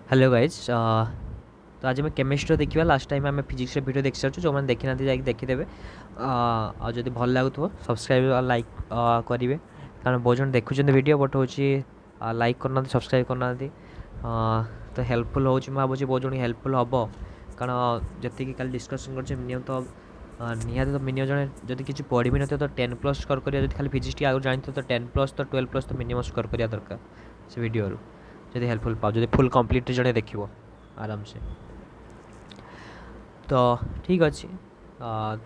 Hello guys. तो आज आम केमिस्ट्री देखा। लास्ट टाइम आम फिजिक्स भिडियो देखी सारी जो मैंने देखी ना जा देखीदे। आदि भल लगुव सब्सक्राइब लाइक करेंगे कारण बहुत जन देखुं वीडियो बट हूँ लाइक करना सब्सक्राइब करना। तो हेल्पफुल हो भावी बहुत जन हेल्पफुल हम कारण जी कल डिस्कसन कर मिनिमम तो निहत तो मिनिमम जन जब किसी पढ़ी भी तो 10+ स्कोर कर खाली फिजिक्स आगे जानी तो 10+ तो 12+ तो मिनिमम स्कोर करा दरकार से वीडियो जब हेल्पफुल पाओ जब फुल कंप्लीट जड़े देख आराम से। तो ठीक अच्छे।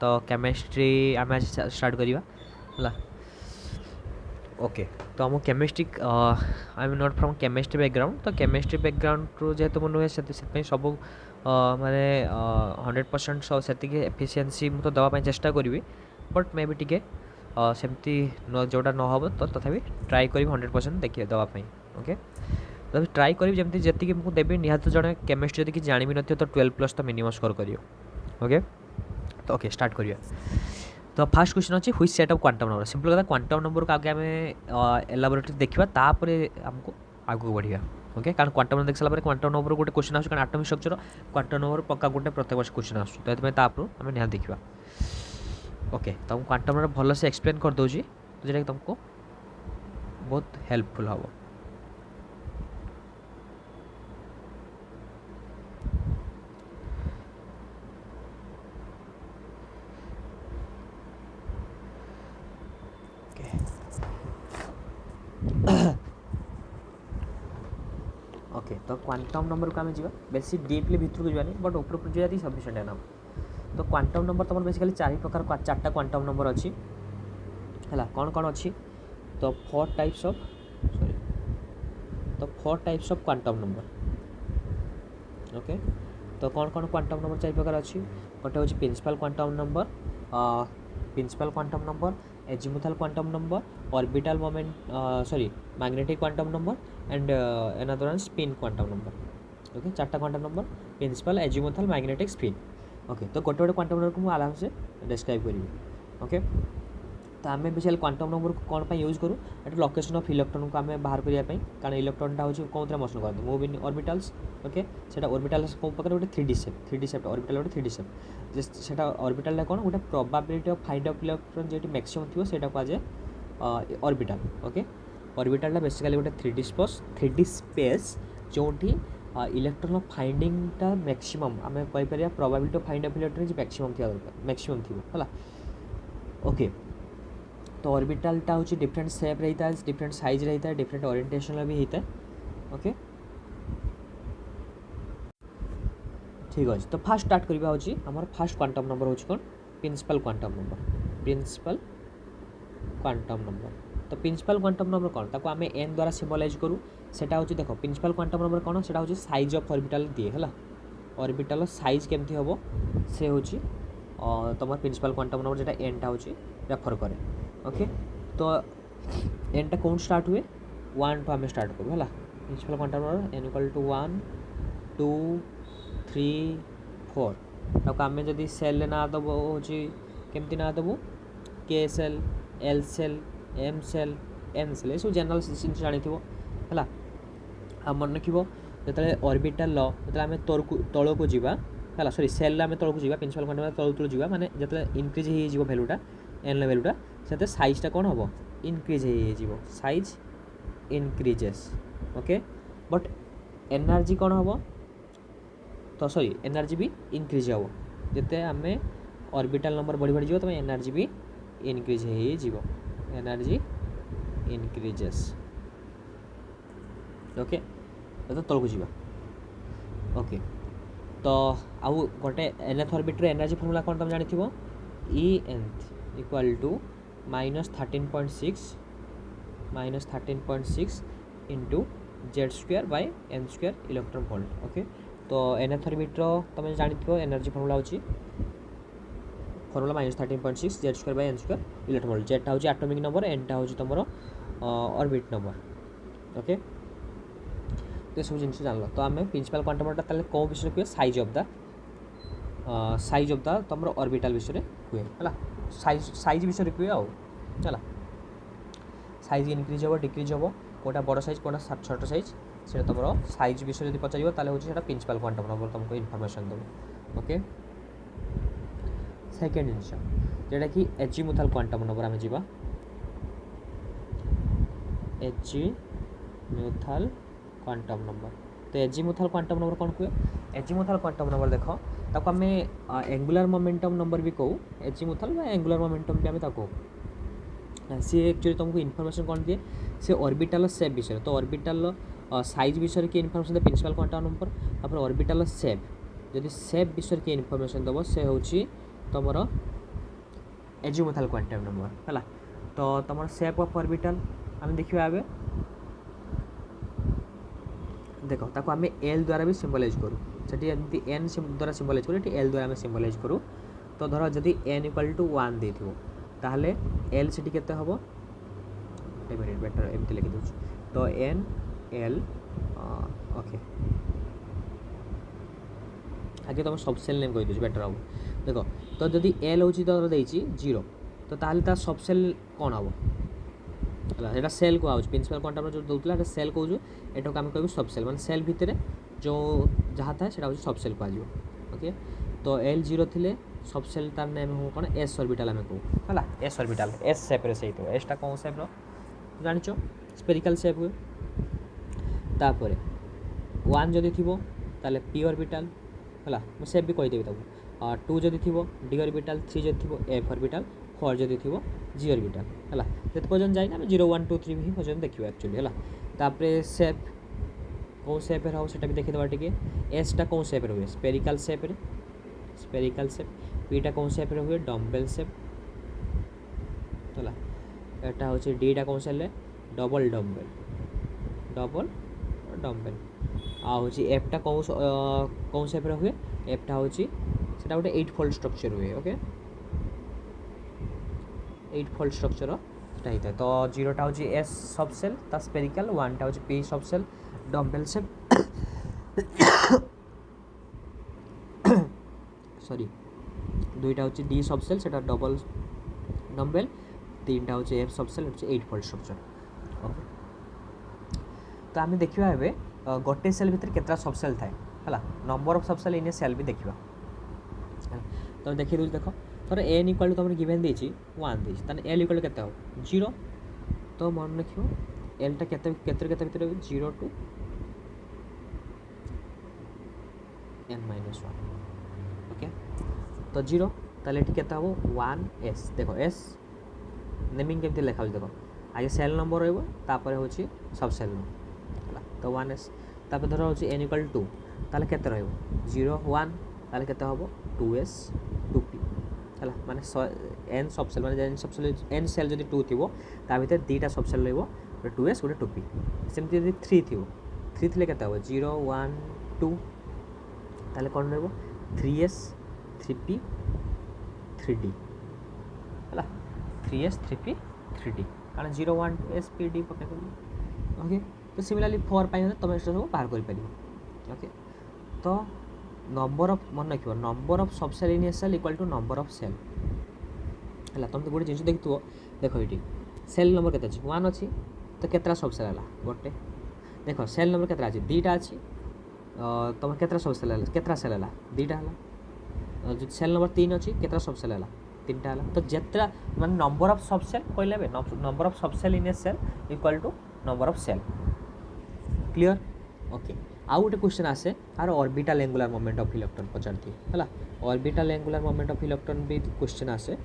तो केमिस्ट्री आम आज स्टार्ट करवा है। ओके। तो आम chemistry I am not from chemistry background. तो केमिस्ट्री बैकग्राउंड रू जेहेतु मुझे नुहे सब माने 100% से एफिशिएंसी मुझे दवाई चेष्टा करी बट मे भी टी सेमती जोटा न हम तो तथापि ट्राए करी 100% देखिए दवाई। ओके। तो ट्राए करी जमी जी मुझे देवी निहत जड़े केमिस्ट्री जब कि जानी भी तो 12+ तो मिनिमम स्कोर कर। ओके। तो ओके स्टार्ट करिए। तो फास्ट क्वेश्चन अच्छी हुई set of quantum number simple कथा क्वांटम नंबर को आगे आम एलाबोरेटरी देखा तापर आमको आगू बढ़िया। ओके कारण क्वांटम नंबर देख सारा क्वांटम नंबर गोटे क्वेश्चन आस आटमिक स्ट्रक्चर क्वांटम नंबर पक्का गोटे प्रत्येक वर्ष क्वेश्चन आस आम निहां देखा। ओके तो क्वांटम नंबर भल से एक्सप्लेन कर दूसरी जोटा कि तुमको बहुत हेल्पफुल हम। ओके तो क्वांटम नंबर को आम जा बेसी डीपली भितर को जानी बट ऊपर जाती सफिशिएंट है ना। तो क्वांटम नंबर तुम बेसिकली 4 प्रकार 4टा क्वांटम नंबर अच्छी है कौन कौन अच्छी। तो 4 टाइप्स ऑफ सॉरी तो 4 types of quantum number. Okay तो कौन कौन क्वांटम नंबर 4 प्रकार अच्छी गोटे हूँ principal quantum number azimuthal quantum number orbital moment sorry magnetic quantum number and another one spin quantum number. Okay 4टा quantum number principal azimuthal magnetic spin. Okay तो गोटे गोटे क्वांटम नंबर को मुझे आराम से डिस्क्राइब करी। ओके तो आम बेसिकली क्वांटम नंबर को कौन यूज करूँ एट लोकेशन ऑफ इलेक्ट्रॉन को आम बाहर करने कारण इलेक्ट्रॉनटा हूँ कौन मोशन करते मूविंग ऑर्बिटल्स। ओके से ऑर्बिटल्स कौन प्रकार गोटे 3D शेप ऑर्बिटल गोटे 3D शेप से ऑर्बिटल कौन गोटे probability of find of electron जो मैक्सिमम थी से कहुए ऑर्बिटल। ओके ऑर्बिटल बेसिकली गोटे 3D स्पेस जो इलेक्ट्रॉन फाइंडिंगटा मैक्सिमम आम कहीपर probability of find of electron maximum थी दरकार मैक्सिमम थी है। ओके तो ऑर्बिटलटा हूँ डिफरेंट शेप रही है डिफरेंट साइज रही है डिफरेंट ओरिएंटेशन भी होता है। ओके ठीक अच्छे। तो फास्ट स्टार्ट करवा हूँ आमर फास्ट क्वांटम नंबर हूँ कौन प्रिंसिपल क्वांटम नंबर। तो प्रिंसिपल क्वांटम नंबर कौन ताको आम एन द्वारा सिम्बलाइज करूँ सेटा हूँ देख प्रिंसिपल क्वांटम नंबर कौन से हूँ साइज ऑफ ऑर्बिटल दिए है ऑर्बिटल साइज केमती हम से हूँ तुम प्रिंसिपल क्वांटम नंबर जोटा एनटा हूँ रेफर करे। ओके तो एनटा कौन स्टार्ट हुए 1 टू आम स्टार्ट करूँ है principal quantum number N equal to 1 2 3 4 ताको आम जदि सेल ना दबो हूँ केमती ना दबू K shell L shell M shell N shell ये सब जनरल जिन जानी है मन रखो जो ऑर्बिटल जो आम तौक को जावा है सॉरी सेल आम तौक जावा प्रिंसिपल क्वांटम तौक जावा माने जो इनक्रीज हो भैल्यूटा एन भैल्यूटा से साइजटा कौन हम इनक्रीज हो size increases. Okay but energy कौन हम तो सॉरी एनर्जी भी इनक्रीज हम जिते आम ऑर्बिटल नंबर बढ़ी बढ़ी जाव तुम एनर्जी भी इनक्रीज हो एनर्जी इनक्रीजेस। ओके तो तौक जावा। ओके तो आउ गोटे एनएथ ऑर्बिटर एनर्जी फॉर्मूला कौन तुम जानी E nth equal to -13.6 into Z square by N square electron volt. Okay तो एनएथ ऑर्बिटर तुम जानी एनर्जी फॉर्मूला हूँ formula -13.6 Z square by N square electron volt जेडटा हूँ एटॉमिक नंबर एनटा हूँ तुम ऑर्बिट नंबर। ओके तो सब जिन जान तो आम प्रिंसिपल क्वांटम नंबर कौन विषय कहे साइज ऑफ द तुम ऑर्बिटल विषय हुए है साइज विषय कहे है साइज इनक्रीज हम डिक्रीज हम कोटा बड़ साइज कोटा छोट साइज से तुम साइज विषय जो पचार ताले हूँ से प्रिंसिपल क्वांटम नंबर तुमको इनफर्मेशन देव ओके सेकेंड जिनस जोटा कि एजीमुथाल क्वांटम नंबर आम जा एजीमुथाल क्वांटम नंबर तो एजीमुथाल क्वांटम नंबर कौन कहे एजीमुथाल क्वांटम नंबर देख ताको आम एंगुलर मोमेंटम नंबर भी कहू एजीमुथाल एंगुलर मोमेंटम भी आम कहू सी एक्चुअली तुमको इनफर्मेशन कौन दिए से ऑर्बिटल शेप विषय तो ऑर्बिटल साइज विषय की इनफर्मेशन दे प्रिंसिपल क्वांटम नंबर तापर ऑर्बिटल शेप जदि शेप विषय की इनफर्मेशन दब से हूँ तुम एजीमुथाल क्वांटम नंबर है तो तुम शेप ऑफ ऑर्बिटल आम देखा ए देख ताको आम एल द्वारा भी सिम्बलाइज करूँ से एन द्वारा सिम्बलाइज करूँ एल द्वारा आम सिम्बलाइज करूँ तो धर जदि एन इक्वल टू 1 दे ताहले एल से केते हबो एक मिनट बेटर एमती लिखि दूँ तो एन एल ओके आगे तुम सब सेल नेम कही दूँ बेटर हम देख तो जदि एल हूँ तो देती 0 तो ताहले ता सब सेल कौन हम है सेल कह प्रिंसिपल क्वांटम जो दूसरा सेल कहूँ एटा को आम कह सब सेल मान सेल भितर जो जहाँ था से सब सेल कह ओके तो एल 0 थी सब सेल तार नेम हो कौन एस ऑर्बिटल आम कहूँ है एस ऑर्बिटल एस सेप्रे से एसटा कौन सेप्र जान स्पेरिकल सेप हुए तापर 1 जदि थी ताले पी ऑर्बिटल है मुझे सेप भी कहीदेवी ताको 2 जदि थी डी ऑर्बिटल 3 जदि थी एफ ऑर्बिटल 4 जदि थी जी ऑर्बिटल है जिते पर्यटन जाए 0 1 2 3 ही पर्यटन देखिए एक्चुअली है तापर सेप कौन सेप हम से भी देखीदे टे एसटा कौन सेप हुए स्पेरिकल सेप पीटा कौन सेप हुए डम्बेल सेप है एटा हूँ डीटा कौन से डबल डम्बेल आ हूँ एफटा कौन सेप हुए एफटा हूँ से गोटे 8 फोल्ड स्ट्रक्चर हुए ओके 8 फोल्ड स्ट्रक्चर होता है तो 0टा हूँ एस सब सेल ता स्पेरिकल 1टा हूँ पी सब सेल डम्बेल सेप सॉरी 2टा हूँ डी सब सेल से डबल डम्बेल 3टा हूँ एफ सब सेल 8 फोल्ड स्ट्रक्चर ओके तो आम देखा ए गोटे सेल भितर केतटा सब सेल थाए है number of subshell in a cell भी देखा तो देखिए दूँ देख थोड़ा एन इक्वल तुम गिवेन देती 1 देती एल इक्वल के 0 तो मन रखियो एलटा केते भितर 0 टू n-1 ओके तो 0 ताले ये केते हम 1s देखो s नेमिंग केमती लिखा देख आगे सेल नंबर रही हूँ सब सेल है तो 1s तापर धर हूँ n इक्वल 2 ताले केते रहिबो 0 1 ताले केते हबो 2s 2p है माने एन सब सेल माने एन सब सेल एन सेल जब 2 थी ता भीतर 2टा सब सेल रहिबो 2s गोटे 2p सेमती जब 3 थी 3 थी केते हबो 0 1 2 ताले कौन रहिबो 3s 3p 3d है 3s 3p 3d कारण 0 1 2s p d पकड़ ओके तो सिमिलरली 4 पाई तुम सब बाहर कर ओके तो नंबर ऑफ मन रख number of subshell in a shell equal to number of shell है तुम तो गोटे जिन देखु देख ये सेल नंबर के 1 अच्छी तो केतरा सब सेल है गोटे देख सेल नंबर केतरा अच्छी 2टा अच्छी तुम केतरा सब सेल है केतरा सेल है 2टा है जो सेल नंबर 3 अच्छी केतरा सब सेल है 3टा है तो जितना मान नंबर ऑफ सब सेल कहले number of subshell in a shell equal to number of shell clear okay आउ गोटे क्वेश्चन आसे आर orbital angular moment of electron पचारती है orbital angular moment of electron भी क्वेश्चन आसे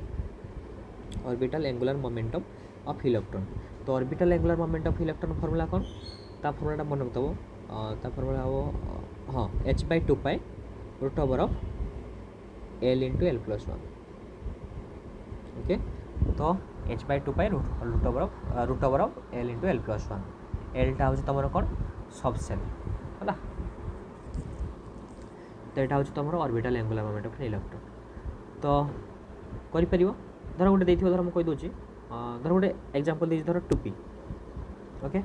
orbital angular moment of electron तो orbital angular moment of electron formula कौन ता फॉर्मूला मन रखिदेव ता फॉर्मूला हम हाँ h/2 pi root over of l into l plus 1 okay तो h/2 pi root over of l into l plus 1 एलटा हूँ तुम कौन सब सेल है तो यहाँ हूँ तुम orbital angular moment of electron तो कर धर गोटे देखिए धर मुझे कहीदे धर गोटे एग्जांपल दे धर 2p ओके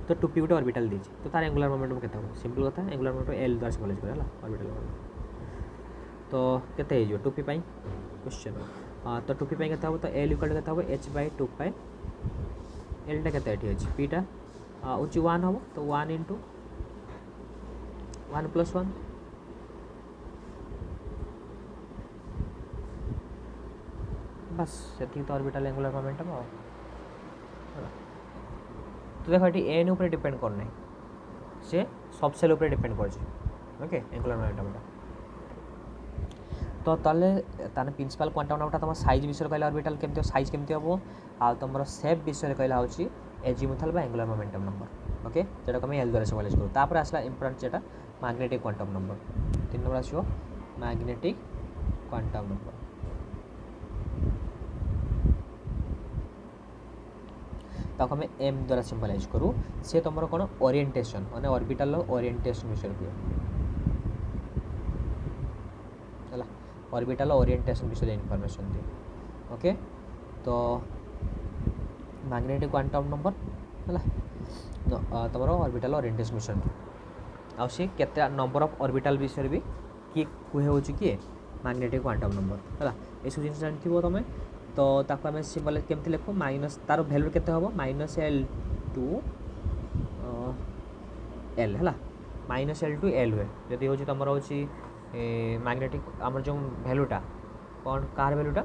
तो 2p गोटे ऑर्बिटल देती तो तार एंगुलर मोमेंटम के सिंपल कथा एंगुलर मोमेंटम एल द्वारा सिम्बलाइज कर ऑर्बिटल तो केते 2p क्वेश्चन तो 2p के तो एल इक्वल के h/2 पाई एलटा के पीटा हूँ 1 हम तो 1 इंटू 1 + 1 बस से तो ऑर्बिटल एंगुलर मोमेंटम हो। तो देखो ये एन ऊपर डिपेंड करना से सब सेल ऊपर डिपेंड कर ओके एंगुलर मोमेंटम तो ताले प्रिंसिपल क्वांटम नंबरटा तुम साइज विषय कहला ऑर्बिटल केमती साइज केमती हम आ तुम सेप विषय कहला हूँ azimuthal angular momentum number okay जोटा आम एल द्वारा सिम्बलाइज करूँ तापर आसला इंपोर्टेंट जेटा मैग्नेटिक क्वांटम नंबर 3 नंबर आसो मैग्नेटिक क्वांटम नंबर ताको आम एम द्वारा सिम्बलाइज करूँ सी तुम कौन ओरिएंटेशन माने ऑर्बिटल ओरिएंटेशन विषय हुए है ऑर्बिटल ओरिएंटेशन विषय इनफॉरमेशन दिए ओके तो मैग्नेटिक क्वांटम नंबर है तुम ऑर्बिटल ओरिएंटेशन विषय आ केते नंबर ऑफ ऑर्बिटल विषय भी किए कहे हो किए मैग्नेटिक क्वांटम नंबर है ये सब जिन जानथिबो तमे तो ताको आम सिम्बलाइज केमती लिखो माइनस तार भैल्यू केते हम -L टू L है -L टू L हुए जदि हूँ तुम हूँ मैग्नेटिक आम जो भैल्यूटा कौन कार भैल्यूटा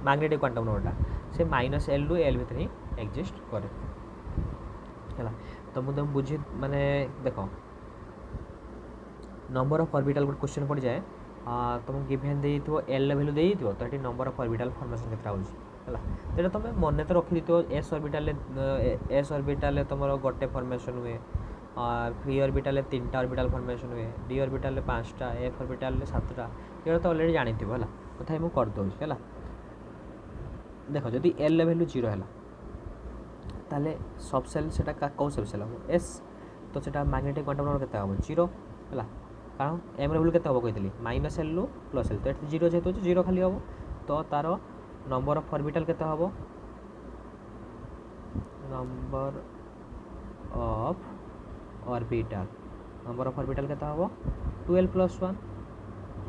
मैग्नेटिक क्वांटम नंबरटा से -L टू L भितर ही एक्जिस्ट करे है तो मुझे तुम बुझी माने देख नंबर ऑफ ऑर्बिटल गोटे क्वेश्चन पड़ जाए तुम गिभेन दे एल भैल्यू दे तो ये नंबर ऑफ ऑर्बिटल फॉर्मेशन केतना होची है तुम मन तो रखी दी एस ऑर्बिटल तुम गोटे फॉर्मेशन हुए पी ऑर्बिटल 3टा ऑर्बिटल फॉर्मेशन हुए डी ऑर्बिटल 5टा एफ ऑर्बिटल 7टा ये तो ऑलरेडी जानी है तथा मुझे करदे है देख जदि एल भैल्यू 0 है ताले सब सेल से कौ सब सेल हम एस तो सेटा मैग्नेटिक क्वांटम नंबर केते हम 0 है कारण एम भैल्यू केते हम कही -L + L तो ये 0 जेहेतु 0 खाली हम तो तार नंबर ऑफ ऑर्बिटल केते हम नंबर ऑफ ऑर्बिटल केते हम 12 + 1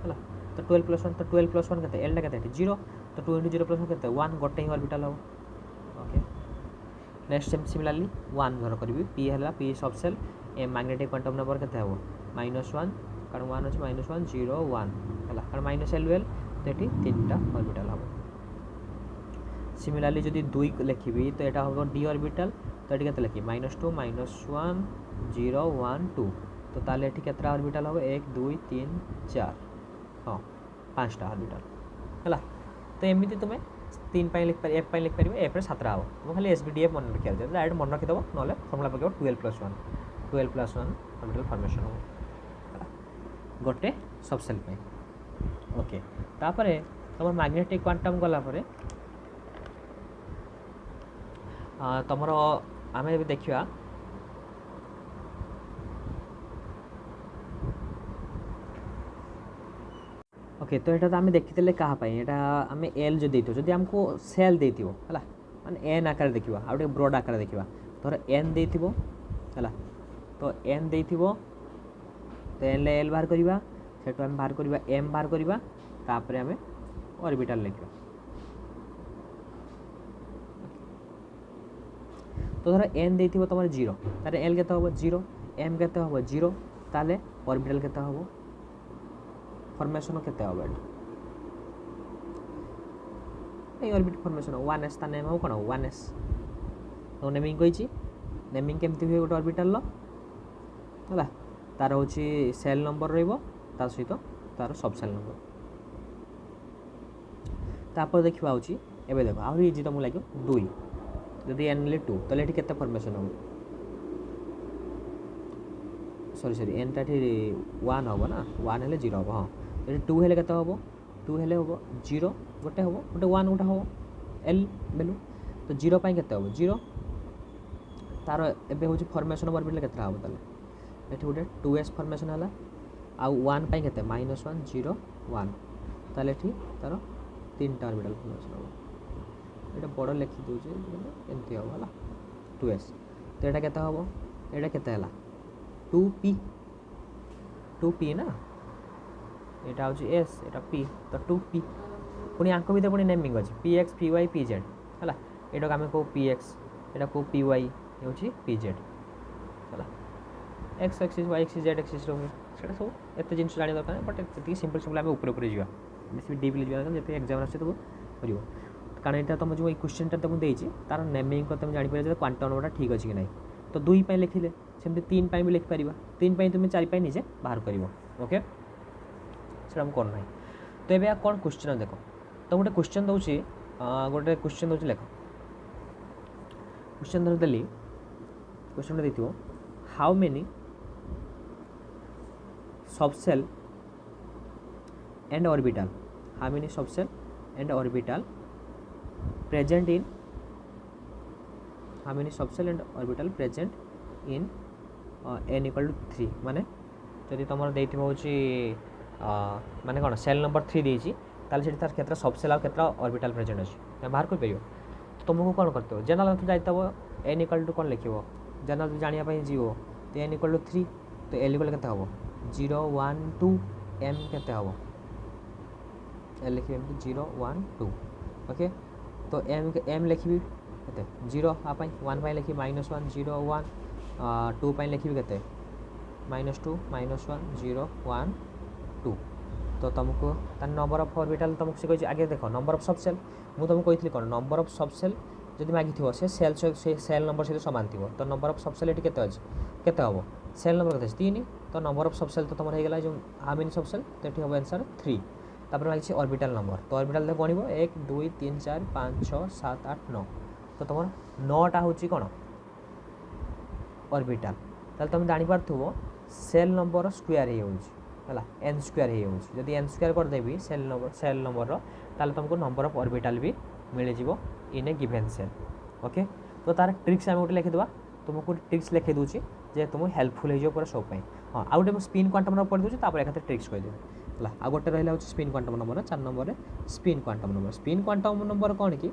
है तो 12 + 1 तो 12 + 1 केते एल केते 0 तो 2 × 0 + 1 केते 1 गोटे ही ऑर्बिटल हम ओके नेक्स्ट सिमिलरली 1 धर करी पी है पी सब सेल ए मैग्नेटिक क्वांटम नंबर केते हम -1 कारण 1 अच्छे -1 0 1 है कारण -L तो ये 3टा ऑर्बिटल हम सिमिलरली जदि 2 लिखी तो यहाँ हम डी ऑर्बिटल तो ये के लिखी -2 -1 0 1 2 तो ताले ये केतटा ऑर्बिटल हम 1 2 3 4 हाँ 5टा ऑर्बिटल है तो एमती तुम्हें 3 लिख पार एफ लिख पार एफ 7टा हम तुम खाली SBDF मन रखा डायरेक्ट मन रखीदेव ना फर्मुला पकड़ 12 + 1 ऑर्बिटल फॉर्मेशन हम गोटे सबसेल ओके तापर तुम मैग्नेटिक क्वांटम गलापर तुम आम देखा ओके तो यहाँ तो आम देखी क्या आम एल जो देती जब आमको सेल देती है माने एन आकार देखा आउ ब्रॉड आकार देखा धर एन देती है तो एन देती तो एन एल बाहर करवा से आम बाहर करवा एम बाहर करवा तापर आम ऑर्बिटल लिखा तो धर एन देती तुम 0 तार एल के 0 एम के 0 ताले ऑर्बिटल के फॉर्मेशन के ऑर्बिट फॉर्मेशन 1s नेम हम कौन 1s तो नेमिंग कही नेमिंग केमती हुए गोटे ऑर्बिटल है तार हूँ सेल नंबर रा सहित तार सब सेल नंबर तापर देखा हूँ एवं देख आहरी इजी तुमको लगे 2 जदि एन ले 2 तो ये केते फॉर्मेशन हम सॉरी एन टा 1 हम ना 1 हेले 0 हम हाँ ये 2 हेले केते हम 2 हेले हम 0 गोटे हम गोटे 1 गोटे हम एल वैल्यू तो 0 पाई केते हम 0 तार एबे हूँ फॉर्मेशन ऑर्बिटल केते हम ताले ये गोटे 2s फॉर्मेशन है आउ 1 पाई केते -1 0 1 ताले ये तार 3टा ऑर्बिटल फॉर्मेशन हम ये बड़ लिखी दूचे एमती हम है 2s तो यहाँ के हम यहाँ के 2p ना यहाँ हूँ s यहाँ p तो 2p पुणी आंक भर पुणी नेमिंग अच्छे px py pz है यहाँ आम कहू px यहाँ कहू py हूँ pz है X axis Y axis Z axis रहे सेटा सब एत जिन जाना दरकार बट ये सिंपल सिंपल आम ऊपर जा बेस डीपली जाना जो एग्जाम आस तब कर कारण यहाँ तुम जो क्वेश्चन तुमको देती तार नेमिंग तुम जापर क्वांटम नंबरटा ठीक अच्छे कि ना तो 2 लिखिले सेमती 3 भी लिखिपर 3 तुम 4 निजे बाहर कर ओके से करना तो ये कौन क्वेश्चन देख तो गोटे क्वेश्चन दूसरी गोटे क्वेश्चन दूसरी लेख क्वेश्चन धरदेली क्वेश्चन देखो how many subshell and orbital how many subshell and orbital present in how many subshell and orbital present in n equal to 3 माने जदि तुम देती हूँ माने कौन सेल नंबर 3 देती ताल से तार केतरा सबसेल और केतरा ऑर्बिटल प्रेजेंट अच्छे बाहर कर पार तुमको कौन करते हो जनरल तो जाइए n इक्वल टू कौन लिख जनरल जानापी जीव तो n इक्वल टू 3 तो l इक्वल के हम 0 1 2 m के हम l लिखी 0 1 2 ओके तो m लिखी के 0 आपाई 1 लिखी -1 0 1 2 लिखी के -2 -1 0 1 2 तो तुमको नंबर ऑफ ऑर्बिटल तुमको से आगे देख नंबर ऑफ सबसेल मुझे तुमको कही कौन नंबर ऑफ सबसेल जब मागी थी से सेल नंबर सहित सामान थी तो नंबर ऑफ सबसेल ये केते हम सेल नंबर के 3 तो नंबर ऑफ सबसेल तो तुम होगा जो हाउ मेनी सबसेल तो ये हम आंसर 3 तापर मागी ऑर्बिटल नंबर तो ऑर्बिटल गणव 1 2 3 4 5 6 7 8 9 तो तुम 9टा हूँ कौन ऑर्बिटल ताल तुम जापार सेल नंबर स्क्वायर है एन स्क्वायर होदी एन स्क्वायर करदेवी सेल नंबर ताल तुमको नंबर ऑफ ऑर्बिटल भी मिल जाव इन ए गिवेन सेल ओके तो तार ट्रिक्स आम गोटे लिखिदेवा तुमको ट्रिक्स लिखी दूसरी जे तुमको हेल्पफुल हो पूरा सब हाँ आउ गोटे स्पिन क्वांटम नंबर पढ़ी दूसरी एक ट्रिक्स कहीदेवी है आ गोटे रहा spin quantum number 4 number spin quantum number कौन कि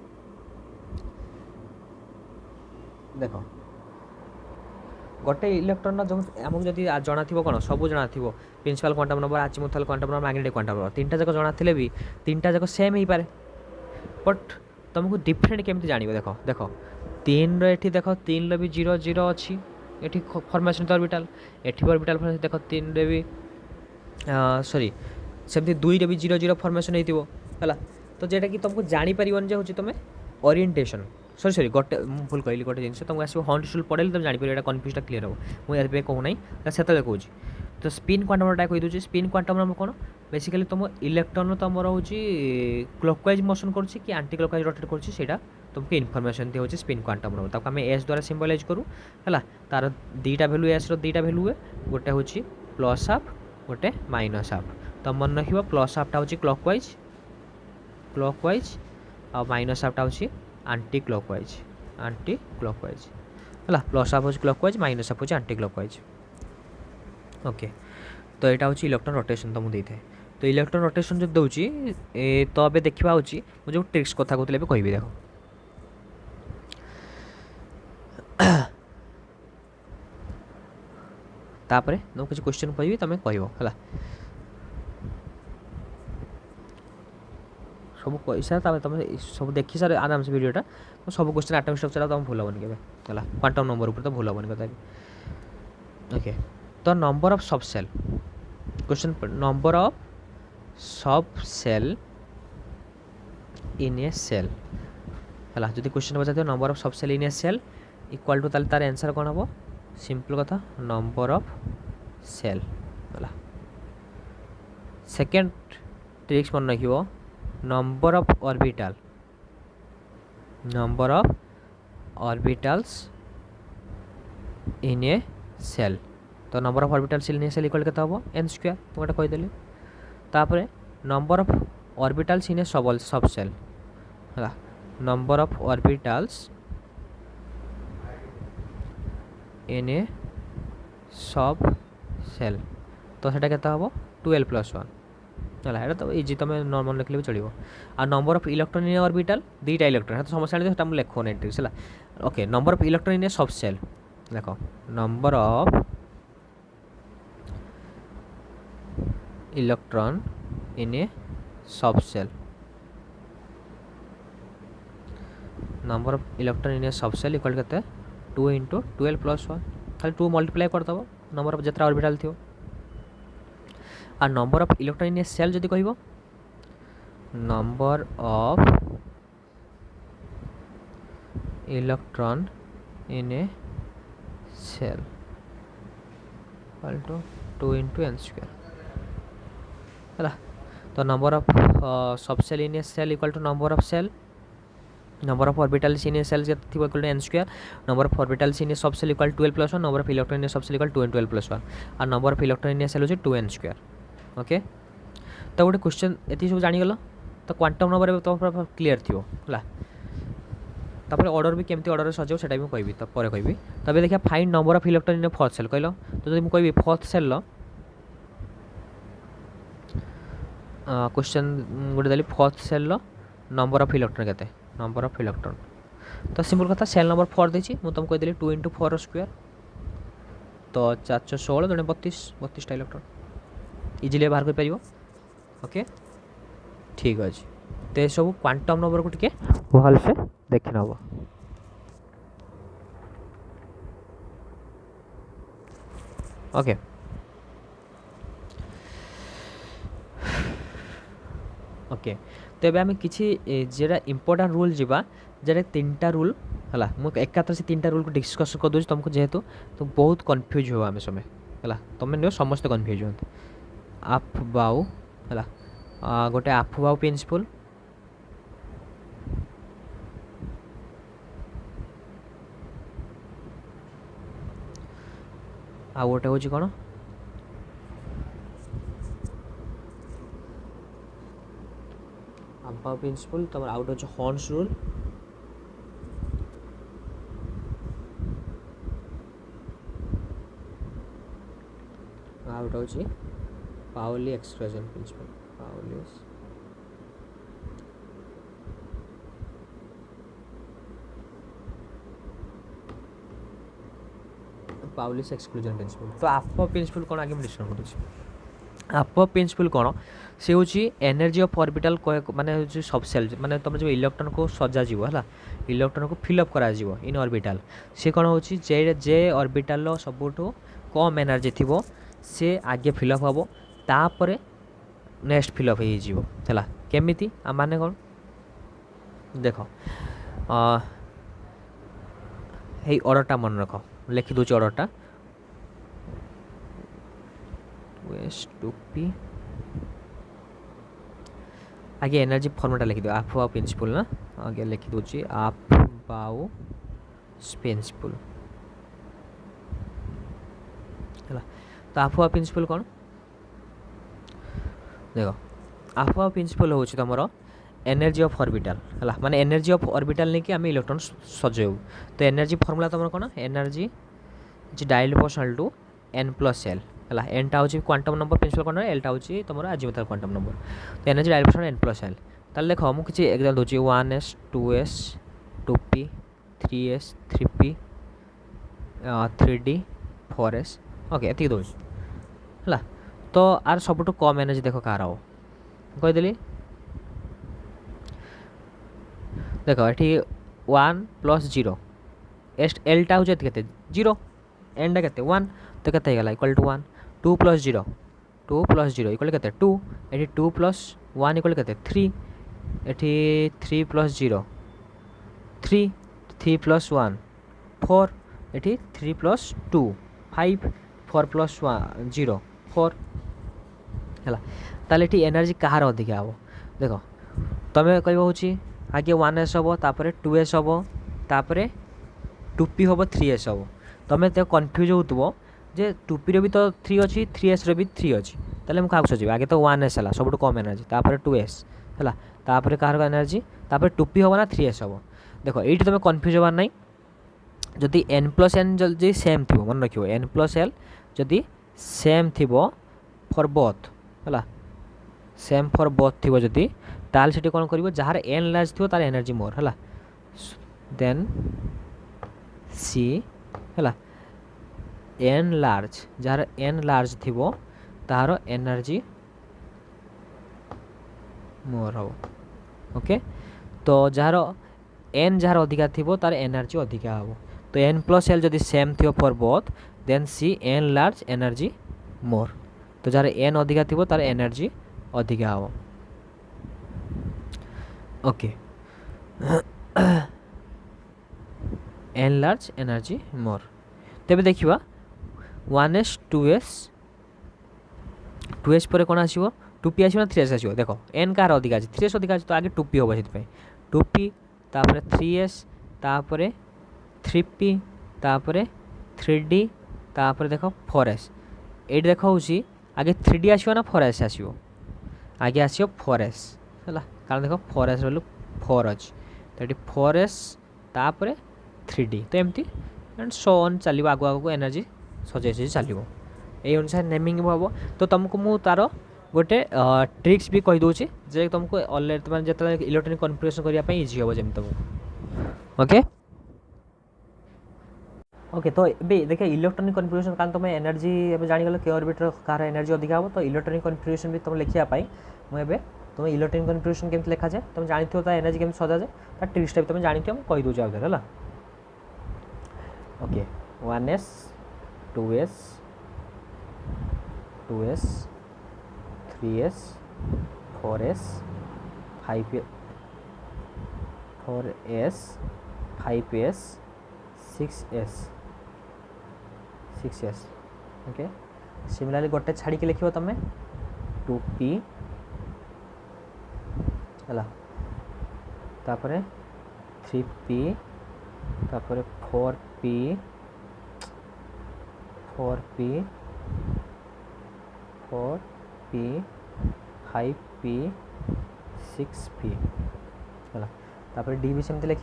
देख गोटे इलेक्ट्रॉन जो आमको जब जना थी कौन सब जना थी principal quantum number azimuthal quantum number magnetic quantum number 3टा जाक जना थे भी 3टा जाक सेम हो पारे बट तुमको डिफरेंट केमती जान देख देख 3 रे देख 3 रे भी 0 0 अच्छी ये फॉर्मेशन ऑर्बिटल एठी ऑर्बिटल देख 3 रे भी सॉरी सेमती 2 रे भी 0 0 फॉर्मेशन है तो जेटा कि तुमको जापर जो हूँ तुम ओरिएंटेशन सॉरी गोटे भूल कहली गोटे जिन तुमको आसो हॉन्ट स्टूल पढ़े तुम जापर कन्फ्यूजटा क्लीयर हो मुझे कहूना से कहूँ तो स्पिन क्वांटम नंबरटा कहीदे स्पिन क्वांटम नंबर कौन बेसिकली तुम इलेक्ट्रॉन तुम हूँ क्लॉकवाइज मोशन करुँच कि आंटी क्लॉकवाइज रोटेट करुँच तुमको इनफॉरमेशन दिए हूँ स्पिन क्वांटम नंबर ताको आम एस द्वारा सिम्बलाइज करूँ है तार 2टा भैल्यू एस रो2टा भैल्यू हुए गोटे हूँ प्लस हाफ गोटे माइनस हाफ तो मन रख प्लस हाफ्टा हूँ क्लॉकवाइज आ माइनस हाफ्टा हूँ आंटी क्लॉकवाइज है प्लस हाफ हूँ क्लॉकवाइज माइनस हाफ हूँ आंटी क्लॉकवाइज ओके तो यहाँ हूँ इलेक्ट्रॉन रोटेशन तुमको देता है तो इलेक्ट्रॉन रोटेशन जब दूसरी तो अबे देखा हूँ मुझे ट्रिक्स कथा कहते कह देख तापर तुम किसी क्वेश्चन कहि तुम कह सब पैसा तुम सब देखी सारे आराम से वीडियोटा तो सब क्वेश्चन आटम स्ट्रक्चर तुम भूल हेनी के क्वांटम नंबर ऊपर तो भूल हेनी कथा ओके तो number of subshell question number of subshell in a shell है जो क्वेश्चन पचार number of subshell in a shell equal to तार आंसर कौन हम सिंपल कथा नंबर ऑफ सेल है सेकेंड ट्रिक्स मन रख number of orbitals in a shell तो number of orbitals in a shell equal के हम एन स्क्वायर तुमको कहीदेली तापर number of orbitals in a सब सेल है number of orbitals in a सब सेल तो सेटा केता हम 12 + 1 है तो इजी तुम नॉर्मल लिखले भी चलो आ number of electron in orbital 2टा इलेक्ट्रॉन है तो समस्या नहीं मुझे लिखो नहीं ट्रिक्स है okay number of electron in a subshell देख number of electron in a subshell number of electron in a subshell equal के 2 × 12 + 1 खाली 2 मल्टीप्लाई करदेव नंबर ऑफ जितना ऑर्बिटल थी आ number of electron in a shell जदि कहब number of electron in a shell equal to 2 into n square है। तो number of subshell in a shell equal to number of shell number of orbitals in a shell equal to n square number of orbitals in a subshell equal 12 + 1 number of electron in a subshell equal 2 and 12 + 1 और number of electron in a shell होची 2n square. Okay तो गोटे question एति सब जानी गलो तो quantum number तो क्लियर थियो हला तापर ऑर्डर भी केमती ऑर्डर सजाओ सेटा भी कहबी तो पर कहबी तबे देखिया find number of electron in a fourth shell कहलो तो जदि म कहबी फोर्थ सेल लो क्वेश्चन गोटे देली फोर्थ सेल लो नंबर ऑफ इलेक्ट्रॉन केते नंबर ऑफ इलेक्ट्रॉन तो सिंपल कथा सेल नंबर 4 देछि मु तुमको कहदेली 2 into 4 स्क्वायर तो 416 जने 32 टा इलेक्ट्रॉन इजीली बाहर कर परियो। ओके ठीक अछि ते सब क्वांटम नंबर को टिके भल से देखि नबो। ओके ओके तेबे आम किसी जेटा इंपोर्टेंट रूल जीवा जेटा 3टा रूल है मुझे एकात्र से 3टा रूल को डिस्कस कर दूँ तुमको जेहेतु तो बहुत कन्फ्यूज हो आम समय है तुम नियो समस्त कन्फ्यूज हो आप बाउ है गोटे आप बाउ प्रिंसिपल आ गोटे हूँ कौन आम्पा प्रिंसिपल तुम आउट हो हॉर्न्स rule aufbau Pauli exclusion principle Pauli's exclusion principle. तो आप प्रिंसिपल कौन आगे डिस्कस कर आप प्रिंसिपल कौन से हूँ एनर्जी ऑफ ऑर्बिटल माने सब सेल माने तुम जो इलेक्ट्रॉन को सजा है इलेक्ट्रॉन को फिलअप करा इन ऑर्बिटल सी कौन हो जे ऑर्बिटल सबुठ कम एनर्जी थी सी आगे फिलअप हम तापर नेक्स्ट फिलअप है केमिति माने कौन देख हे ऑर्डरटा मन रख लिखि दूसरी ऑर्डरटा वेस्ट टू पी आगे एनर्जी फॉर्मूला लिखि दो आप बाउ प्रिंसिपल ना आगे लिखि दूसरी आप बाउ प्रिंसिपल है। तो आप बाउ प्रिंसिपल कौन देख आप बाउ प्रिंसिपल हूँ तुम एनर्जी ऑफ ऑर्बिटल है माने एनर्जी ऑफ ऑर्बिटल नहीं कि आम इलेक्ट्रॉन सजाऊ तो एनर्जी फॉर्मूला तुम कौन energy is directly proportional to n + l है एन टा हूँ क्वांटम नंबर प्रिंसिपल कौन एल टा हूँ तुम अजीमुथल क्वांटम नंबर तो energy directly proportional n + l ताले देख मुझे किसी एग्जाम्पल दूसरी 1s 2s 2p 3s 3p 3d 4s okay ये दूँ है तो आर सबुठ कम एनर्जी देख कार हो कहीदेली देख ये 1 + 0 एल टा हूँ के 0 एन टा के 1 तो के इक्वल टू 1 2 + 0 2 + 0 इक्वल के 2 ये 2 + 1 इक्वल के 3 ये 3 + 0 3 3 + 1 4 ये 3 + 2 5 4 + 1 0 4 है ताले एनर्जी कहार अधिक हम देख तुम्हें कह हूँ आगे 1s हम तापर 2s हम तापर 2p हम 3s हम तुम्हें तो कन्फ्यूज हो जे 2p भी तो 3 अच्छी 3s भी 3 अच्छी ताले मुझे क्या सोचे आगे तो 1s है सब कम एनर्जी तापर 2s है तापर कहार एनर्जी तापर 2p हम ना 3s हम देख ये तुम्हें कन्फ्यूज हबार ना जदि n + n जदि सेम थी मन रख n + l जदि सेम थी फॉर बोथ है सेम फॉर बोथ थी जदि ताल से कौन कर जार एन लार्ज थी तार एनर्जी मोर है देन सी है an large jar an large थी तार एनर्जी मोर हम ओके तो जार एन जार अधिका थी तार एनर्जी अधिका हम तो n + l जदि सेम थी for both then see N large energy more. तो जार एन अधिका थी तार एनर्जी अधिका हम। Okay N large energy more. तेबे देखिबा 1s 2s 2s पर कौन आसो 2p आसो ना 3s आसो। देख एन कार अधिका अच्छे 3s अधिका अच्छे तो आगे 2p हम से 2p तापर 3s तापर 3p तापर 3d तापर देख 4s। ये देख हूँ आगे 3d आसो ना 4s आसो आगे आसो 4s है कारण देख 4s बोलू 4 अच्छे तो ये 4s तापर 3d तो एमती एंड सो ऑन चलो आगु आगू एनर्जी सजे चलो ये अनुसार नेमिंग हम। तो तुमको मु तार गोटे ट्रिक्स भी कहीदे जे तुमको अलरेडी तुम जो इलेक्ट्रॉनिक कन्फिगरेशन करने इजी हम जमी तुमको। ओके ओके तो ये देखिए इलेक्ट्रॉनिक कन्फिगरेशन कारण तुम एनर्जी ए जानीगल के ऑर्बिटर कार एनर्जी अधिका हम। तो इलेक्ट्रॉनिक कन्फिगरेशन भी तुम लिखापी मुझे तुम इलेक्ट्रॉनिक कन्फिगरेशन केमती लिखा जाए तुम जानी एनर्जी केमती सजा जाए तार ट्रिक्सटा भी तुम जानी कहीदे आउे है। Okay 1s 2s 2s 3s 4s 4s 5s 6s 6s। Okay similarly गोटे छाड़ी के लिखो तुम 2p है तापर 3p तापर 4p 4p 5p 6p है तापर d भी सेमती लिख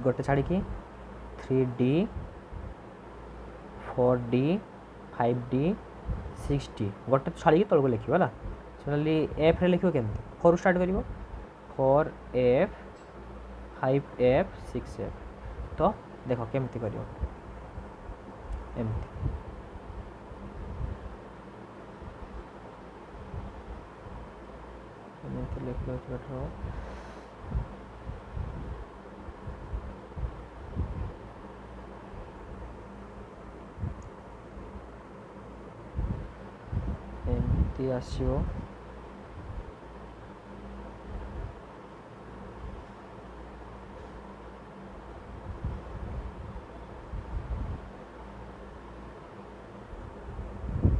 गोटे छाड़ी 3d 4d 5d 6d गोटे छाड़ी तौक लिख है। सिमिलरली एफ रे लिख केमती 4 स्टार्ट कर 4f 5f 6f। तो देख केमती कर लिख लो एमती आसो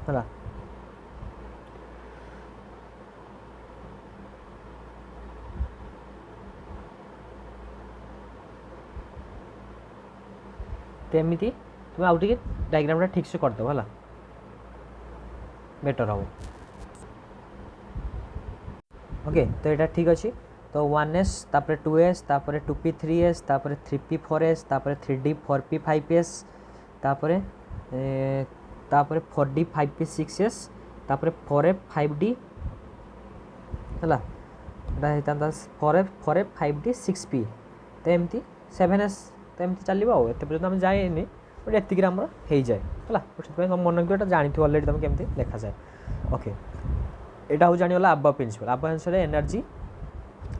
है। तो एमती तुम आउ टे डायग्राम ठीक से करदेव है बेटर हम। ओके तो यहाँ ठीक अच्छे तो 1s तापर 2s तापर 2p 3s तापर 3p 4s तापर 3d 4p 5s तापर तापर 4d 5p 6s तापर 4f 5d है 4f 5d 6p तो एमती 7s तो एमती चलो आउ एत पर्यटन आम जाए बट एतिक आम हो जाए है मन रखिए जानी अलरेडी तुम केमती लिखा जाए। ओके यहाँ हूँ जानीगला aufbau principle aufbau principle energy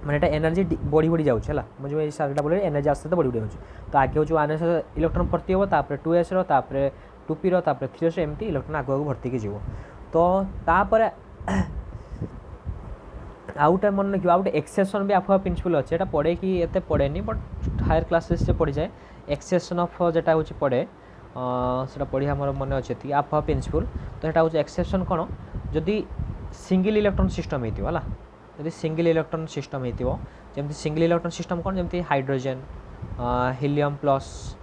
माने एनर्जी बढ़ी बढ़ी जाऊँ है मुझे सारा बोले एनर्जी आस्ते बढ़ी बढ़ी हो। तो आगे हूँ 1s इलेक्ट्रॉन भर्ती हम तापर 2s तापर 2p तापर 3s एमती इलेक्ट्रॉन आगे आगे भर्ती की जीव। तो तापर आउटे मन रखिए आउटे एक्सेसन भी अफवा प्रिंसिपल अच्छे यहाँ पढ़े कि एत पढ़ेनि बट हायर क्लासेस से पढ़ी जाए एक्सेसन अफ जेटा हूँ पढ़े से पढ़िया मोर मन अच्छे अफवा प्रिंसिपल। तो यहाँ हूँ एक्सेप्शन कौन जदि सिंगल इलेक्ट्रॉन सिस्टम होता है जदि सिंगल इलेक्ट्रॉन सिस्टम होती सिंगल इलेक्ट्रॉन सिस्टम कौन जमी hydrogen helium plus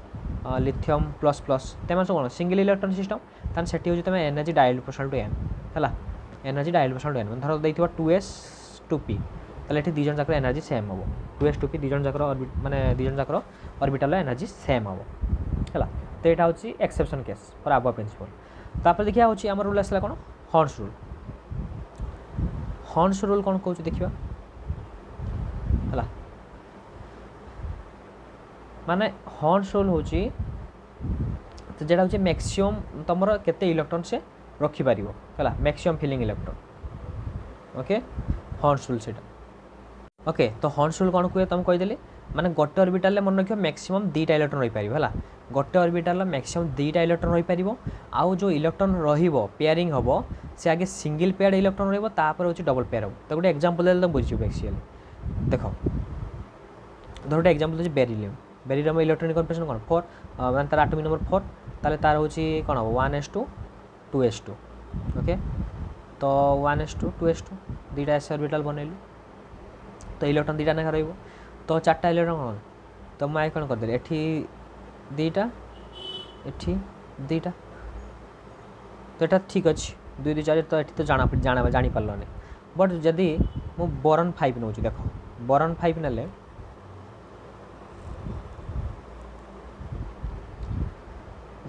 lithium plus plus तेम सब कौन सिंगल इलेक्ट्रॉन सिस्टम तान से तुम एनर्जी डायल प्रोपोर्शनल टू एन है एनर्जी डायल प्रोपोर्शनल टू एन धर देखिए 2s 2p ताले ये दिजन जाकर एनर्जी सेम हम 2s 2p दिजन जाकर माने दिजन जाकर ऑर्बिटल एनर्जी सेम हम है। तो यहाँ हूँ exception case for Aufbau principle. तापर देखिए हूँ आम रूल आसला कौन हॉर्न्स रूल हॉर्न्स रूल कौन कौन देखा है माने हॉर्न्स रूल हूँ तो जेटा हूँ मैक्सिमम तुम केते इलेक्ट्रॉन से रखिपार है मैक्सिमम फिलिंग इलेक्ट्रॉन। ओके हॉर्न्स रूल से ओके तो हॉर्न्स रूल कौन कहे तुम कहीदेली माने गोटे ऑर्बिटल मन रखियो मैक्सिमम 2टा इलेक्ट्रॉन रही पारिबो हला गोटे ऑर्बिटल मैक्सिमम 2टा इलेक्ट्रॉन रही पारिबो आउ जो इलेक्ट्रॉन रहिबो पेयरिंग हबो से आगे सिंगल पेयर्ड इलेक्ट्रॉन रहिबो तापर होची डबल पेयर हबो तो गोटे एग्जांपल देले तुम बुझियो एक्चुअली देखो धर गोटे एग्जांपल होची बेरिलियम इलेक्ट्रॉनिक कन्फिगरेशन कोन 4 माने तार एटॉमिक नंबर 4 ताले तार होची कोन हबो 1s2 2s2 ओके तो 1s2 2s2 2टा s ऑर्बिटल बनैलु तो इलेक्ट्रॉन 2टा ना रहइबो तो 4टा इलेक्ट्रॉन कोन तो मैं कोन कर देली एठी 2टा एठी 2टा तो एटा ठीक अछि 2 2 4 तो एठी तो जानी पारलने बट जदि मु बोरॉन 5 नउची देखो बोरॉन 5 नेले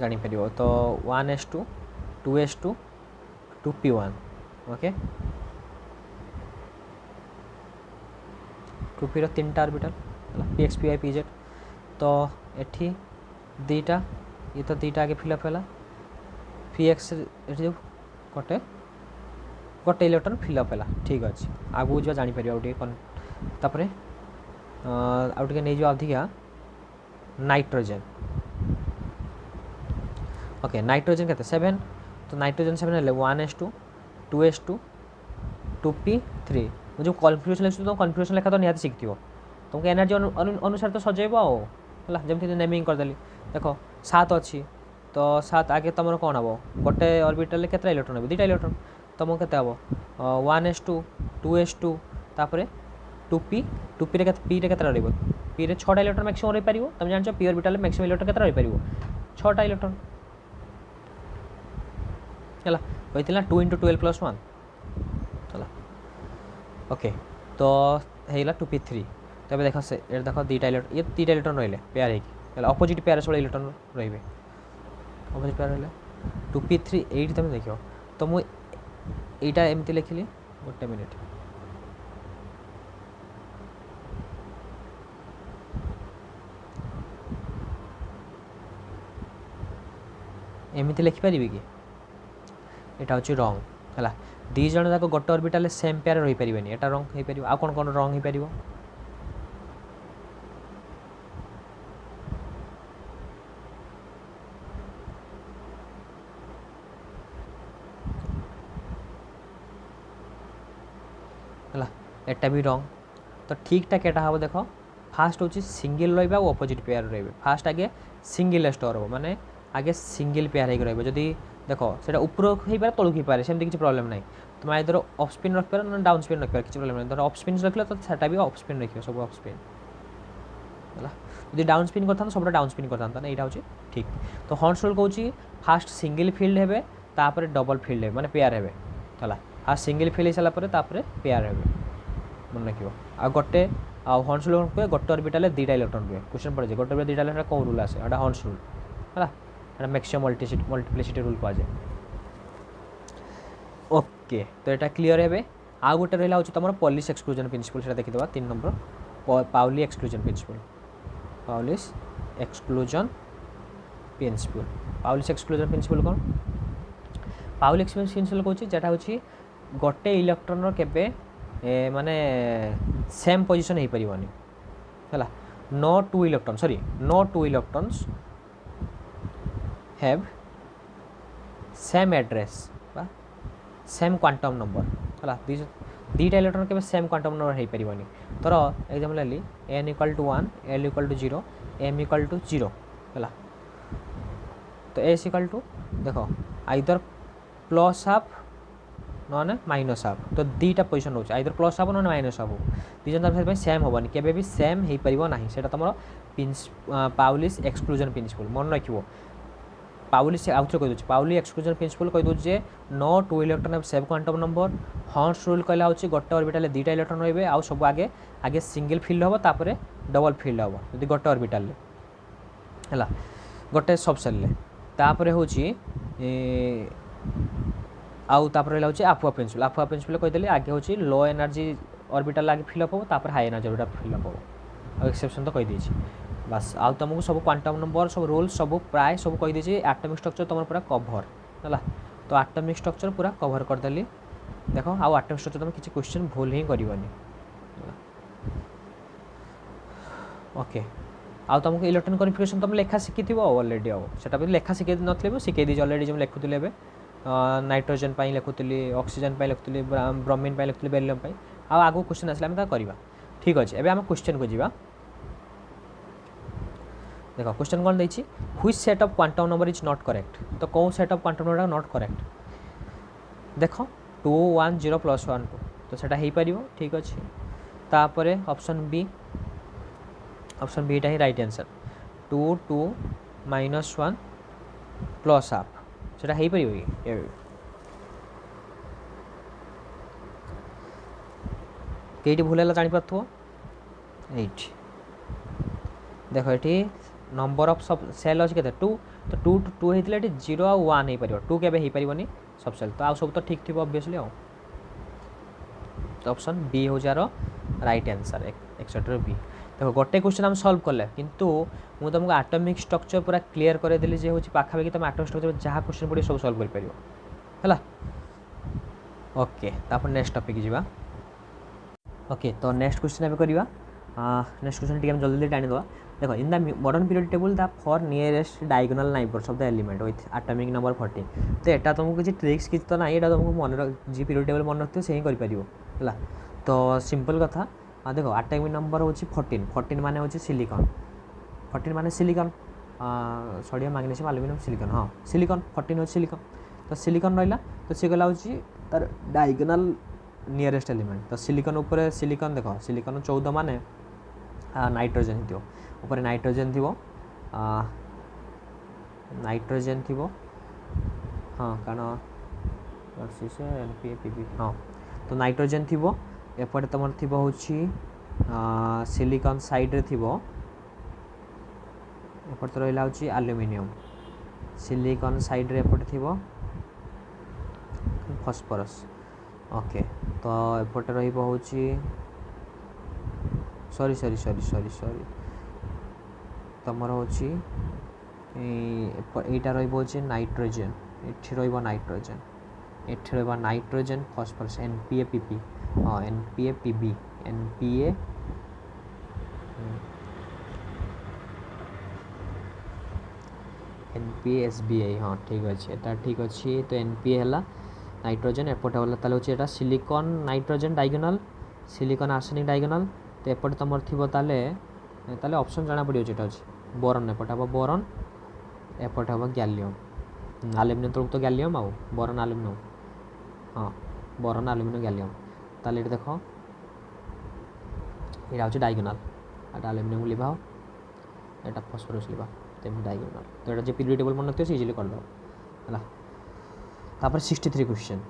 जानी परिबो तो 1s2 2s2 2p1 okay 2p रो 3टा ऑर्बिटल px py pz तो एठी 2टा ये तो 2टा आगे फिलअप हैला px एठी जो गोटे गोटे इलेक्ट्रॉन फिलअप हैला ठीक अछि आगु जो जानि परिबो ओटे कोन तापरे आउट के नै जो अधिका नाइट्रोजन ओके नाइट्रोजन केते 7 तो नाइट्रोजन 7 ले 1s2 2s2 2p3 जो कन्फ्यूजन लेछ तो कन्फ्यूजन लेखा तो निहाती शिखथिबो तुमको एनर्जी अनुसार तो सजेबो आ हला जेमति नेमिंग कर देली देखो 7 अछि तो 7 आगे तमरो कोन हबो गोटे ऑर्बिटल ले केतरा इलेक्ट्रॉन हबो 2टा इलेक्ट्रॉन तमो केते हबो 1s2 2s2 तापरे 2p रे केते p रे केतरा रहइबो p रे 6टा इलेक्ट्रॉन मैक्सिमम रहि परिबो तुम जानछो p ऑर्बिटल ले मैक्सिमम इलेक्ट्रॉन केतरा रहि परिबो 6टा इलेक्ट्रॉन हला कहितला 2 * 12 + 1 हला ओके तो हेला 2p3 तबे देखो से ए देखो 2टा इलेक्ट्रॉन ये 3टा इलेक्ट्रॉन रहले पेयर हे हला ऑपोजिट पेयर से इलेक्ट्रॉन रहिबे ऑपोजिट पेयर रहले 2p3 8 तमे देखियो तो मु एटा एमति लिखिली गोटे मिनिट एमति लिखि परिबे कि एटा होची रॉन्ग हला दी जण जाको गोटे ऑर्बिटल सेम पेयर रहि परिबेनी एटा रॉन्ग हे परिबो आ कोन रॉन्ग हे परिबो हला एटा भी रॉन्ग तो ठीक टा केटा हबो देखो फास्ट होची सिंगल रहबा और ऑपोजिट पेयर रहबे फास्ट आगे सिंगल स्टोर हो माने आगे सिंगल पेयर हे रहबे जदी देखो सेटा ऊपर हे पारे तळु हे पारे सेमति किछि प्रॉब्लम नै तुम आइदर ऑफ स्पिन रख पार ना डाउन स्पिन रख पार किछि प्रॉब्लम नै धर ऑफ स्पिन रखले तो सेटा भी ऑफ स्पिन रखियो सब ऑफ स्पिन हला यदि डाउन स्पिन करथान सबटा डाउन स्पिन करथान ना एटा होची ठीक तो हॉर्न्स रूल कहूची फास्ट सिंगल फील्ड हेबे तापर डबल फील्ड हेबे माने पेयर हेबे हला आ सिंगल फील्ड हेसला परे तापर पेयर हेबे मन रखियो आ गोटे आ हॉर्न्स रूल को गोटे ऑर्बिटल ले 2टा इलेक्ट्रॉन रहे क्वेश्चन पड़े जे गोटे 2टा इलेक्ट्रॉन कोन रूल आसे एटा हॉर्न्स रूल हला एटा मैक्सिमम मल्टीप्लिसिटी रूल कह जाए ओके तो यहाँ क्लीयर है आ गोटे रहा हूँ तुम पॉलिश एक्सक्लूजन प्रिंसिपल से देखीद 3 नंबर Pauli exclusion principle Pauli's exclusion principle Pauli's exclusion principle कौन पाउली एक्सक्लूजन प्रिंसिपल कहूँ जेटा हूँ गोटे इलेक्ट्रॉन केबे माने सेम पोजीशन हो पारिबनी है no two electron sorry no two electrons have same address same quantum number है 2टा इलेक्ट्रॉन के सेम क्वांटम नंबर हो पारिबनी तर एग्जांपल लेली n = 1 l = 0 m = 0 है तो s = देखो either plus half non minus half तो 2टा पोजीशन हो either plus half non minus half हो दीजन सेम होबनी केबे भी सेम हो पारिबो नाही सेटा तमरो पाउलिश एक्सक्लूजन प्रिंसिपल मन रखिबो पाउलिश आउथरे कहि दोछि पाउली एक्सक्लूजन प्रिंसिपल कहि दोछि जे no two electron of same quantum number हॉर्न्स रूल कहला होछि गोटे ऑर्बिटल ले 2टा इलेक्ट्रॉन रहबे आ सब आगे आगे सिंगल फील्ड होबो तापरे डबल फील्ड होबो यदि गोटे ऑर्बिटल ले हला गोटे सबसेल ले तापरे होछि आउ तापर रहला होछि अफुआ प्रिंसिपल कहि देली आगे होछि लो एनर्जी ऑर्बिटल आगे फिल अप होबो तापर high energy orbital fill up होबो आ एक्सेप्शन तो कहि देछि बस आउ तुमको सब क्वांटम नंबर सब रूल सब प्राय सब कहि देछि एटॉमिक स्ट्रक्चर तुम पूरा कवर हला तो एटॉमिक स्ट्रक्चर पूरा कवर कर देली देखो आउ एटॉमिक स्ट्रक्चर तुम किछि क्वेश्चन भूल ही करबनी ओके आउ तुमको इलेक्ट्रॉन कॉन्फिगरेशन तुम लेखा शिखी ऑलरेडी आउ सेटा भी लेखा शिखे नथिले शिखे दी ऑलरेडी जो लिखुली A nitrogen pi लिखुली oxygen pi लिखुली bromine pi लिखुली beryllium पाई आगु क्वेश्चन आसले आम करवा ठीक अच्छे एवं आम क्वेश्चन को जीवा देख क्वेश्चन कौन देखिए which set of quantum number is not correct तो कौन set of quantum number not correct देख 2 1 0 + 1 2 तो सेटा हो पार ठीक अच्छे तापर ऑप्शन बी ही राइट आंसर 2 2 -1 + हाफ सेटा हो पार कि कईटी भूल है जापार एट देख ये नंबर ऑफ सब सेल अच्छे के 2 तो 2 2 होता है 0 आ 1 हो पार 2 के पारे सब सेल तो आउ सब तो ठीक थी ऑब्वियसली आउ तो ऑप्शन बी हो जार राइट आंसर एक्सेट्रा बी देखो गोटे क्वेश्चन हम सॉल्व कले किंतु मुझे तुमको एटॉमिक स्ट्रक्चर पूरा क्लियर कर देली जे होची पाखापाखि तुम एटॉमिक स्ट्रक्चर जहाँ क्वेश्चन पड़े सब सॉल्व कर पारियो हैला ओके तापर नेक्स्ट टॉपिक जीवा ओके तो नेक्स्ट क्वेश्चन एबे करबा नेक्स्ट क्वेश्चन टी हम जल्दी टाणी दवा देखो in the modern period table the for nearest diagonal neighbours of the element with atomic number 14 तो एटा तुमको किसी ट्रिक्स किसी तो ना एटा तुमको मन जी पीरियड टेबल मन रखियो से ही कर पारियो हैला तो सिंपल कथा देखो एटॉमिक नंबर होची 14 14 माने होची सिलिकॉन 14 माने silicon sodium magnesium aluminium silicon हाँ सिलिकॉन 14 होची सिलिकॉन तो सिलिकॉन रहिला तो से गला होची तार डायगोनल नियरेस्ट एलिमेंट तो सिलिकॉन ऊपर सिलिकॉन देखो सिलिकॉन 14 माने नाइट्रोजन थी ऊपर नाइट्रोजन थी नाइट्रोजन थी हाँ कारण NPA हाँ तो नाइट्रोजन थी एपटे तुम थी हूँ सिलिकॉन साइड्रे थी एपटे तो रहा हूँ एल्युमिनियम सिलिकॉन साइड्रे एपटे थी फॉस्फोरस ओके तो एपटे रही sorry sorry sorry sorry sorry तुमर हूँ यहाँ रोचे नाइट्रोजन ये नाइट्रोजन ये नाइट्रोजन फॉस्फोरस NPAPP हाँ NPAPB NPA NPSBI हाँ ठीक अच्छे यहाँ ठीक अच्छे तो NPA है नाइट्रोजन एपटे वाला ताले होची एटा silicon nitrogen diagonal silicon arsenic diagonal तो एपटे तुम थी ताले ऑप्शन जाना पड़ो ये बोरन एपटे हम बोरन एपटे हम गैलियम एल्युमिनियम तो गैलियम आउ बोरन एल्युमिनियम हाँ बोरन एल्युमिनियम गैलियम ताले ये देख ये हूँ डायगोनल एटा एल्युमिनियम लिभा एटा फॉस्फोरस लिभा तेम डायगोनल तो ये पीरियड टेबल मन रखियो इजिली करदो है तापर 63 क्वेश्चन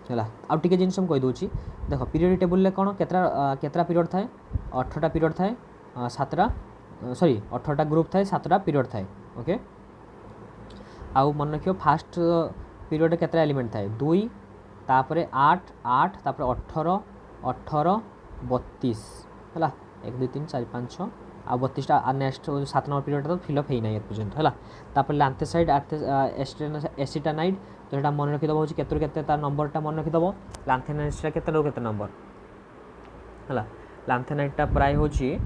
है आउ टे जिन कही दूसरी देख पीरियड टेबल कौन केतरा पीरियड थाए 18टा पीरियड थाए 7टा सॉरी 18टा ग्रुप थाए 7टा पीरियड थाए ओके आउ मन रखियो फास्ट पीरियड केतरा एलिमेंट थाए 2 तापर 8 8 तापर 18 18 32 है 1 2 3 4 5 6 आ 32टा नेक्स्ट 7 नंबर पीरियड तो फिलअप होना है पर्यंत है तापर लांथेसाइड एसिटानाइड तो यहाँ मन रखीद हूँ केते तार नंबरटा मन रखीद लांथेनाइडटा केते नंबर है लांथेनाइडटा प्राय हूँ ये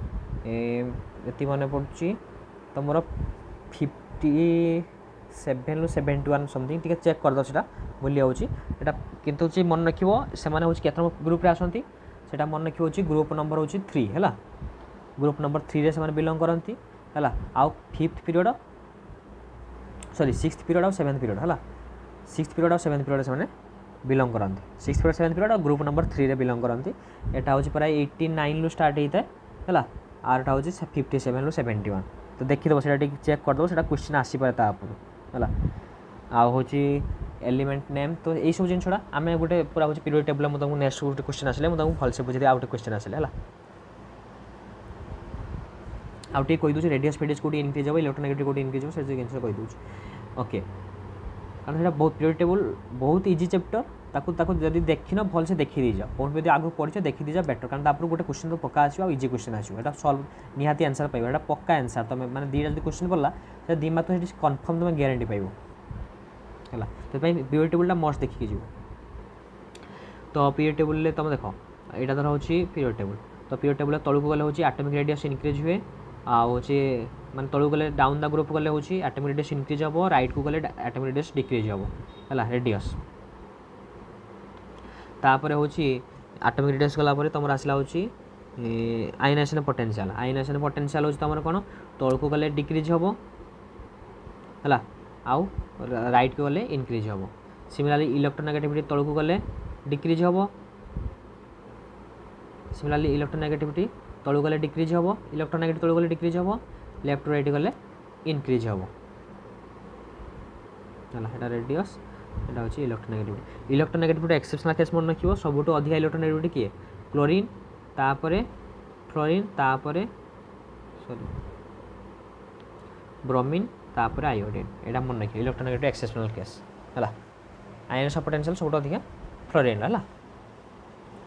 मन पड़ी तुम 57 71 समथिंग टी चेक करद से भूली जाऊँगी यहाँ कितु मन रखो से केत ग्रुप आसती से मन रखी ग्रुप नंबर हूँ 3 है ग्रुप नंबर 3 से बिलंग करती है आउ 5th period sorry 6th period और 7th पीरियड है 6th पीरियड और 7th पीरियड से बिलंग करती 6th पीरियड 7th पीरियड और ग्रुप नंबर 3 रे बिलंग करती यहाँ हूँ प्राय 89 रु स्टार्ट होता है आरटा हूँ 57 रु 71 तो देखीद से चेक करदेव से क्वेश्चन आसपे तापर है आउ हूँ एलिमेंट नेम तो यही सब जिनसा आम गोटे पूरा हूँ पीरियड टेबल मुझे तुमको नेक्स्ट गोटे क्वेश्चन आसे मुझे भलसे बुझे आउ गोटे क्वेश्चन आसे है आउ टे कही दूसरी रेडियस फेडियस कौटी इनक्रीज हो इलेक्ट्रोनेगेटिव कौटी इनक्रीज हो से जिन कही दूसरी ओके कारण यहाँ बहुत पीरियड टेबल बहुत इजी चैप्टर ताकू जब देखन भल से देखी दी जाओ कौन भी आगे पढ़े देखी दी जाओ बेटर कारण तापर गोटे क्वेश्चन तो पक्का आसो इजी क्वेश्चन आसो सल्व निहाती आंसर पाइब यहाँ पक्का आंसर तुम मैंने दुईटा जो क्वेश्चन पड़ा तो 2 मार्क तो कन्फर्म तुम ग्यारंटी पाइब है तो पीरियड टेबलटा मस्ट देखिए जीव तो पीरियड टेबल तुम देख यहाँ धर हूँ पीरियड टेबल तो पीरियड टेबुल तलू गले हूँ एटॉमिक रेडियस इनक्रीज हुए आचे माने तलू गले डाउन द ग्रुप गले हूँ एटॉमिक रेडियस इनक्रीज हम राइट को गले एटॉमिक रेडियस डिक्रीज हम है रेडियस तापर हूँ एटॉमिक रेडियस गलापर तुम आसला हूँ आयनाइजेशन पोटेंशियल हूँ तुम कौन तल को गले डिक्रीज हम है आउ राइट को गले इनक्रीज हम सिमिलारली इलेक्ट्रोनेगेटिविटी तल को गले डिक्रीज हम सिमिलारली इलेक्ट्रोनेगेटिविटी तलू गले डिक्रीज हम इलेक्ट्रोनेगेटिव तलू गले डिक्रीज हम लेफ्ट टू राइट गले इनक्रीज हम है रेडियस यहाँ हूँ इलेक्ट्रोनेगेटिविटी एक्सेप्शनल केस मन रखिए सबुठ अधिक इलेक्ट्रोनेगेटिविटी किए क्लोरीन तापर फ्लोरीन तापर सॉरी ब्रोमीन तापर आयोडीन यहाँ मन रखिए इलेक्ट्रोनेगेटिव एक्सेप्शनल केस है आयन पोटेंशियल सब अधिक फ्लोरीन है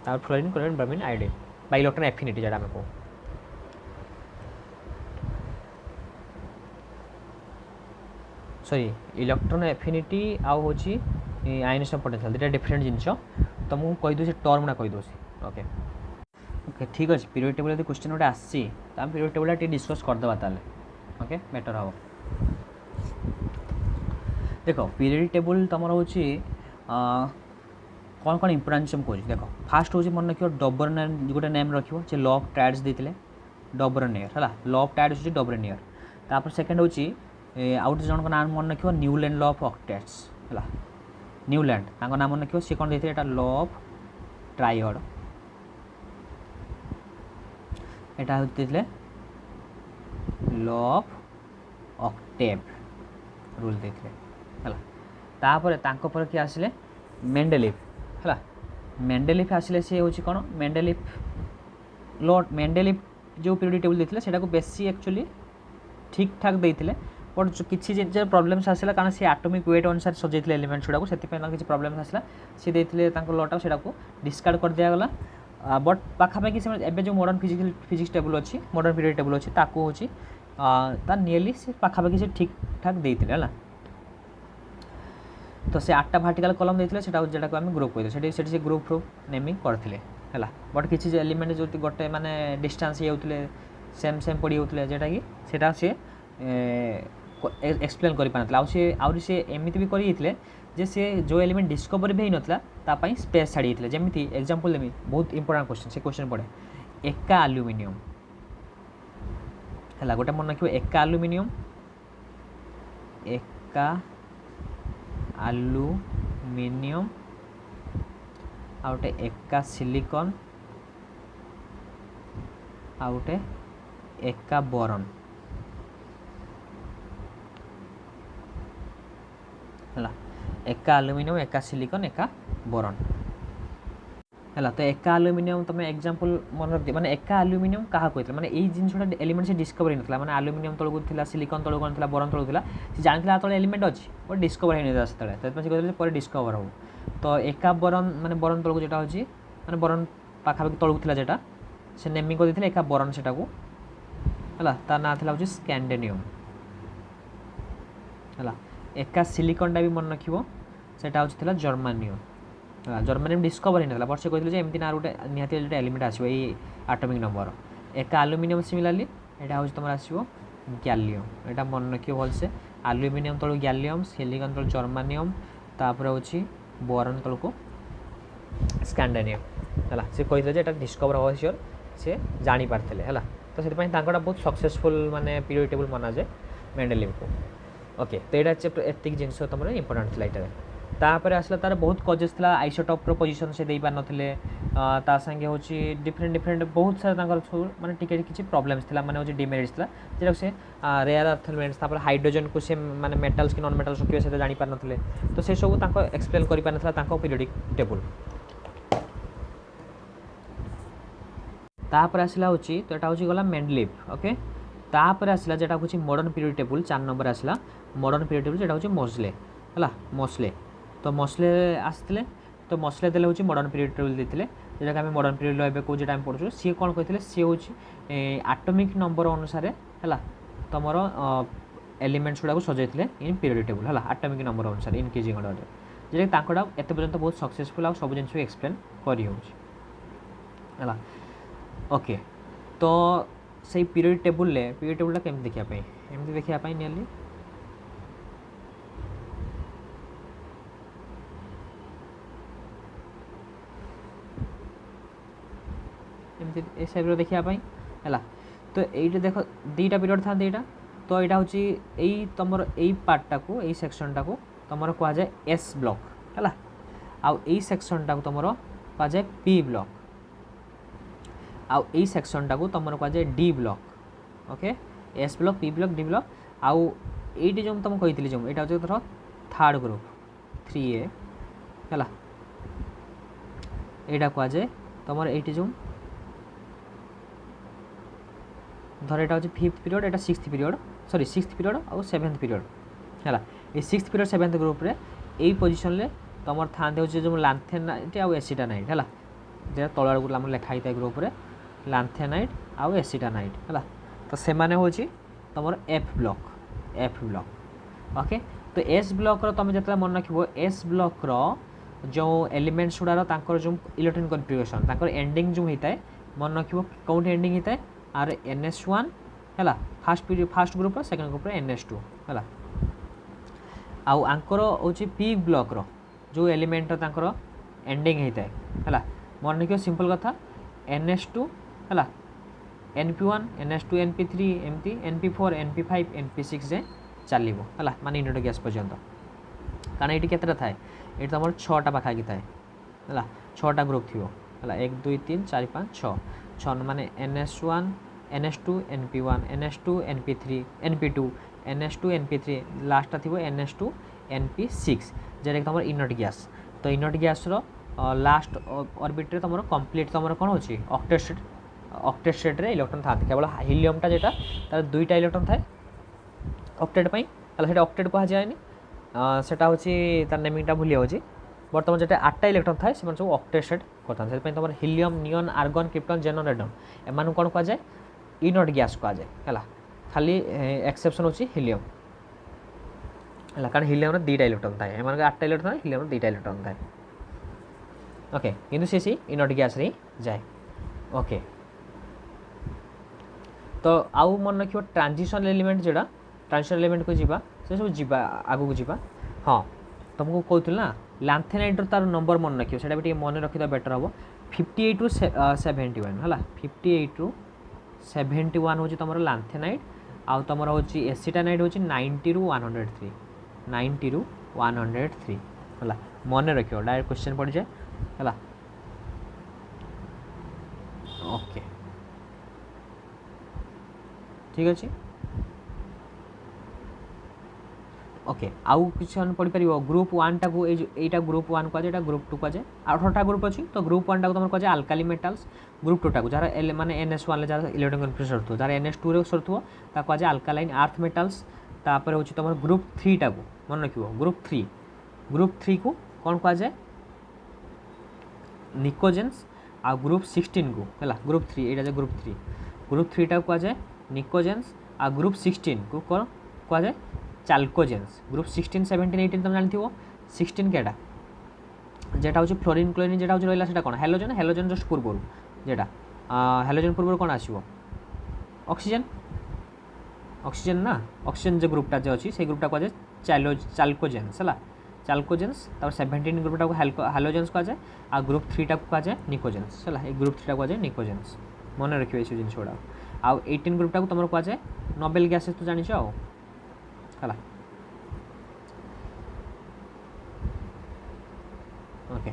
तापर fluorine chlorine bromine iodine bye electron affinity जरा आम कहूँ सॉरी इलेक्ट्रॉन एफिनिटी आउ हूँ आयनेशन पोटेंशियल दुटा डिफरेंट जिनस तो मुझे कहीदे से टर्म ना कहीदे ओके ओके ठीक अच्छे पीरियड टेबल यदि क्वेश्चन गोटे आसी तो आम पीरियड टेबल डिस्कस करदे ताले ओके बेटर हम देख पीरियड टेबल तुम हूँ कौन कौन इंपोर्टेंस कहूँ देख फास्ट हूँ मन रख डबरनेयर गोटे नेम रखिए लॉ ऑफ टाइड्स देते डबरनेयर है लॉ ऑफ टाइड्स हूँ डबरनेयर तापर सेकेंड हूँ आउट जन नाम मन रख न्यूलैंड लॉ ऑफ ऑक्टेट्स है न्यूलैंड नाम मन रख सी कौन देते लॉ ऑफ ट्रायड यहाँ देते लॉ ऑफ ऑक्टेव रूल देते है तापर तापर किए आसिले मेंडेलिफ है मेंडेलिफ आसिले सी हूँ कौन मेंडेलिफ जो पीरियड टेबल देते हैं बेसी एक्चुअली ठीक ठाक देते बट किसी जिन प्रॉब्लम्स आसला कारण सी एटॉमिक वेट अनुसार सजाइले एलिमेंट्स गुड़ा से किसी प्रॉब्लम्स आसला सी देते लटा से डिस्कार्ड कर दिगला बट पाखापाखि से जो मॉडर्न फिजिक्स टेबल अच्छी मॉडर्न पीरियड टेबल अच्छी ताकू हूँ तार नियरली से पाखापाखि से ठीक ठाक देते है तो से 8टा वर्टिकल कलम देते जोटा आम ग्रुप कहते से ग्रुप फ्रुप नेमिंग करते है बट किसी एलिमेंट जो गोटे माने डिस्टेंस ये सेम सेम पड़ी होते जोटा कि सेटा सी एक्सप्लेन कर पारे सी एमती भी कर जे से जो एलिमेंट डिस्कवर भी होता स्पेस छाड़ी जमी एग्जांपल देमी बहुत इंपोर्टेंट क्वेश्चन से क्वेश्चन पड़े एका आल्युमिनियम है गोटे मन रखिए एका आल्युमिनियम एका आल्युमिनियम आ गोटे एका सिलिकॉन आ गोटे एका बोरन है एका आल्युमिनियम एका सिलिकॉन एका बोरन है तो एका आल्युमिनियम तुम एग्जांपल मन रख माने एका आल्युमिनियम क्या कहते माने यही जिनसा एलिमेंट से डिस्कवर होता माने आल्युमिनियम तलू था सिलिकॉन तलू कौन था बोरन तलू था सी जानी तले एलिमेंट अच्छी बट डिस्कवर होता से कहते डिस्कवर हो तो एका बोरन माने बोरन तलू जोटा हूँ माने बोरन पाखापाखि तलू था जोटा से नेमिंग कर देते एका बोरन से है तार ना था हूँ स्कैंडेनियम है एका सिलिकॉन भी मन रखिए सेटा हूँ जर्मानियम जर्मानियम डिस्कवर होता बट से कहते एमती ना गोटे निहाती गोटे एलिमेंट आसो ये एटॉमिक नंबर एका आल्युमिनियम सिमिलारली यहाँ हूँ तुम आसो गैलियम यहाँ मन रखिए भलसे आल्युमिनियम तलू गैलियम सिलिकॉन तलू जर्मानियम तापर हूँ बोरन तल को स्कैंडेनियम है सी कहते डिस्कवर हम सियोर सी जानी पार्थे है तो से बहुत सक्सेसफुल माने पीरियड टेबल मना जाए मेंडेलिव को ओके तो यहाँ एतिक जिनस तुम इंपोर्टेंट थी यहाँ तापर आसला तार बहुत कजेस था आइसोटॉपर पोजिशन से देपार नथिले ता संगे हूँ डिफरेंट डिफरेंट बहुत सारा सब माने टिके किसी प्रॉब्लम्स था माने हूँ डिमेरिट्स था जोटा से रेयर अर्थ एलिमेंट्स तापर हाइड्रोजन को से माने मेटल्स कि नॉन मेटल्स रखिए से जानी पार नथिले तो से सब ताको एक्सप्लेन करि पार नथिला ताको पीरियडिक टेबल तापर आसला हूँ तो यहाँ हूँ गला मेंडलीव ओके तापर आसला जेटा हूँ मॉडर्न पीरियड टेबल 4 नंबर आसला मॉडर्न पीरियड टेबल जेटा हूँ मोस्ले है मोस्ले तो मोस्ले आसते तो मोस्ले देले हूँ मॉडर्न पीरियड टेबल देते जोटा आम मॉडर्न पीरियड एवं कौन टाइम पढ़ू सी कौन कहते सी हूँ एटॉमिक नंबर अनुसार है तुम एलिमेंट्स गुड़ा सजाइले इन पीरियड टेबल है एटॉमिक नंबर अनुसार इनक्रीजिंग ऑर्डर जोटा एत पर्यंत बहुत सक्सेसफुल आ सब जिन एक्सप्लेन कर ओके तो से पीरियड टेबुलटा केमती देखा एमती देखा नियरली एमती ए टाइप देखापी है तो ये देख दुईटा पीरियड था यहाँ तो यहाँ हूँ तुम यही पार्टा को यही सेक्शनटा को तुम कहुए एस ब्लॉक है आउ यही सेक्शनटा को तुम कहुए पी ब्लॉक आउ यही सेक्शनटा को तुम कहुए D block okay S block P block D block आउ ये जो तुम कही जो यहाँ हूँ धर थर्ड ग्रुप 3A है यहाँ कहुए तुम ये जो धर यहाँ हूँ 5th पीरियड यहाँ 6th period sorry 6th period और 7th पीरियड है ये 6th पीरियड 7th ग्रुप रे यही पोजिशन रे तुम था जो लांथेनाइट आउ एसिटानाइट है जो तल आम लिखाई था ग्रुप रे लांथेनाइट आउ एसिटानाइट है तो से मैंने हूँ तुम एफ ब्लॉक ओके तो एस ब्लॉक तुम जो मन रख एस ब्लॉक जो एलिमेंट्स गुड़ार जो इलेक्ट्रॉन कन्फिगरेशन एंडिंग जो होता है मन रख कौन एंडिंग होता है आर NS1 है fast group second group NS2 है आउ आंकर हूँ पी ब्लॉक जो एलिमेंट एंडिंग होता है मन रखिए सिंपल कथा NS2 है NP1 NS2 NP3 एमती NP4 NP5 NP6 जाए चलो है माने इनोड गैस पर्यंत कारण ये केतटा थाए ये तुम 6टा पाखापाखि थाए है 6टा ग्रुप थी है 1 2 3 4 5 6 माने NS1 NS2 NP1 NS2 NP3 NP2 NS2 NP3 last थी NS2 NP6 जेटा तुम इनोड गैस तो इनोड गैस लास्ट ऑर्बिट रे तुम कंप्लीट तुम कौन हो ऑक्टेट स्टेट रे इलेक्ट्रॉन था केवल हिलियमटा जेटा तार 2टा इलेक्ट्रॉन थाए ऑक्टेट पाई है ऑक्टेट कह जाए सेटा हूँ तार नेमिंगटा भूली जाऊँगी बर्तमान जो 8टा इलेक्ट्रॉन थाए से सब ऑक्टेट स्टेट करता से तुम helium neon argon krypton जेनन रेडन M कौन कहुए इनोड गैस कहुए है खाली एक्सेप्शन हूँ हिलियम है कारण हिलियम 2टा इलेक्ट्रॉन थाए एम 8टा इलेक्ट्रॉन हिलियम 2टा इलेक्ट्रॉन थाए ओके किंतु सी इनोड गैस रे जाए ओके तो आउ मन रखियो ट्रांजिशन एलिमेंट जोड़ा ट्रांजिशन एलिमेंट को जीवा से सब जीवा आगु को जीवा हाँ तुमको कहूँ ना लांथेनाइट तार नंबर मन रखियो सेटा भी मन रखिदा बेटर हम 58 टू 71 है 58 टू 71 हूँ तुम लांथेनाइट आउ तुम हूँ एसिटानाइट हूँ 90 रू 103 90 रू 103 है मन रखियो डायरेक्ट क्वेश्चन पड़ जाए है ओके ठीक अच्छे ओके आउ किसी पढ़ी पार ग्रुप 1 टा को यहाँ ग्रुप 1 कहुए ग्रुप 2 कहुए 18टा ग्रुप अच्छी तो ग्रुप 1 टा को तुम कहुए आल्काली मेटाल्स ग्रुप 2 टा को जार माने NS1 जार इलेक्ट्रॉन कन्फिगरेशन सरुथो जार NS2 रे सरुथो ता कहुए आल्कालाइन अर्थ मेटाल्स तापर हूँ तुम ग्रुप 3 टा को मन रख ग्रुप 3 को कौन कहुए निकोजेन्स आ ग्रुप 16 को है ग्रुप 3 यहाँ ग्रुप 3 टा कहुए निकोजेन्स आ ग्रुप 16 को कौन कहुए चाल्कोजेन्स ग्रुप 16 17 18 तुम जानते 16 केटा जेटा हूँ फ्लोरीन क्लोरीन जेटा हूँ रहा कौन हेलोजेन हेलोजेन जस्ट पूर्व जेटा हेलोजेन पूर्व कौन आसो ऑक्सीजन ऑक्सीजन ना ऑक्सीजन जो ग्रुपटा जो अच्छी से ग्रुपटा कहुए चाल्कोजेन्स है चाल्कोजेन्स 17 ग्रुपटा को हेलोजेन्स कहुए आ ग्रुप 3 टा कहुए निकोजेन्स है ग्रुप 3 टा कहुए निकोजेन्स मन रखिए ये जिन गुड़ा आउ 18 ग्रुपटा को तुम कहुए नोबेल गैसेस तो जानी है ओके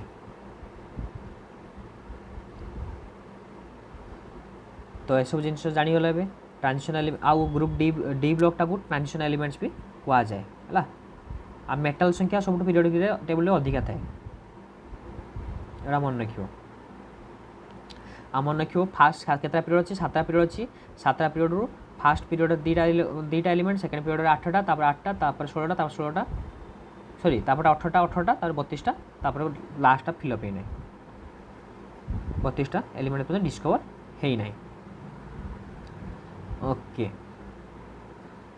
तो यह सब जिन जानीगला ट्रांजिशन आउ ग्रुप डी ब्लॉकटा को ट्रांजिशन एलिमेंट्स भी कह जाए है आ मेटाल संख्या सब पीरियडिक टेबल अधिका थाए मन रखियो आ मन रखियो फास्ट केतटा पीरियड अच्छी 7टा पीरियड अच्छी 7टा पीरियड रू फास्ट पीरियड 2टा एलिमेंट सेकेंड पीरियड 8टा 8टा 16टा 16टा सॉरी 18टा 18टा 32टा लास्टा फिलअप ही ना 32टा एलिमेंट पर्यटन डिस्कवर है ना ओके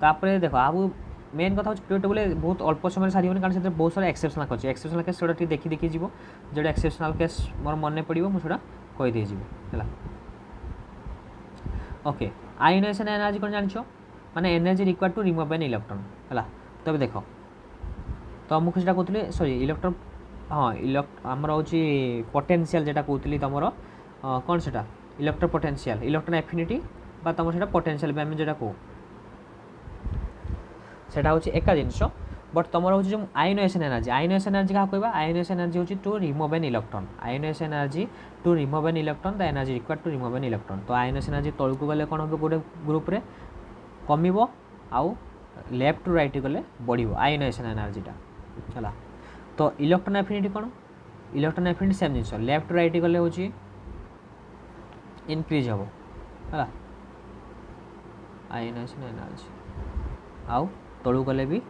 तापर देख आ मेन कथा पीरियड टेबल बहुत अल्प समय सारी कारण से बहुत सारा एक्सेप्शनल अच्छे एक्सेप्शनल केस से देखी देखी जो एक्सेप्शनल केस मोर मन पड़ो मुझे कहीदे है ओके आयोनाइजेशन एनर्जी कौन जान माने energy required to remove an electron है। तब देख तो मुझे सीटा कहते सॉरी इलेक्ट्रॉन हाँ आमर हूँ पोटेंशियल जेटा कहती तुम कौन से इलेक्ट्रो पोटेंशियल इलेक्ट्रॉन एफिनिटी बा तुम से पोटेंशियल आम जो कहो सेटा हूँ एका जिनस बट तुम हूँ जो आयोनाइजेशन एनर्जी क्या कहवा आयोनाइजेशन एनर्जी हूँ to remove an electron ionization energy to remove an electron the energy required to remove an electron तो आयोनाइजेशन एनर्जी तौक गले कौन हम गोटे ग्रुप रे कमिब आउ लेफ्ट टू राइट गले बढ़ो आयोनाइजेशन एनर्जीटा है। तो इलेक्ट्रॉन एफिनिटी कौन इलेक्ट्रॉन एफिनिटी सेम जिनस लेफ्ट टू राइट गले हूँ इनक्रीज हम है आयोनाइजेशन एनर्जी आउ तलू गले भी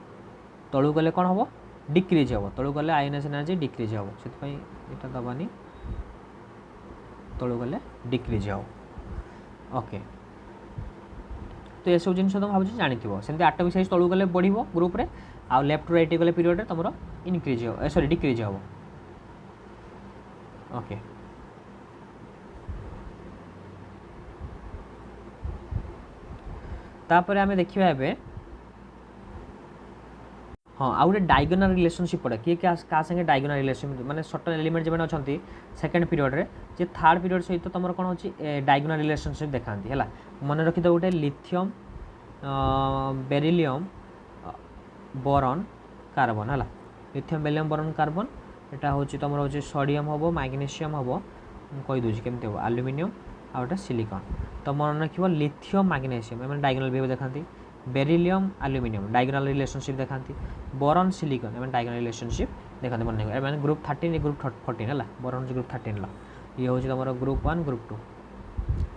तलू गले कौन हम डिक्रीज हम तलू गले आयोनाइजेशन एनर्जी डिक्रीज हम से यहाँ दबानी तलू गले डिक्रीज हम ओके। तो ये सब जिन तुम भाव जानी सेमती आटमिक साइज तलू गले बढ़ो ग्रुप रे आउ लेफ्ट टू राइट गले पीरियड तुम इनक्रीज हो सॉरी डिक्रीज हम ओके। तापर आमे देखिबा एबे हाँ आउ गोटे डायगोनल रिलेशनशिप पड़े किए क्या संगे डायगोनल रिलेशनशिप माने सर्टन एलिमेंट जो अच्छा सेकेंड पीरियड रे जे थर्ड पीरियड सहित तुम कौन हो डायगोनल रिलेशनशिप देखाती है मन रखी गोटे लिथियम बेरिलियम बोरॉन कार्बन है लिथियम बेरिलियम बोरॉन कार्बन यहाँ हूँ तुम हूँ सोडियम हम मैग्नेशियम हम कहीदे केमती हम आलुमिनियम आ गए सिलिकॉन तो मन रख लिथियम मैग्नेशियम एम डायगोनल बिहेव देखाती बेरिलियम आलुमिनियम डायगोनल रिलेशनशिप देखाती बोरॉन सिलिकॉन एम डायगोनल रिलेशनशिप देखाती मन मैंने ग्रुप 13 ग्रुप 14 है बोरॉन ग्रुप 13 ये हूँ तुम ग्रुप 1 ग्रुप 2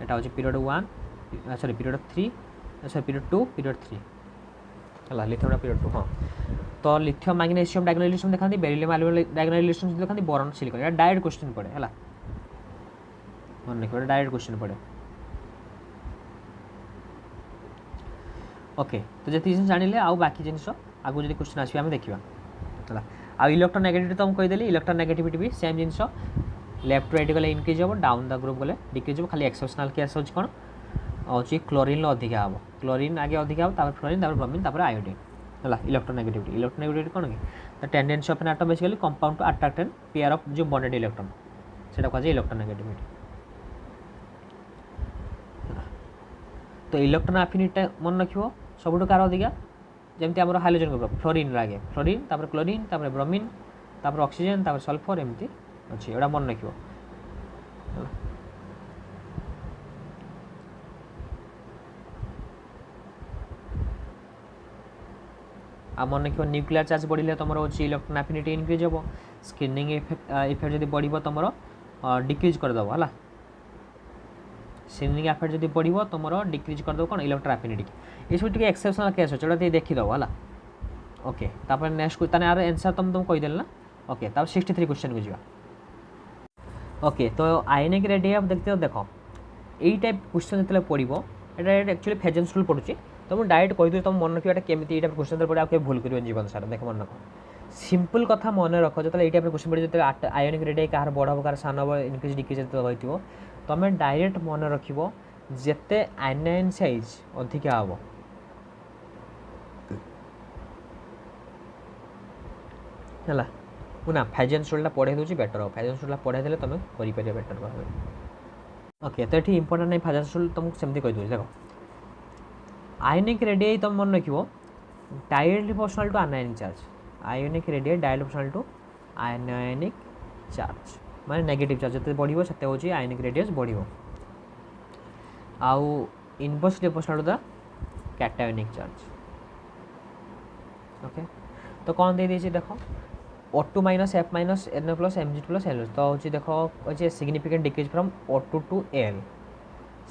यहाँ हूँ period 1 sorry period 3 sorry period 2 period 3 है लिथियम पीरियड 2 हाँ। तो लिथियम मैग्नेशियम डायगोनल रिलेशन देखाती बेरिलियम आलुमिनियम डायगोनल रिलेशन देखाती बोरॉन सिलिकॉन ये डायरेक्ट क्वेश्चन पड़े है मन रखिए डायरेक्ट क्वेश्चन पड़े ओके। तो जी जिन जानिले आउ बाकी जिनस आगु जो क्वेश्चन आसो आम देखा है आ इलेक्ट्रोनेगेटिविटी तो कहीदेली इलेक्ट्रोनेगेटिविटी भी सेम जिनस लेफ्ट राइट गले इनक्रीज हम डाउन द ग्रुप गले डिक्रीज हम खाली एक्सेप्शनल केस होची कौन हूँ क्लोरीन अधिका हम क्लोरीन आगे अधिका हम फ्लोरीन ब्रोमीन आयोडीन है इलेक्ट्रोनेगेटिविटी कौन कि the tendency of an atom basically compound to attract an pair of जो बॉन्डेड इलेक्ट्रॉन से कहुए इलेक्ट्रोनेगेटिविटी। तो इलेक्ट्रॉन एफिनिटी मन रखियो सबुठ कार अधिका जमती आम हाइड्रोजन ग्रुप फ्लोरीन आगे fluorine chlorine bromine oxygen sulphur एमती अच्छी एटा मन रखियो आ मन रखियो न्यूक्लियर चार्ज बढ़िले तुम हूँ इलेक्ट्रॉन एफिनिटी इनक्रीज हम स्क्रीनिंग इफेक्ट जब बढ़ो तुम डिक्रीज करदेव है स्क्रीनिंग इफेक्ट जब बढ़ो तुम डिक्रीज करदेव कौन इलेक्ट्रो एफिनिटी ये सब एक्सेप्शनल केस अच्छे जोटा देखीदेव है ओके। तापर नेक्स्ट यार आंसर तुम कहीदेल ना ओके। तब 63 क्वेश्चन को जा ओके। तो आयनिक रेडियम देखते हो देख यही टाइप क्वेश्चन जो पड़ो ये एक्चुअली फेजेंस रूल पड़ुची तो मुझे डायरेक्ट कहीदेवी तुम मन रखिए केमी टाइप क्वेश्चन पड़े आगे भूल कर जीवन सारा देख मन रख सिंपल कथा मन रख जो ये टाइप क्वेश्चन पड़े जो आयनिक रेडियम कहार बड़ हम कहार सान हम इनक्रीज डिक्रीज रही तुम डायरेक्ट मन रख जिते आयनाइन साइज अधिका हम है मुझे फेजेंस रूलटा पढ़े दूसरी बेटर हो फेजेंस रूलटा पढ़े देते तुम कर बेटर भाव ओके। तो ये इंपोर्टेंट नहीं फेजेंस रूल तुमको सेमती कही दूसरी देख आयनिक रेडियम तुम मन रख directly proportional to anionic charge ionic radius directly proportional to anionic charge माने नेगेटिव चार्ज जिते बढ़ो से हूँ आयनिक रेडियस बढ़ो आउ inversely proportional to the cationic charge okay. तो कौन दे दीजिए देख O2 minus F minus Na plus Mg plus L तो हूँ देख अच्छे significant decrease from O2 to L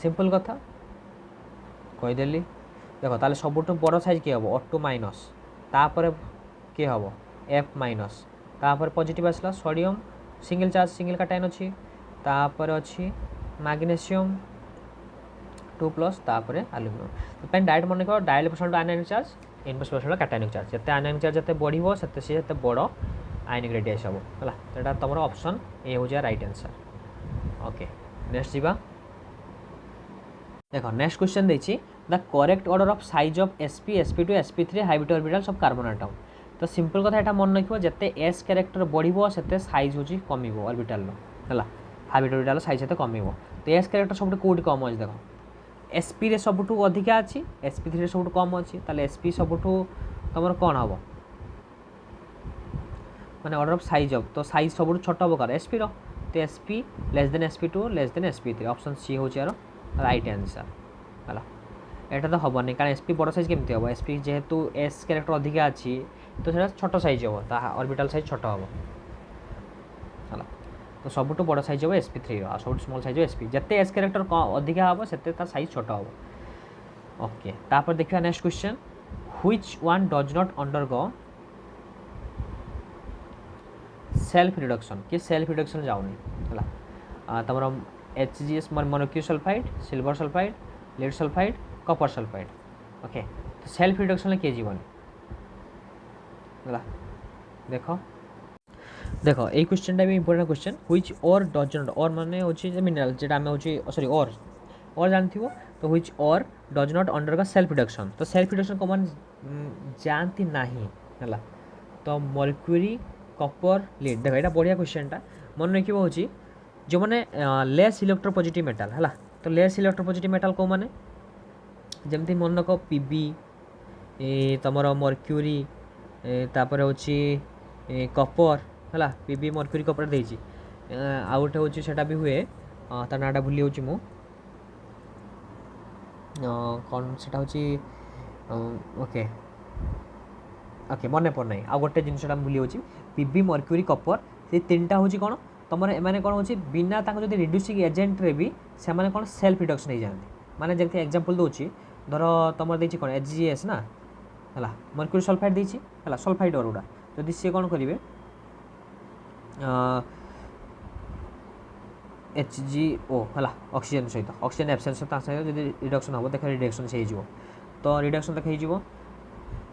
simple कथा कहीदेली देख ताले सबुठ बड़ साइज किए हम O2 माइनस तापर किए हम F माइनस तापर पॉजिटिव आसला sodium single charge single cation अच्छी तापर अच्छी मैग्नेशियम 2 प्लस तापर आलुमिनियम तो पेन डायरेक्ट मन रख डायरेक्ट प्रोपोर्शनल आयनिक charge inverse proportional cationic charge जिते आयनिक चार्ज जिते बढ़ो से बड़ आयनिक रेडियस हम है तो तुम ऑप्शन ए हो जाए राइट आंसर ओके। नेक्स्ट जीवा देखो नेक्स्ट क्वेश्चन देखिए the correct order of size of sp sp2 sp3 hybrid orbitals of carbon atom. तो सिंपल कथा एटा मन रखिबो जते s कैरेक्टर बढ़िबो सेते साइज होची कमिबो ऑर्बिटल रो हला हाइब्रिड ऑर्बिटल साइज सेते कमिबो। तो s कैरेक्टर सबटु कोडी कम अछि देखो sp रे सबटु अधिका अछि sp3 रे सबटु कम अछि ताले sp सबटु तमर कोन हबो माने ऑर्डर ऑफ साइज ऑफ तो साइज सबटु छोट हबो कर sp रो तो sp less than sp2 less than sp3 option C होची यार राइट आंसर हला एटा तो हबो नहीं कारण एसपी बड़ साइज केमती हबो एसपी जेहेतु एस कैरेक्टर अधिका अछि तो सेटा छोट साइज हबो ता ऑर्बिटल साइज छोट हबो हला तो सबटु बड़ साइज हबो sp3 रो आ सबटु स्मॉल साइज sp जते एस कैरेक्टर अधिका हबो सेते ता साइज छोट हबो। ओके तापर देखिया next question which one does not undergo self reduction कि सेल्फ रिडक्शन जाउनी हला तमरो HGS मोनोक्यू sulphide silver sulphide lead sulphide copper sulphide okay तो सेल्फ रिडक्शन किए जीवन देखो देखो ये क्वेश्चन भी इंपोर्टेंट क्वेश्चन व्हिच और डज नॉट और माने होची मिनरल जेटा हमें होची सॉरी और जानथि हो तो व्हिच और does not undergo self reduction तो सेल्फ रिडक्शन को मन जानती नहीं हला तो मर्क्यूरी कपर लीड देखो ये बढ़िया क्वेश्चनटा मन रखिबो होची जो मैंने लेस इलेक्ट्रोपॉजिटिव मेटाल है तो लेस इलेक्ट्रोपॉजिटिव मेटाल को माने जमती मन रख पीबी तुमर मर्क्यूरी तापर होची कपर है पीबी मर्क्यूरी कपर देछि आ गोटे होची सेटा भी हुए ता नाटा भूली होची मु कौन सेटा होची ओके ओके मन पड़ नहीं आ गोटे जिनसटा भूली होची पीबी मर्क्यूरी कपर से तीनटा होची कौन तुम एम कौन हो बिना जो रिड्यूसिंग एजेंट रे भी से कौन सेल्फ रिडक्शन हो जाती माने जैसे एग्जांपल दूसरी धर तुम देखिए कौन HGS ना है मर्क्यूरी सल्फाइड देछि है सल्फाइड और गुड़ा जदि सी कौन करेंगे HgO है ऑक्सीजन सहित ऑक्सीजन एब्सेंस सहित जब रिडक्शन हम देख रिडक्शन से हो तो रिडक्शन देख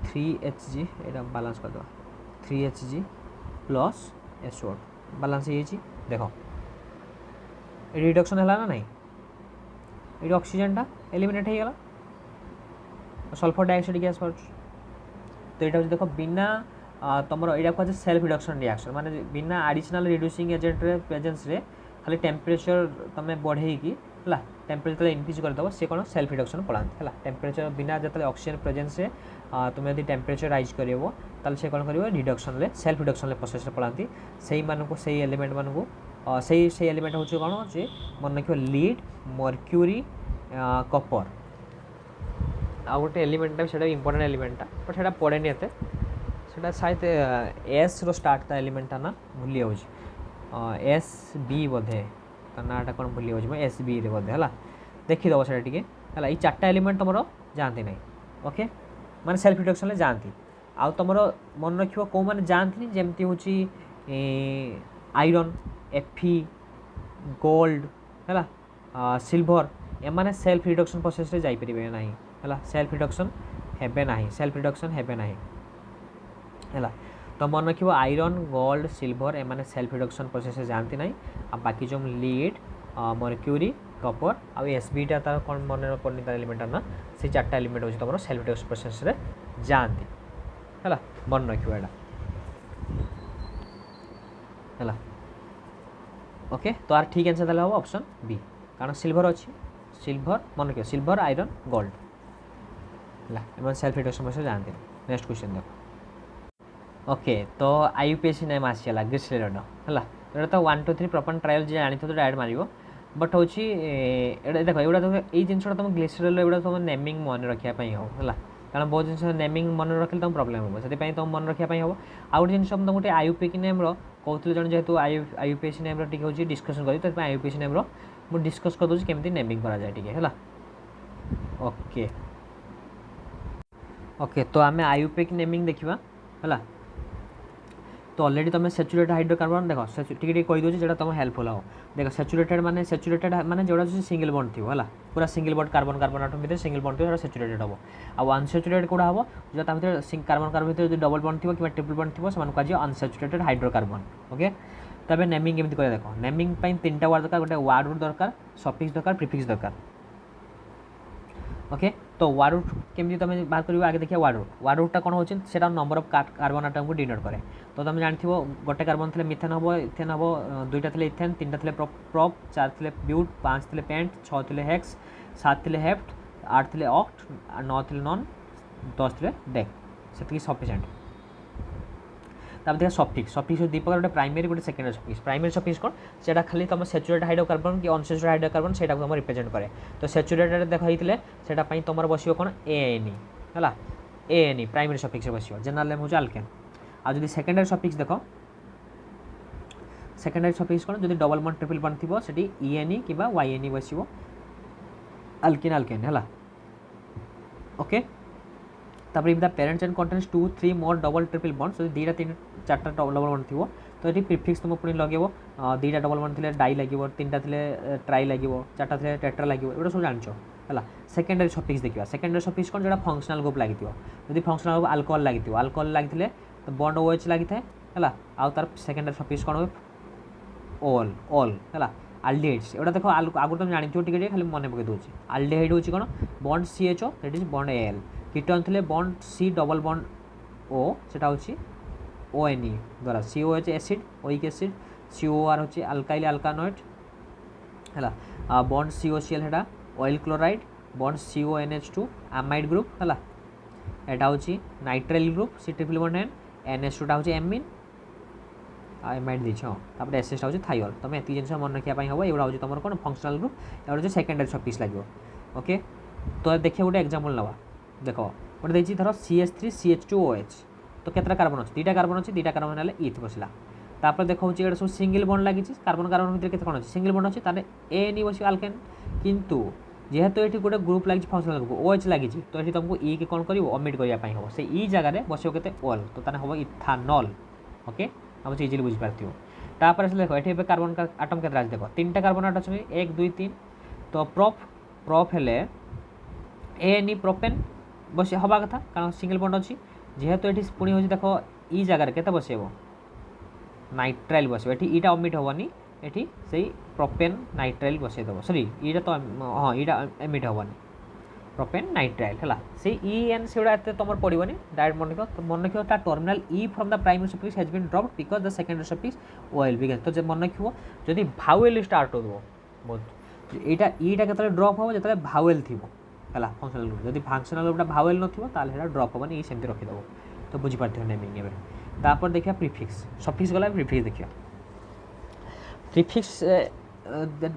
3Hg यहाँ बालांस करदे 3Hg प्लस SO बालांस हो देख रिडक्शन है ना नहीं ये ऑक्सीजन टा एलिमिनेट हो गला सल्फर डाइऑक्साइड गैस पाउच तो यहाँ देख बिना तुम यहाँ कह सेल्फ रिडक्शन रिएक्शन माने बिना एडिशनल रिड्यूसिंग एजेंट रे प्रेजेंस रे खाली टेम्परेचर तुम बढ़े की है टेम्परेचर इनक्रीज करदेव सी कौन सेल्फ रिडक्शन पढ़ाते है टेम्परेचर बिना जो ऑक्सीजन प्रेजेंस से तुम यदि टेम्परेचर राइज कर से कौन कर रिडक्शन ले सेल्फ रिडक्शन प्रोसेस पढ़ाती से मानक से एलिमेंट मानक से एलिमेंट हूँ कौन जे मन रख लीड मर्क्यूरी कपर आ गोटे एलिमेंटा से इंपोर्टेंट एलिमेंटा बट से पड़ेनि एत से शायद एस रो स्टार्ट ता एलिमेंटा ना भूली जाऊँ SB बोधे नाटा कौन भूली जाऊँ SB रे बोधे है देखीद से है ये चार्टा एलिमेंट तुम जाती ना ओके माने सेल्फ रिडक्शन ले जाती आउ तुम मन रख कौ मैंने जाती जमती हूँ आयरन Fe गोल्ड है सिल्वर एमाने सेल्फ रिडक्शन प्रोसेस रे जाई परिबे नाही है सेल्फ रिडक्शन हेबे नाही सेल्फ रिडक्शन हेबे नाही है तो मन रख आयरन गोल्ड सिल्वर एमाने सेल्फ रिडक्शन प्रोसेस रे जानती ना आ बाकी जो लीड मर्क्यूरी कपर आ SB टा तार कौन मन पड़नी तार एलिमेंट ना से चार्टा एलिमेंट हो तुम सेल्फ रिडक्शन प्रोसेस रे जानती है मन रख है ओके तो आर ठीक आंसर हम ऑप्शन बी कारण सिल्वर अच्छी सिल्वर मन रख सिल्वर आयरन गोल्ड है सेल्फ रिडक्शन प्रोसेस जानती नेक्स्ट क्वेश्चन देखो ओके तो IUPAC नाम आसीगला ग्लिसरेरॉन है ये तो 1 2 3 प्रॉपर ट्रायल जी जानी तो डायरेक्ट मारिबो बट हूँ देखो एगुड़ा तो ये जिनसा तुम ग्लिसरेरॉन एगुड़ा तुम नेमिंग मन रखापी हो है कारण बहुत जिन नेमिंग मन रखिले तुम प्रोब्लेम हम से तुम मन रखापी हम आउ गए जिन तुम गोटे IUPAC नेम कहते जन जेहतु IUPAC नेम टी हूँ डिस्कसन करी तो IUPAC नेम मुझे डिस्कस कर दूसरी केमती नेमिंग करा जाए है ओके ओके तो आम IUPAC नेमिंग देखा है तो ऑलरेडी तुम सैचुरेटेड हाइड्रोकार्बन देख टी कहीदे जो तुम हेल्पफुल हो देख सैचुरेटेड माने जोड़ा सिंगल बॉन्ड थी है पूरा single bond carbon carbon atom भीतर सिंगल बॉन्ड थी सैचुरेटेड हम आउ अनसैचुरेटेड कौड़ा हम जो कार्बन कार्बन भीतर डबल बॉन्ड थी कि ट्रिपल बॉन्ड थी से कह अनसैचुरेटेड हाइड्रोकार्बन ओके तबे नेमिंग केमती कर देख नेमिंग तीन टा वर्ड दरकार गोटे वर्ड रूट दरकार सफिक्स दरकार प्रिफिक्स दरकार ओके तो वारुट केमती तुम बाहर कर आगे देखिए वारुटा कौन हो नंबर ऑफ कार्बन आटम को डिनोट करे तो तुम जानते गोटे कार्बन थे मिथेन हम इथेन हम दुईटा थे इथेन तीन थे प्रॉप 4 थे ब्यूट 5 थे पेंट 6 थे हेक्स 7 थे हेप्ट 8 थे ऑक्ट 9 थे नॉन 10 थे डेक से सफिसीयंट तब देखा सफिक्स दी प्रकार गोटे प्राइमरी गोटे सेकेंडरी सफिक्स कौन से खाली तुम सैचुरेटेड हाइड्रोकार्बन कि अनसैचुरेटेड हाइड्रोकार्बन से तुम रिप्रेजेंट करे तो सैचुरेटेड देख होते से तुम बस कौन एएनई है एएनई प्राइमरी सफिक्स बस जनरल नेम हूँ आल्केन आज जब सेकेंडरी सफिक्स देख सेकेंडरी सफिक्स कौन जब डबल बॉन्ड ट्रिपल बॉन्ड थी से इएनई कि वाईएनई बस आल्किन आल्केन है ओके तापर if the parents end contains 2 3 more double triple bond so दीटा 3 4टा डबल बॉन्ड थी तो ये प्रिफिक्स तुम पुणी लगे दीटा डबल बॉन्ड थे डाई लगे 3टा थे ट्राई लगे 4टा थे टेट्रा लगे ये सब जान है सेकेंडरी सफिक्स देखा सेकेंडरी सफिक्स कौन जो फंक्शनल ग्रुप लगी जब फंक्शनल ग्रुप अल्कोहल लगी अल्कोहल लगी तो बॉन्ड ओएच लगी है आर सेकेंडरी सफिक्स कौन हो ओल ओल है आल्डिहाइड्स एटा देख आगुरी तुम जानते टे खाली मन पकई दूसरी आल्डिहाइड हूँ कौन bond C H O that is bond एल कीटन थे bond C double bond O सेटा हूँ ओएनई द्वारा C O H acid oic acid C O R हूँ अल्काइल अल्कानोइड है बॉन्ड सीओसीएल है oyl chloride bond CONH2 amide group है एटा हूँ nitrile group C triple bond N NH2 हूँ एमिन एमाइड दी तापर एसएस हूँ थायोल तुम ये जिन मन रखापी हम एगुड़ा हूँ तुम कौन फंक्शनल ग्रुप एगुड़ा सेकेंडरी सफिक्स लगे ओके तो देखिए गोटे एग्जांपल नवा देख गोटे देखिए धर CH3CH2OH तो केतटा कार्बन अच्छे दुईटा कार्बन अच्छे दुईटा कार्बन है इथ बसला तापर देखा ये सब सिंगल बॉन्ड लगी कार्बन कार्बन भितर केते कौन अच्छे सिंगल बॉन्ड अच्छे तारे एएनई बस आल्केन किंतु जेहेतु ये गोटे ग्रुप लगी फंक्शनल ग्रुप OH लगी तो ये तुमको ई के कौन कर ओमिट करने हम से ई जगह बस के ओल तो हम इथानल ओके हम इजिली बुझीपार तापर देख ये कार्बन का आटम के देख 3टा कार्बन आटम अच्छे 1 2 3 तो प्रॉप हेले एएनई प्रोपेन बस हवा कथा कारण सिंगल बॉन्ड अच्छी जेहेतु ये पुणी हूँ देख ई जगार के बसब नाइट्राइल बस ये अमिट हेनी ये से प्रोपेन नाइट्राइल बसईदेव सरी ये तो हाँ यहाँ एमिट हेनी प्रोपेन नाइट्राइल है से एन से गुड़ा तुम पड़ोनी डायरेक्ट मन रख terminal E from the primary suffix has been dropped because the secondary suffix ol begin तो मन रख जदि भावेल स्टार्ट हो बहुत यहाँ ईटा के ड्रप हम जो भावेल थी है फंक्शनल ग्रुप जब फंक्शनल ग्रुपटा भावेल ना ड्रप हेनी ये सेमती रखीदेव तो बुझीपार नेमिंग एवं तापर देखिए प्रिफिक्स सफिक्स गला प्रिफिक्स देखिए prefix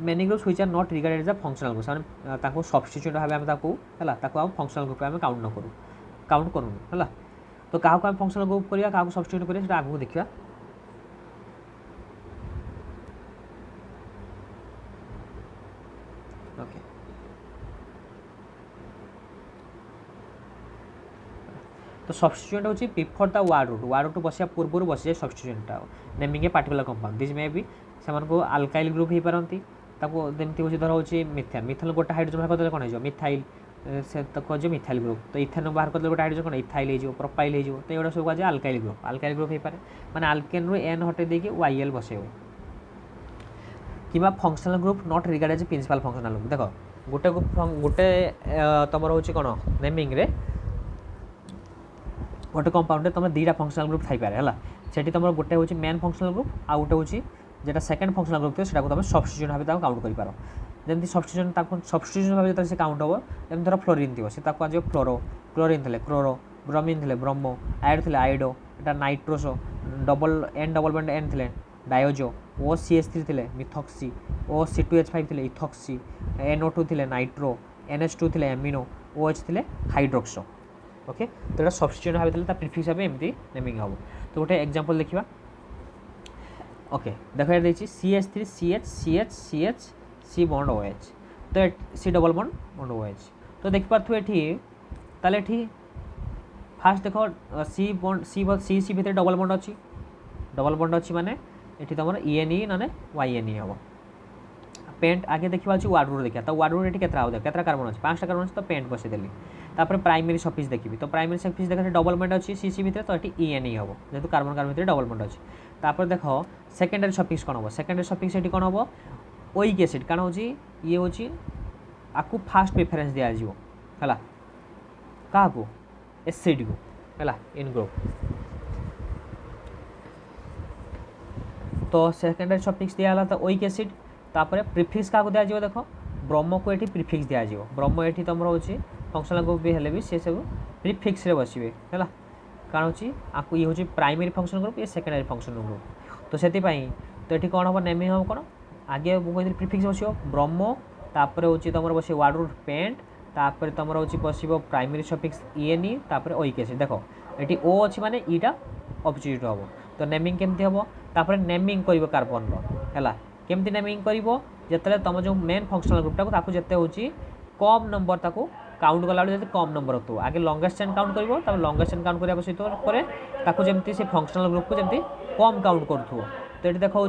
many groups which are not regarded as a functional groups माने सब्स्टिट्यूट भाव आम फंक्शनल ग्रुप आम काउंट न करूँ काउंट करूँ है तो क्या आम फंक्शनल ग्रुप करा क्या सब्स्टिट्यूट करा आगू देखा ओके तो सब्स्टिट्यूएंट होची बिफोर द वार रूट बसिया पूर्व बस जाए सब्स्टिट्यूएंटटा naming a particular compound this may be say alkyl group हो पारती जमी हूँ धर हूँ मिथेन मिथेन गोटे हाइड्रोजन बाहर करदे कौन हो मिथाइल से कह मिथाइल ग्रुप तो इथेन बाहर करदे गोटे हाइड्रोजन कौन इथाइल हो प्रोपाइल हो तो ये सब कह आल्काइल ग्रुप हो पाए मैंने आल्केन रु एन हटे देकी वाईएल बसैब कि functional group not regard as principal functional group देख गोटे गोटे तुम हूँ कौन नेमिंग रे गोटे कंपाउंड तुम दुईटा फंक्शनल ग्रुप थी पारे है से तुम गोटे हूँ मेन फंक्शनल ग्रुप आ गोटे हूँ जेटा सेकेंड फंक्शनल ग्रुप थी तुम सब्स्टिट्यूशन भाव काउंट कर जमी सब्स्टिट्यूशन भाव जो काउंट हम जमी धर फ्लोरीन थी से आज फ्लोरो क्लोरीन थे क्लोरो ब्रोमीन थे ब्रह्मो आयोड थे आयोडो यहाँ नाइट्रोसो डबल बॉन्ड एन थे डायोजो OCH3 थे मिथक्सी OC2H5 थे इथक्सी NO2 थे नाइट्रो NH2 थे एमिनो OH थे हाइड्रोक्सो ओके तो यहाँ सब्स्टिट्यूट भाव प्रिफिक्स भाव एमती नेमिंग हम तो गोटे एग्जांपल देखा ओके देख ये CH3 CH CH CH C bond OH तो C डबल बॉन्ड OH तो देखिपे ये फास्ट देख C बॉन्ड C भितर डबल बॉन्ड अच्छी माने ये तुम ENE ना YNE हम पेंट आगे देखा वार्ड देखा तो वार्ड ये केतरा कार्बन अच्छे 5टा कार्बन अच्छे तो पेंट बसईदेली तापर प्राइमरी सफिक्स देखी तो प्राइमरी सफिक्स देखा डबल बॉन्ड अच्छी CC भितर तो ये ENE हम जेहतु कार्बन कार्बन भितर डबल बॉन्ड अच्छे तापर देख सेकेंडरी सफिक्स कौन हम सेकेंडरी सफिक्स ये कौन हम ओइक एसिड कारण हूँ ये हूँ आपको फास्ट प्रिफरेन्स दिज्व है क्या एसिड को है इन ग्रुप। तो सेकेंडरी सफिक्स दिया तो ओइक एसिड तापर प्रिफिक्स क्या दिज्व देख ब्रह्म को ये प्रिफिक्स दिज्व ब्रह्म ये तुम हो फंक्शनल ग्रुप भी हेल्ले भी सी सब प्रिफिक्स रे बसवे है कारण होची आपको ये हूँ प्राइमरी फंक्शनल ग्रुप ये सेकेंडरी फंक्शनल ग्रुप। तो से तो ये कौन हम नेमिंग हम कौन आगे मुझे प्रिफिक्स बस ब्रह्म तापर हूँ तुम बस वार्ड रूट पेंट तापर तुम हूँ बस प्राइमरी सफिक्स इएनई तापर ओइक एसिड देख ये ओ अच्छी माने ईटा अपोजिट हम। तो नेमिंग केमती हम तापर नेमिंग कर कार्बन है केमती नेमिंग कर जिते तुम जो मेन फंक्शनल ग्रुपटा को जिते हूँ कम नंबर ताको काउंट कला जो कम नंबर हो आगे लंगेस्ट चेन काउंट कर लंगेस्ट चेन काउंट करने सहित जमी से फंक्शनल ग्रुप को जमी कम काउंट करूँ। तो ये देखा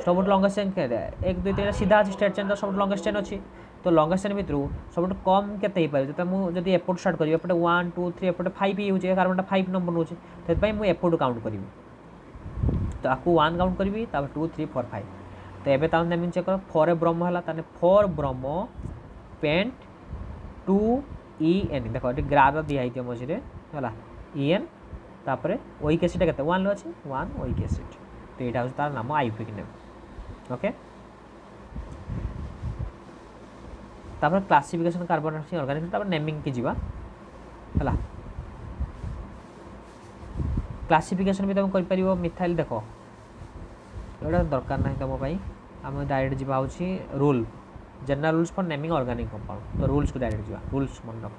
सब लंगेस्ट चेन के 1 2 3 सीधा अच्छी स्ट्रेट चेन सब लंगेस्ट चेन अच्छी। तो लंगेस्ट चेन भितर सब कम के जो मुझे एपट स्टार्ट करी एपटे 1 2 3 एपटे 5 यूज कार्बनटा 5 नंबर नौ से मुझे एपट काउंट करी तो आपको 1 काउंट करी 2 3 4 5। तो ये तार नेमिंग चेक कर फॉर ब्रह्म है फॉर ब्रह्म पेंट 2 EN देख ये ग्रार दिखाई मझे है EN तापर ओइक एसिड के 1 अच्छे 1 ओइक एसिड। तो यहाँ हूँ तार नाम आईयूपिक नेम ओके। तापर क्लासिफिकेशन कार्बन ऑर्गेनिक तापर नेमिंग की जीवा है क्लासिफिकेशन भी तुम कर मिथाइल देख ये दरकार ना तुम आम डायरेक्ट जीवा हूँ rule general rules for naming organic compound. तो रूल्स को डायरेक्ट जीवा रूल्स मन रख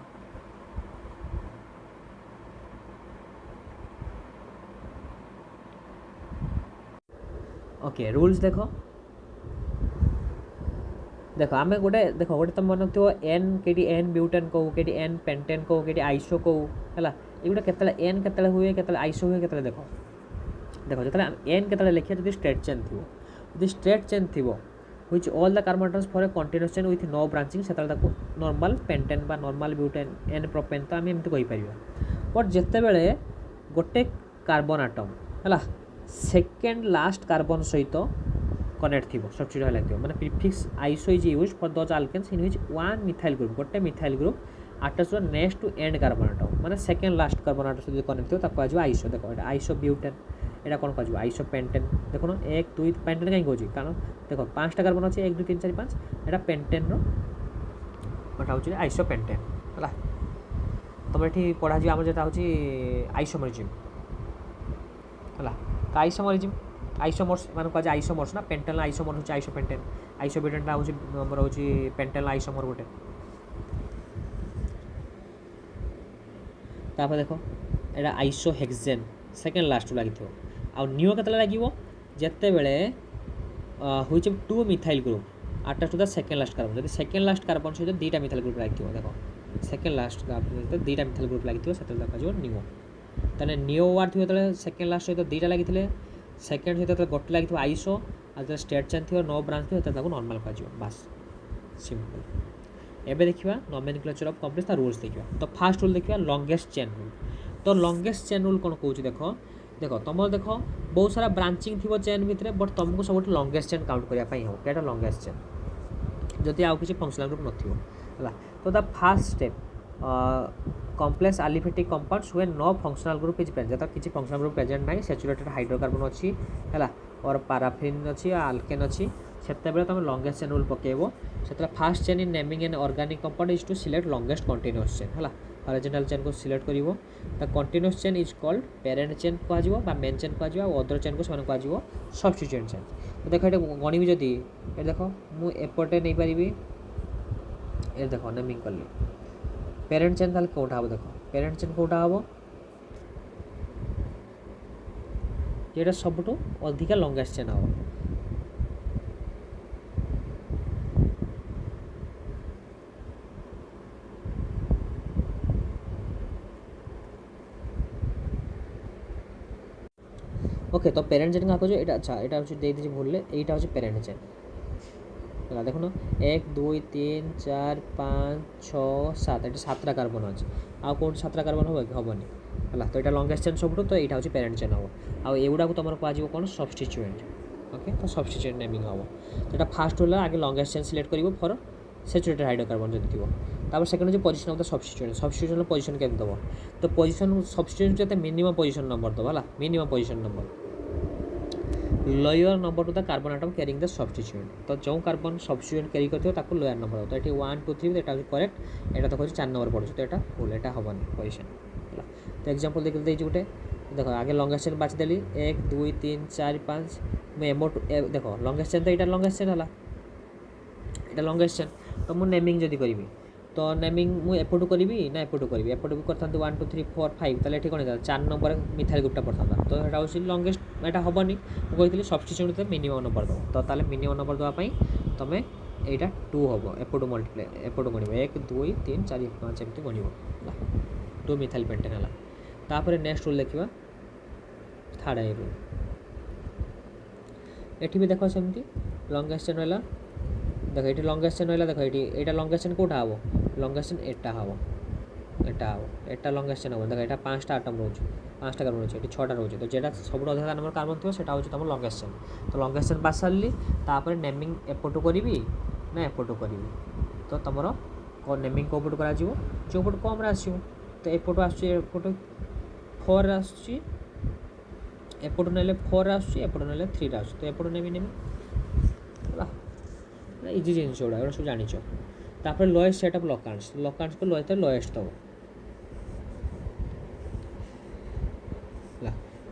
ओके रूल्स देख आम गोटे देख गोटे तुम मन थो एन के एन ब्यूटेन कहू के एन पेंटेन कहू के आइसो कहू है ये गोटे केतले एन केतले हुए केतले आइसो हुए केतले देख देख जो एन केतले लिखिए जो स्ट्रेट चेन थी जो स्ट्रेट चेन थी which all the carbon atoms for a continuous chain with no branching से नॉर्मल पेंटेन बा नॉर्मल ब्यूटेन एन प्रोपेन तो आम एमती कहीपर बट जिते बड़े गोटे कार्बन आटम है सेकेंड लास्ट कार्बन सहित कनेक्ट थी सब्सिट्यूट लगे मैंने prefix iso is use for those alkanes in which one methyl group गोटे methyl group attach to next to end carbon atom मैंने सेकेंड लास्ट कार्बन आटम सहित connect थी ताको iso देख ये आइसो ब्यूटेन यहाँ कौन कह आइसो पेंटेन देखो 1 2 पेंटेन कहीं कौन कारण देख 5टा कार्बन अच्छे 1 2 3 4 5 यहाँ पेंटेन रोटा हूँ आइसो पेंटेन है तुम ये पढ़ा आम जो हूँ आइसोमरिज्म है तो आइसोमरिज्म आइसोमर्स मान कह आइसोमर्स ना पेंटेन आइसोमर हूँ आइसो पेंटेन आइसो ब्यूटेनटा हूँ आमर हूँ पेंटेन आइसोमर गोटे। तापर देख यहाँ आइसो हेक्सेन सेकेंड लास्ट लगी आउ निओ के लगे जिते बड़े हूँ 2 methyl group attach to the second last carbon जब सेकेंड लास्ट कार्बन सहित 2टा मिथाइल ग्रुप लगे देख सेकेंड लास्ट कार्बन सहित 2टा मिथाइल ग्रुप लगे से निओ ताने निओ वार्ड थी जो सेकेंड लास्ट सहित 2टा लगी सेकेंड सहित गोटे लगी आइसो आज स्ट्रेट चेन थी नो ब्रांच थी नॉर्मल कह बास सिंपल। एबे देखिए नोमेनक्लेचर ऑफ कम्प्लेक्स रूल्स देखिए। तो फास्ट रूल देखिए लॉन्गेस्ट चेन रूल। तो लॉन्गेस्ट चेन रूल कौन कौन देख देख तुम देख बहुत सारा ब्रांचिंग थी चेन भितर बट तुमको सब लॉन्गेस्ट चेन काउंट करने हम क्या लॉन्गेस्ट चेन जदि आउ किसी फंक्शनल ग्रुप नथिबो है। तो the first step complex aliphatic compounds हुए no functional group is present जब किसी फंक्शनल ग्रुप प्रेजेंट ना सैचुरेटेड हाइड्रोकार्बन अच्छी है और पाराफिन अच्छी आल्केन अच्छी से तुम लॉन्गेस्ट चेन रूल पकेब से first chain in naming an organic compound is to select longest continuous chain है हॉरिजॉन्टल चेन को सिलेक्ट कर the continuous chain is called parent chain कह मेन चेन कह अदर चेन को कह सब्स्टिट्यूएंट चेन। तो देख ये गणवी जदि ये देख मुझे नहीं पारि ये देख नेमिंग कली पेरेंट चेन ताल कौटा हम देख पेरेंट चेन कौटा हम ये सब अधिका लॉन्गेस्ट चेन हम ओके। तो पेरेंट चेन क्या कह अच्छा यहाँ हूँ दे दीजिए भूल यहाँ हूँ पेरेंट चेन है देखो 1 2 3 4 5 6 7 ये 7टा कार्बन अच्छे आउ कौन 7टा कार्बन हम कि हेनी है। तो यहाँ लॉन्गेस्ट चेन सब तो यहाँ हूँ पेरेंट चेन हम आउगुड़ा को तुम कह कौन सब्स्टिट्यूएंट ओके। तो सब्स्टिट्यूएंट नेमिंग हम तो फास्ट होला आगे लॉन्गेस्ट चेन सिलेक्ट कर फॉर सैचुरेटेड हाइड्रोकार्बन जब थी তারপর সেকেন্ড হচ্ছে পজিশন অফ দ সবস্টিটিউয়েন্ট সবস্টিটিউয়েন্টর পজিশন কেমন দেবো তো পজিশন সবস্টিটিউয়েন্ট যাতে মিনিমম পজিশন নম্বর দেবো হল minimum position number lower number to the carbon atom carrying the substituent तो जो कार्बन सब्स्टिट्यूएंट क्यारि कर लोअर नंबर हो तो ये 1 2 3 यहाँ करेक्ट यहाँ देखो 4 नंबर पड़े तो यहाँ भूल यहाँ हेनी पोजिशन तो एक्जामपल देखिए गोटे देख आगे लंगेस्ट चेन बाछिदेली 1 2 3 4 5 मुझे एमो देख लंगेस्ट चेन तो यहाँ लंगेस्ट चेन है यहाँ लंगेस्ट चेन तो मुझे नेमिंग जदि करी तो नेमिंग मुझे एपटू करी ना एपटू करी एपटू कर 1 2 3 4 5 ताले ये कौन 4 नंबर मिथाइल ग्रुपटा पड़ता तो यहाँ हूँ लंगेस्ट यहाँ हेनी मुझे सब्स्टिट्यूएंट मिनिमम नंबर दब तो ताले मिनिमम नंबर देवाई तुम यहाँ 2 हम एपटू मल्टीप्लाई एपटू गणव 1 2 3 4 5 एमती गणव 2 मिथाइल पेंटेन है तापर नेक्स्ट रूल देखा थर्ड आई रूल ये भी देख सेमती लंगेस्ट चेन रहा देख ये लंगेस्ट चेन रहा देख ये लंगेस्ट चेन कौटा हम लंगेस्ट चेन एटा हम एटा लंगेस्ट चेन हम देख ये 5टा आटम रोच 5टा कार्बन रोचे ये 6टा रोचे तो जेटा सब अधिक नंबर कार्बन थी सेटा हूँ तुम लंगेस्ट चेन तो लंगेस्ट चेन बास सारे तापर नेमिंग एपटू करी ना एपटू करी तो तुम नेमिंग कौपटू कर जो पट कम आसो तो एपटू आसपटू 4 आसपटू ना 4 आसपटू ना 3 आस तो एपटू नेमी इजी जिन गुड़ा सब जान तापर लोएस्ट सेट अफ लकांड्स को लोएस्ट दब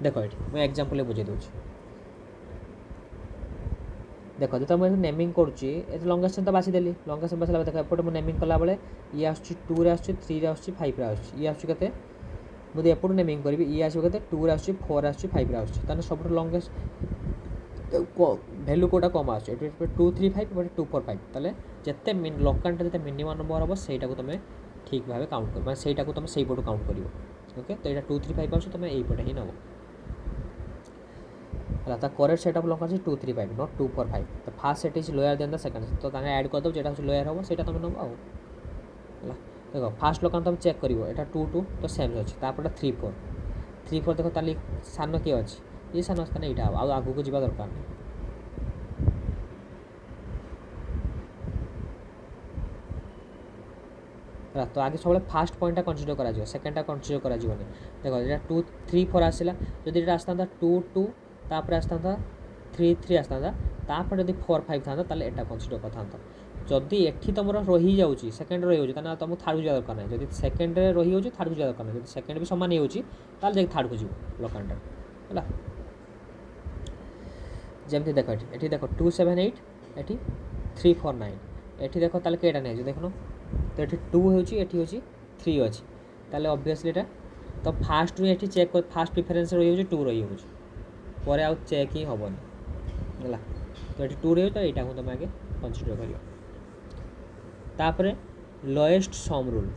देख ये मुझे एक्जामपल बुझे दूँ देख जो तुम नेमिंग करुँची लंगेस्ट चेन तो बाछिदेली लंगेस्ट चेन बाछला देख एपटे मुझे नेमिंग कला बेले ये आस 2 आस 3 आस 5 आस ये आस मुझे एपटू नेमिंग करी ये आसो के 2 आस 4 आस 5 आस सब लंगेस्ट भैल्यू कौटा कम आस 2 3 5 बट 2 4 5 ताले जिते लकांड जिते मिनिमम नंबर हम से तुम ठीक भाव काउंट कर से तुम से पटू काउंट कर ओके तो यहाँ 2 3 5 आस तुम यहीपटे ही नब है करेक्ट सेट अफ लकांड 2 3 5 नॉट 2 4 5 तो fast set is lower than the second तो ऐड कर दो जो लोअर हम से तुम नब है देखो फास्ट लकांड तुम चेक कर 2 2 तो सेम अच्छे तापर 3 4 3 4 देखो ताली सान किए अच्छे ये सान अच्छे यहाँ आगू को जावा दरकार नहीं तो आगे सब फास्ट पॉइंटा कनसीडर करा सेकेंडटा कनसीडर करा देखो ये 2 3 4 आसला जदि ये आसता 2 2 तापर आसता 3 3 आसता तापर जब 4 5 था ताले एटा कनसीडर करता जदि एठी तुम रही जाऊँगी सेकेंड रही जाऊँ तुम थार्ड को जा दरकार नहीं जब सेकेंड रही जाऊँ थार्ड को जा दरकार नहीं जब सेकेंड भी सामान हो थार्ड को जीव लकांड है जमती देख ये देख 2 7 8 ये 3 4 9 ये देख ताले कईटा नहीं देखो तो ये 2 हो 3 अच्छी ताले ऑब्वियसली एटा तो फास्ट रू ये चेक कर फास्ट प्रिफरेन्स रही हो 2 रही हो आउ चेक ही हेनी है तो ये 2 रही तो यहाँ तुम आगे कनसीडर कर तापर लोएस्ट सम रूल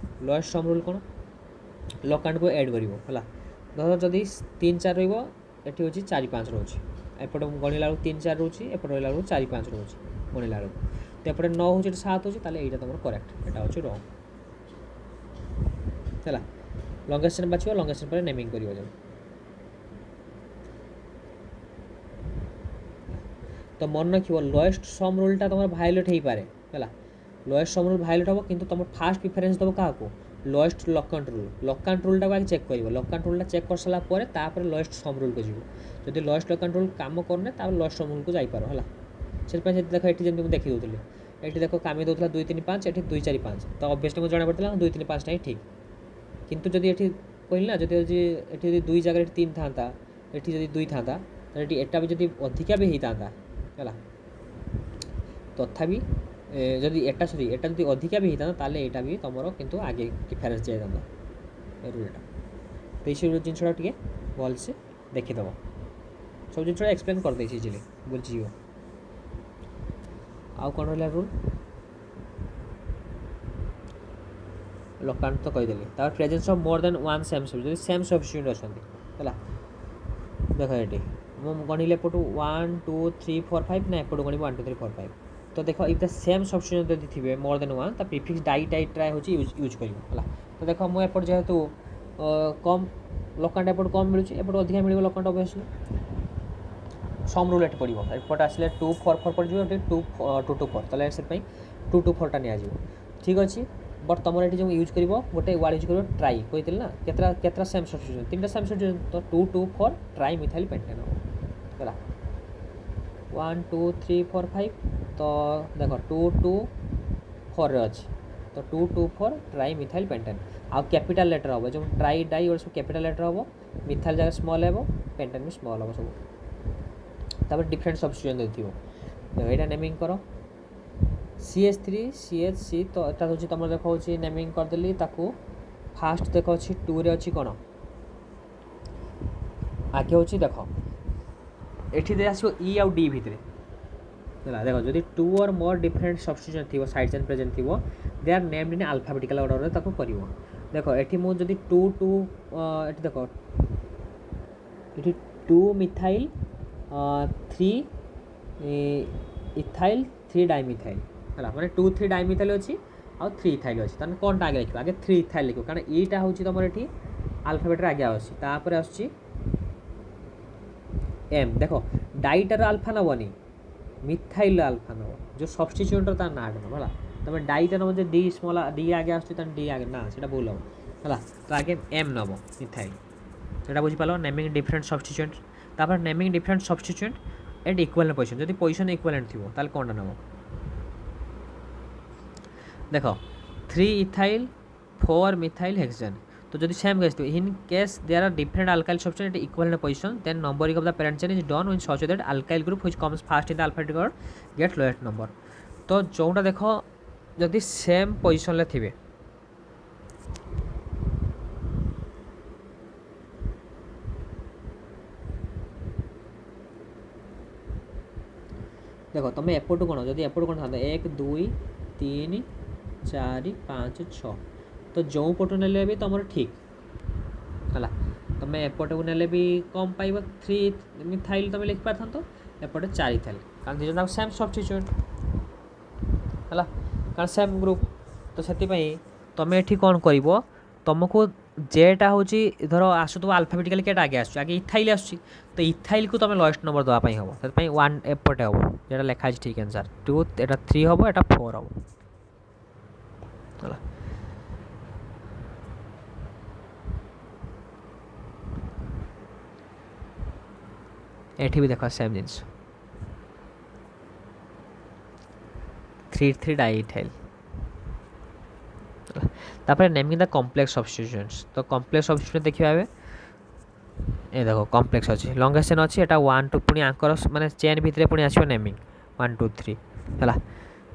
कौन लकांड को ऐड कर धर जदि 3 4 रही हूँ 4 5 रोचे एपट गणिला 3 4 रोचे एपट रहा 4 5 रोचे गणिला तो एपटे 9 हो 7 हो यहाँ तुम करेक्ट यहाँ हूँ रंग है लंगेस्ट चेन बाछिब लंगेस्ट चेन पर नेमिंग कर तो मन रख लोएस्ट सम रूलटा तुम भायोलेट हो पारे है लोएस्ट सम रूल भायोलेट हम कि तुम फास्ट प्रिफरेन्स दब क्या लोएस्ट लकांड रूलटा आगे चेक कर लकांड रूलटा चेक कर सारापर लोएस्ट सम रूल को जीव जब लोएस्ट लकांड रूल काम करने लोएस्ट सम रूल को जापर है से देख ये जमी मुझे देखी दूसरी ये देख कामी दूसरा 2 3 5 ये 2 4 5 तो ऑब्वियसली मुझे जना पड़ता 2 3 5 ही ठीक किंतु जब ये कहली ना जब 2 जगह 3 था ये 2 था तो एटा भी जब अधिका भी होता है तथापि जदि एटा सरी एटा जब अधिका भी होता ताले एटा भी तुम किंतु आगे डिफरेन्स जाता रूलटा तो ये जिनसा टे भल से देखीदब सब जिन एक्सप्लेन कर दे इजिली बुझीज आउ कौन रहा रूल लकांड तो कहीदेली तार presence of more than one same substituent same substituent अच्छा है देख ये मुझे गणिले एपटू 1 2 3 4 5 ना एपटू गणिब 1 2 3 4 5 तो देख इफ द सेम सब्स्टिट्यूएंट यदि थे मोर देन वन तो प्रिफिक्स डाई टाइप ट्राए हो यूज कर तो देख मुझे एपट जेहेतु कम लकांड एपट कम मिलूँ एपट अधिक मिल लकांड ऑब्वियसली सम रूल ये पड़ो एपट आसले 2 4 4 पड़ 2 2 2 4 ताले से 2 2 4 टा नि ठीक अच्छे बट तुम ये जो यूज कर गोटे वार्ड यूज कर ट्राई कही ना केतरा सेम सब्स्टिट्यूशन 3टा सेम सब्स्टिट्यूशन तो 2 2 4 ट्राई मिथाइल पेंटेन है 1 2 3 4 5 तो देख 2 2 4 रे अच्छी तो 2 2 4 ट्राई मिथाइल पेंटेन आ कैपिटल लेटर हम जो ट्राई डाई और सब कैपिटल लेटर हम मिथाइल जगह स्मॉल है पेंटेन भी स्मॉल हम सब डिफरेंट सब्स्टिट्यूशन देथिबो देखो एटा नेमिंग करो CH3 CHC तो एटा होची तुम देखो नेमिंग करदेली ताकू फास्ट देख अच्छी 2 रे अच्छी कौन आगे होची देख एठी दे आसो E आउ D भितरे देखो जदि 2 और मोर डिफरेंट सब्स्टिट्यूशन थी साइड चेन प्रेजेंट थी they are named in alphabetical order ताको करिवो देखो एठी मु जदि 2 2 एठी देखो एठी 2 मिथाइल 3 इथाइल 3 डाइमिथाइल है माने 2 3 डाइमिथाइल अच्छी आ 3 इथाइल अच्छी ताने कौन आगे लिखो आगे 3 इथाइल लिखो कारण ईटा होची तुम एठी अल्फाबेट रे आगे आसी तापर आसी एम देखो डाइटर अल्फा नबनी मिथाइल अल्फा नब जो सब्स्टिट्यूट ता ना नब है तुम डाइटा नब डी स्मॉल डी आगे आस डी आगे ना से भूल हम है तो आगे एम नब मिथाइल से बुझीपाल नेमिंग डिफरेंट सब्स्टिट्यूट तापर naming different substitute and equivalent position जब पोजिशन इक्वालेंट थी ताल कौन नब देख 3 इथाइल 4 मिथाइल हेक्सेन तो जब same case in case there are different alkyl substitute equal position then numbering of the parent chain is done when such that alkyl group which comes first in the alphabetic order get lowest number तो जोटा देख जदि same position रे थिबे देख तुम एपटू कौन जब एपटू कौन था 1 2 3 4 5 6 तो जो पटू ने भी तुम ठीक है तुम एपटे ने भी कम पाइब 3 मिथाइल तुम लिखि पार था एपटे 4 इथाइल कारण दुजन सेम सब्स्टिट्यूट है कारण सेम ग्रुप तो से तुम ये कौन कर तुमको जेटा हूँ धर आसुव अल्फाबेटिकली केटा आगे आगे इथाइल आसूँ तो इथाइल को तुम लोएस्ट नंबर देवाई हम से 1 एपटे हम जो लिखाई ठीक आंसर 2 एटा 3 हम एटा 4 हम एठी भी देखो सेम जिनस 3 3 डाइइथाइल तापर नेमिंग द कॉम्प्लेक्स सब्स्टिट्यूशंस तो कॉम्प्लेक्स सब्स्टिट्यूशन देखिए ए देखो कॉम्प्लेक्स अच्छी लंगेस्ट चेन अच्छी एटा 1 2 पुणी आंकर माने चेन भितर पुणी आसो नेमिंग 1 2 3 है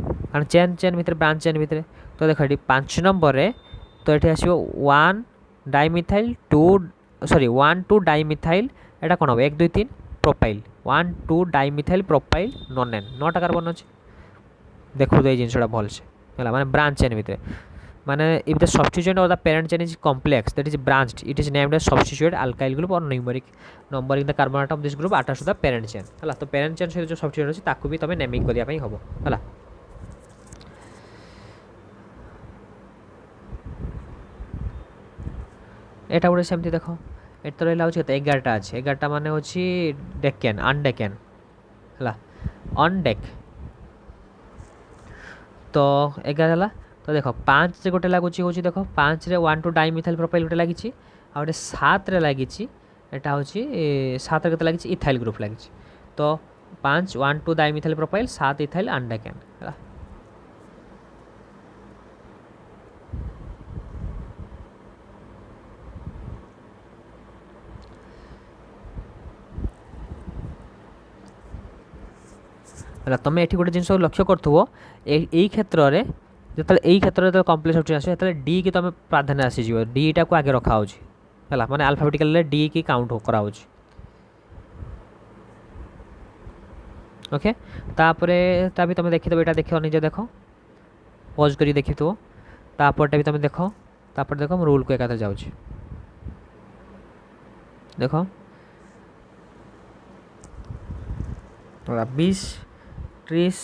कारण चेन चेन भितर ब्रांच चेन भितर तो देख ये 5 नंबर रे तो ये आसो 1 डाइमिथाइल 2 सॉरी 1 2 डाइमिथाइल एटा कौन हम 1 2 3 प्रोपाइल 1 2 डाइमिथाइल प्रोपाइल नॉन 9टा कार्बन अच्छे देखो ये जिनसा भल से है माने ब्रांच चेन भितर माने इफ द सब्स्टिट्यूएंट और the parent chain is complex that is branched it is named as substituent alkyl group और numeric numbering the carbon atom this group attached to the parent chain है तो parent chain सहित जो substituent अच्छी ताकू भी तुम नेमिंग करने हम है एटा गोटे सेमती देख ये तो रहा हूँ 11टा अच्छे 11टा मान हूँ डेकेन अनडेकेन है अनडेक तो 11 है तो देख 5 गोटे लगुच हूँ देख 5 रे 1 2 डाइमिथाइल प्रोपाइल गोटे लगी आ गए 7 रे लगी एटा हूँ 7 रे लगी इथाइल ग्रुप लगी तो 5 1 2 डाइमिथाइल प्रोपाइल 7 इथाइल अनडेकेन है तुम ये गोटे जिन लक्ष्य करो यही क्षेत्र में जो यही क्षेत्र में कम्प्लेक्स सब्स्टिट्यूशन आसे डी की तुम प्राधान्य आसीज डीटा को आगे रखा है माने अल्फाबेटिकल डी की काउंट करा ओके तापर भी तुम देखी यहाँ देख निजे देख पज कर देखी तापरटा भी तुम देख तापर देख मैं रूल को एक जाऊँ देख 20 30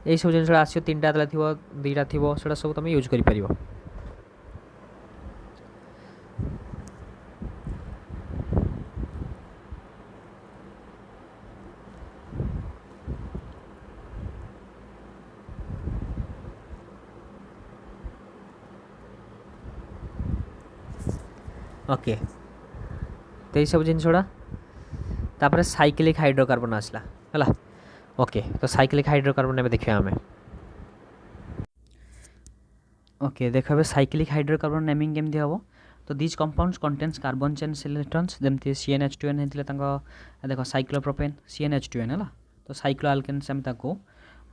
यही सब जिन आस 3टा थी 2टा थी से सब तुम यूज कर ओके तो सब जिनसटा तापर साइक्लिक हाइड्रोकार्बन आसला है ओके तो साइक्लिक हाइड्रोकार्बन एवं देखा आम ओके देखा साइक्लिक हाइड्रोकार्बन नेमिंग केमती हम तो these compounds contains carbon chain electrons जमती CnH2n होता देख साइक्लोप्रोपेन CnH2n है तो साइक्लो आल्केन्स आम ताको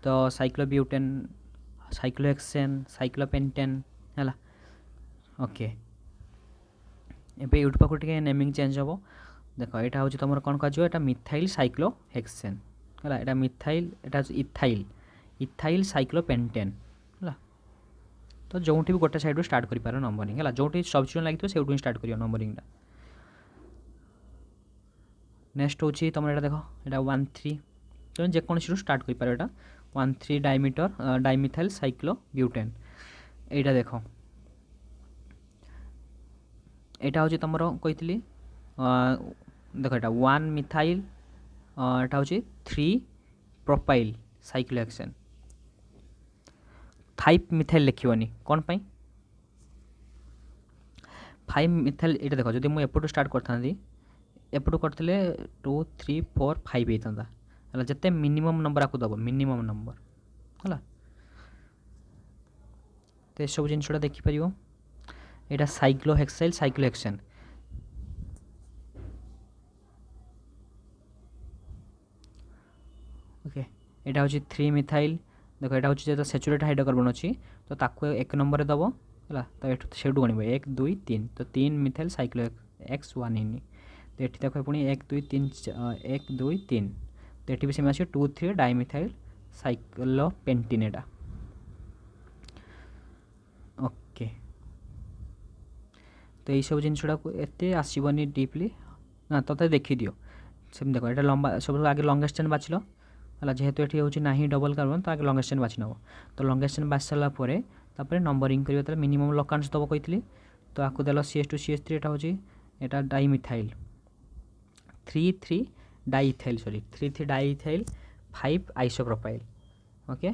तो साइक्लोब्यूटेन साइक्लोहेक्सेन साइक्लोपेंटेन है ओके एबे यूट पाखु टिके नेमिंग चेंज हम देख यहाँ हूँ तुम कौन कह मिथाइल साइक्लोहेक्सेन है यहाँ मिथाइल यहाँ इथाइल इथाइल साइक्लोपेंटेन है तो जो भी गोटे साइड स्टार्ट कर पार नंबरिंग है जो सब्स्टिट्यूशन लगे से ही स्टार्ट कर नंबरिंग नेक्स्ट हूँ तुम यहाँ देख यहाँ 1,3 तुम जेकोसी स्टार्ट कर पार यहाँ 1,3 डायमीटर डाइमिथाइल साइक्लोब्यूटेन यहाँ देख यहाँ हूँ तुम कही देख यहाँ 1 मिथाइल यहाँ हूँ 3 प्रोपाइल साइक्लोहेक्सेन 5 मिथाइल लिखनी कौन पाई 5 मिथाइल ये देख जब मुझे एपटू स्टार्ट करती एपटू करते 2 3 4 5 होता है जिते मिनिमम नंबर आपको दब मिनिमम नंबर है तो ये सब जिनसा देखिपर यहाँ साइक्लोहेक्साइल साइक्लोहेक्सेन ओके यहाँ हूँ 3 मिथाइल देख यहाँ हूँ जो सैचुरेट हाइड्रोकार्बन अच्छी तो ताको 1 नंबर दब है तो से गणब 1 2 3 तो 3 मिथाइल साइक्लो X1 इन तो ये देख पुणी 1 2 3 1 2 3 तो ये भी सेम आस 2 3 डाइमिथाइल साइक्लोपेंटेन यहाँ ओके तो यही सब जिनसटा को एत आसबनी डीपली ना तो देखी दियो सेम देख यहाँ लंबा सब आगे लंगेस्ट चेन बाछिल है जेहेतु ये हूँ ना डबल कार्बन तो आगे लंगेस्ट चेन बाछि नब तो लंगेस्ट चेन बाछि सारापर नंबरिंग कर मिनिमम लकांश दब कही तो आपको देल CH2 CH3 यहाँ हूँ यहाँ dimethyl 3 diethyl sorry 3 diethyl 5 isopropyl okay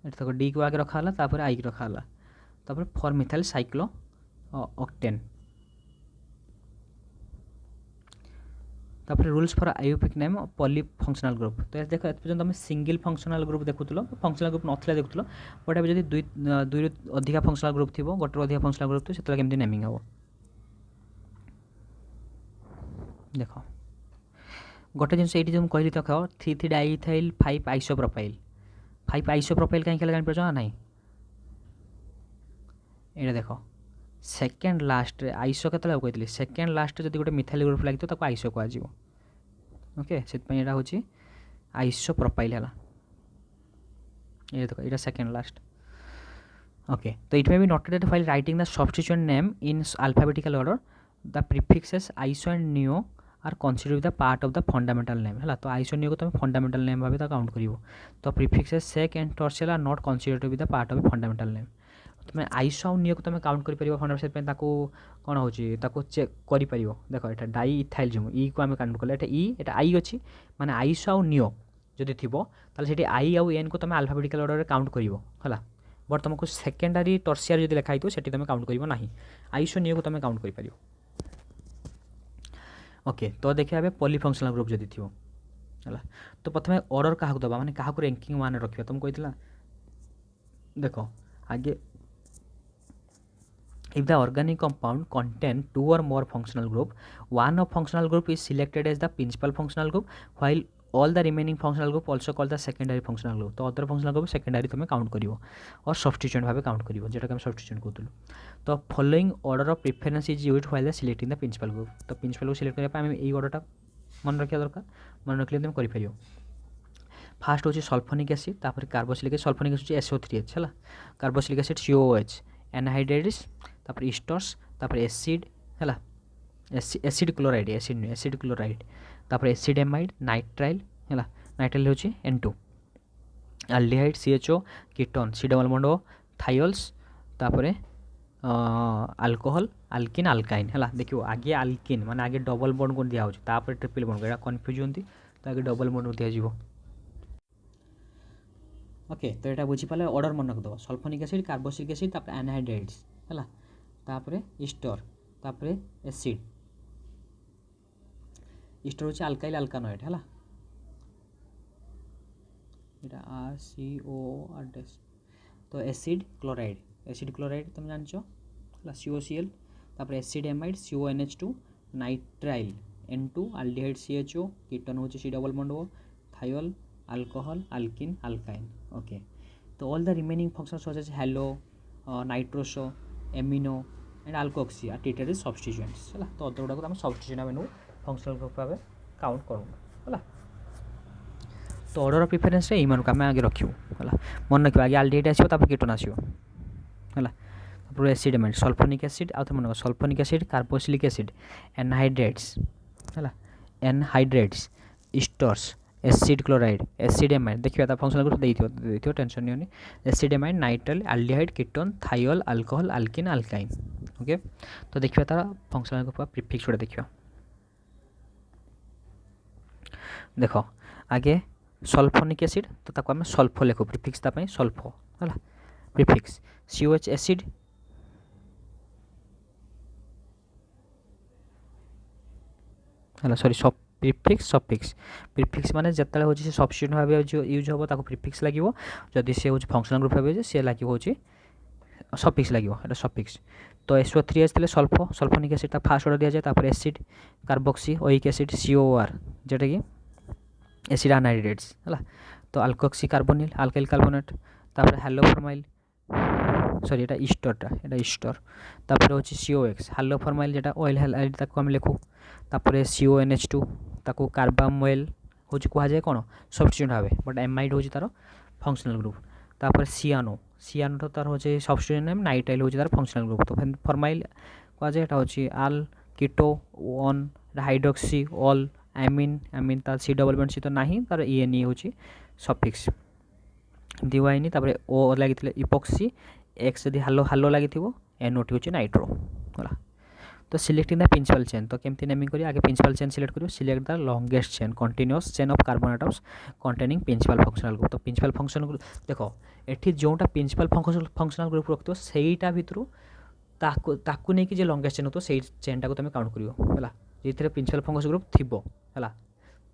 देखो डी को आगे रखा तापर आई की रखा तापर 4 मिथाइल साइक्लो ऑक्टेन तापर rules for IUPAC name polyfunctional group तो देख एपर्यंत तुम सिंगल फंक्शनल ग्रुप देखुल फंक्शनल ग्रुप नथिला देखुल बट अब जब दुई अधिका फंक्शनल ग्रुप थी गोटे अधिका फंक्शनल ग्रुप थी से केमती नेमिंग हम देख गोटे जिन ये जो कहली देख 3 डाइथाइल 5 आइसोप्रोपाइल 5 आइसोप्रोपाइल कहीं जापर ना ये देख सेकेंड लास्ट आइसो के कहती सेकेंड लास्ट जब गोटे मिथाइल ग्रुप लगे तो आइसो कह ओके से यहाँ हूँ आइसो प्रोपाइल है ये देखो ये सेकेंड लास्ट ओके तो it may be noted while writing the substituent name in alphabetical order the prefixes iso and neo are considered the part of the fundamental name है तो iso neo को तुम fundamental name भाव count कर तो prefixes sec and tertial are not considered to be the part of a fundamental name तुम iso आउ neo को तुम काउंट कर फंडामेंटल कौन हो चेक कर देख ये डाई इथाइल जो ई को आम काउंट कले ये आई अच्छी माने आइसो आउ नियो जदि थी ताले आई आउ एन को तुम अल्फाबेटिकल ऑर्डर रे काउंट करिवो हला बट तुमको सेकेंडरी टर्शियरी जदि लिखाई से तुम काउंट करिवो नाही आइसो नियो को तुम काउंट कर पारिवो ओके तो देखिए पॉलीफंक्शनल ग्रुप जदि थी है तो प्रथम ऑर्डर क्या दबा माने क्या रैंकिंग वन रखा तुम कही देखो आगे if the organic compound contain 2 or more functional group one of functional group is selected as the principal functional group while all the remaining functional group also called the secondary functional group तो other functional group secondary तुम count करिवो और substituent भाव count करिवो जेटा हम substituent कहतलु तो following order of preference is used while selecting the principal group तो principal को select करबा हम एई ऑर्डरटा मन रखिया दरकार मन रखले तुम करि परियो फास्ट होची सल्फोनिक एसिड तापर carboxylic acid sulphonic acid SO3H है कार्बोक्सिलिक एसिड COOH एनहाइड्राइड्स तापर इस्टर्स तापर एसिड है एसिड क्लोराइड एसिड क्लोराइड तापर एसिड एमाइड नाइट्राइल है नाइट्राइल हूँ N2 aldehyde CHO ketone C double bond O thiols तापर अल्कोहल अल्किन अल्काइन है देखियो आगे अल्किन माने आगे डबल बॉन्ड को दिया होता ट्रिपल बॉन्ड यहाँ कन्फ्यूज होती तो आगे डबल बॉन्ड दिया ओके तो यहाँ बुझीपारे अर्डर मन रखिदेव सल्फोनिक एसिड कार्बोक्सिलिक एसिड तापर एनहाइड्रेट्स है तापर इस्टर तापर एसिड इस्टर हूँ आल्काइल अल्कानॉइड है RCOR तो एसिड क्लोराइड तुम जान COCl तापर acid amide CONH2 nitrile N2 aldehyde CHO ketone हूँ C double bond O thiol alcohol alkene alkyne okay तो all the remaining functions such as halo nitroso amino and alkoxy are treated as substituents है तो other गुड़ाक आम substituent आम नू functional group भाव count करूँ है तो ऑर्डर ऑफ प्रिफरेंस रे इमान को आम आगे रखियो है मन रखियो आगे अल्डिहाइड आसो तापर कीटन आसो है तापर एसिड एमाइड सल्फोनिक एसिड आउ थे मन sulphonic acid carboxylic acid anhydrides है anhydrides esters acid chloride acid amide देखिए फंक्शनल ग्रुप देखिए टेंशन नहीं acid amide nitrile aldehyde ketone thiol alcohol alkene alkyne okay तो देखिए तार फंक्शनल ग्रुप प्रिफिक्स गुड़ा देखिए देख आगे सल्फोनिक एसिड तो ताको आम सल्फो लिखु प्रिफिक्स तापाई सल्फो है प्रिफिक्स COH एसिड है सॉरी सब प्रिफिक्स प्रिफिक्स माने जिते हूँ सब्स्टिट्यूट भाव यूज हम ताको प्रिफिक्स लगे जदि सी हूँ फंक्शनल ग्रुप भाव सी लगे हूँ सफिक्स लगे सफिक्स तो SO3H थे सल्फोनिक एसिड फास्ट ऑर्डर दि जाए तापर acid carboxy oic acid COR जोटा कि एसिड एनहाइड्रेट्स है तो अल्कोक्सी कार्बोनिल अल्काइल कार्बोनेट तापर हाइलोफॉर्माइल सॉरी ये इस्टर तापर हूँ COX हाइलोफॉर्माइल जेटा ऑयल हैलाइड ताको हम लिखू तापर CONH2 ताको कार्बामोइल हूँ कहुए कौन सब्स्टिट्यूएंट भाव बट एमाइड हूँ तार फंक्शनल ग्रुप तापर सियानो तो तार हूँ सब्स्टिट्यूएंट नेम नाइट्राइल हूँ तार फंक्शनल ग्रुप तो फॉर्माइल कहुए हूँ आल कीटो वन हाइड्रोक्सी ऑल एमिन तार C डबल बॉन्ड C तो ना तार ENE हूँ सफिक्स दिवाइनी तापर O लगी इपॉक्सी एक्स जब हालो लगी NO टी हूँ नाइट्रो है तो सिलेक्टिंग द प्रिंसिपल चेन तो केमती नेमिंग करिए आगे प्रिंसिपल चेन सिलेक्ट करियो select the longest chain continuous chain of carbon atoms containing principal functional group तो प्रिंसिपल फंक्शनल ग्रुप देखो एठी जोटा प्रिंसिपल फंक्शनल ग्रुप रखियो सेईटा भितरु ताकू नहीं कि जे लॉन्गेस्ट चेन हो तो सेई चेनटा को तुम काउंट करियो है जेथिरे प्रिंसिपल फंक्शनल ग्रुप थिबो है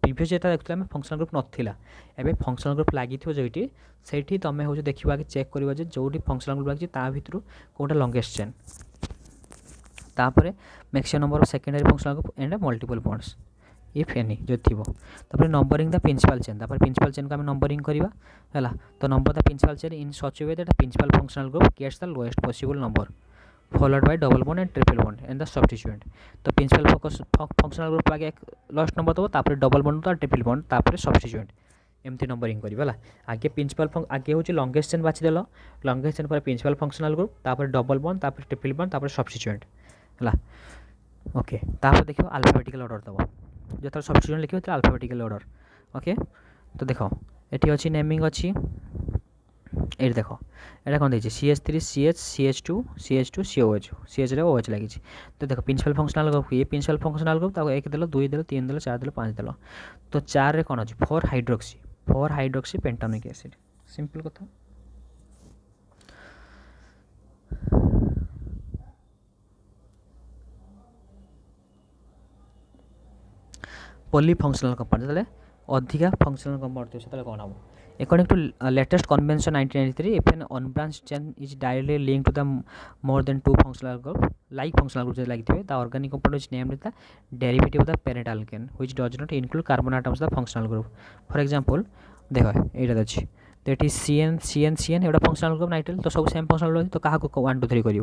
प्रिवियस जेटा देखुला आम फंक्शनल ग्रुप नथिला एबे फंक्शनल ग्रुप लागि थियो जेठी सेठी तमे हो देखिबा कि चेक करिबा जे जोटी फंक्शनल ग्रुप लागि ता भितरु कोटा लॉन्गेस्ट चेन तापर maximum number of secondary functional group and multiple bonds if any जो थी तापर नंबरिंग द प्रिंसिपल चेन तापर प्रिंसिपल चेन को आम नंबरिंग करवा है तो number the principal chain in such way that principal functional group gets the lowest possible number followed by double bond and triple bond and the substituent तो principal functional group आगे last number दब तापर double bond तो triple bond तापर substituent एमती numbering करवा आगे principal आगे हूँ लॉन्गेस्ट चेन बाछीदेल लॉन्गेस्ट चेन पर प्रिंसिपल फंक्शनल ग्रुप तापर डबल बॉन्ड तापर ट्रिपल बॉन्ड तापर सब्स्टिट्यूएंट है ओके तापर देखो अल्फाबेटिकल ऑर्डर दब जो सब्स्टिट्यूएंट लिखियो तो अल्फाबेटिकल ऑर्डर ओके तो देखो ये अच्छी नेमिंग अच्छी ये देख ये कौन देखिए CH3 CH CH2 CH2 COH CH रे OH लगी तो देखो प्रिंसिपल फंक्शनल ग्रुप ये प्रिंसिपल फंक्शनल ग्रुप ताको 1 देलो 2 देलो 3 देलो 4 देलो 5 देलो तो 4 रे कौन अच्छी 4 हाइड्रोक्सी पेंटानोइक एसिड सिंपल कथा पॉलीफंक्शनल कंपाउंड जो अधिका फंक्शनल कंपाउंड थी से कौन हम according to latest convention 1993 if an unbranch chain is directly link to the more than 2 functional group like functional group लगी थे the organic compound is named the derivative of the parent alkane which does not include carbon atoms the functional group for example देखो ये अच्छी तो ये CN एटा functional group nitrile तो सब same functional group तो क्या 1 2 3 कर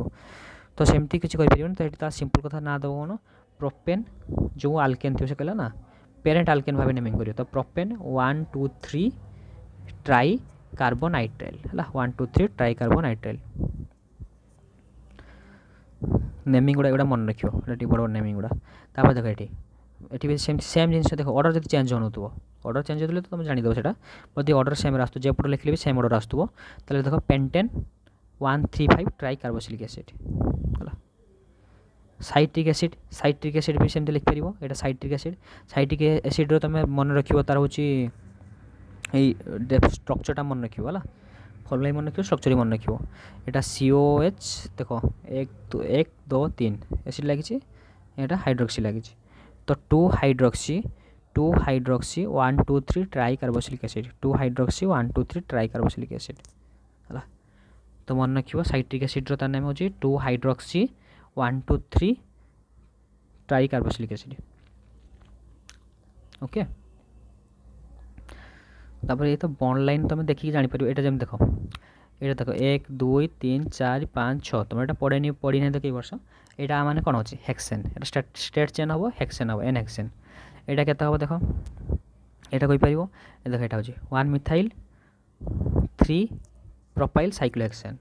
तो सेमती किसी कर तो ये सिंपल कथा ना दब कौन प्रोपेन जो आल्केन थी से कहला ना पेरेंट आल्केन भाव नेमिंग करियो तो प्रोपेन 1 2 3 ट्राई कार्बोनाइट्राइल है 1 2 3 ट्राई कार्बोनाइट्राइल नेमिंग गुड़ा मन रखियो बड़ बड़ नेमिंग गुड़ा तापर देख ये सेम जिन देखो ऑर्डर जब चेंज हो ऑर्डर चेंज होते तो तुम जानीदेव से जब ऑर्डर सेम आसो जेपटे लिखले भी सेम ऑर्डर आसो तो देख पेंटेन 135 ट्राई कार्बोक्सिलिक एसिड है साइट्रिक एसिड भी सेमती लिखिपर यहाँ साइट्रिक एसिड तुम मन रखियो तार हूँ এই স্ট্রকচরটা মনে রাখিব হল ফর্মুলা মনে রাখিব স্ট্রকচর মনে রাখিব এটা COH দেখ 1 2 3 এসিড লাগিছে এটা হাইড্রক্সি লাগিছে তো 2 hydroxy 1 2 3 try carboxylic acid 2 hydroxy 1 2 3 try carboxylic acid है तो मन रखिए साइट्रिक एसिड तार नाम हूँ 2 hydroxy 1 2 3 try carboxylic acid okay तापर ये तो बॉन्ड लाइन तुम देखिए जापर ये जमी देख ये देख 1 2 3 4 5 6 तुम ये पढ़ी ना कई वर्ष यहाँ माने कौन हो हेक्सेन स्टेट चेन हम हेक्सेन हम एन हेक्सेन यहाँ के देख यहाँ कहीपर देख यहाँ हूँ 1 मिथाइल 3 प्रोपाइल साइक्लोहेक्सेन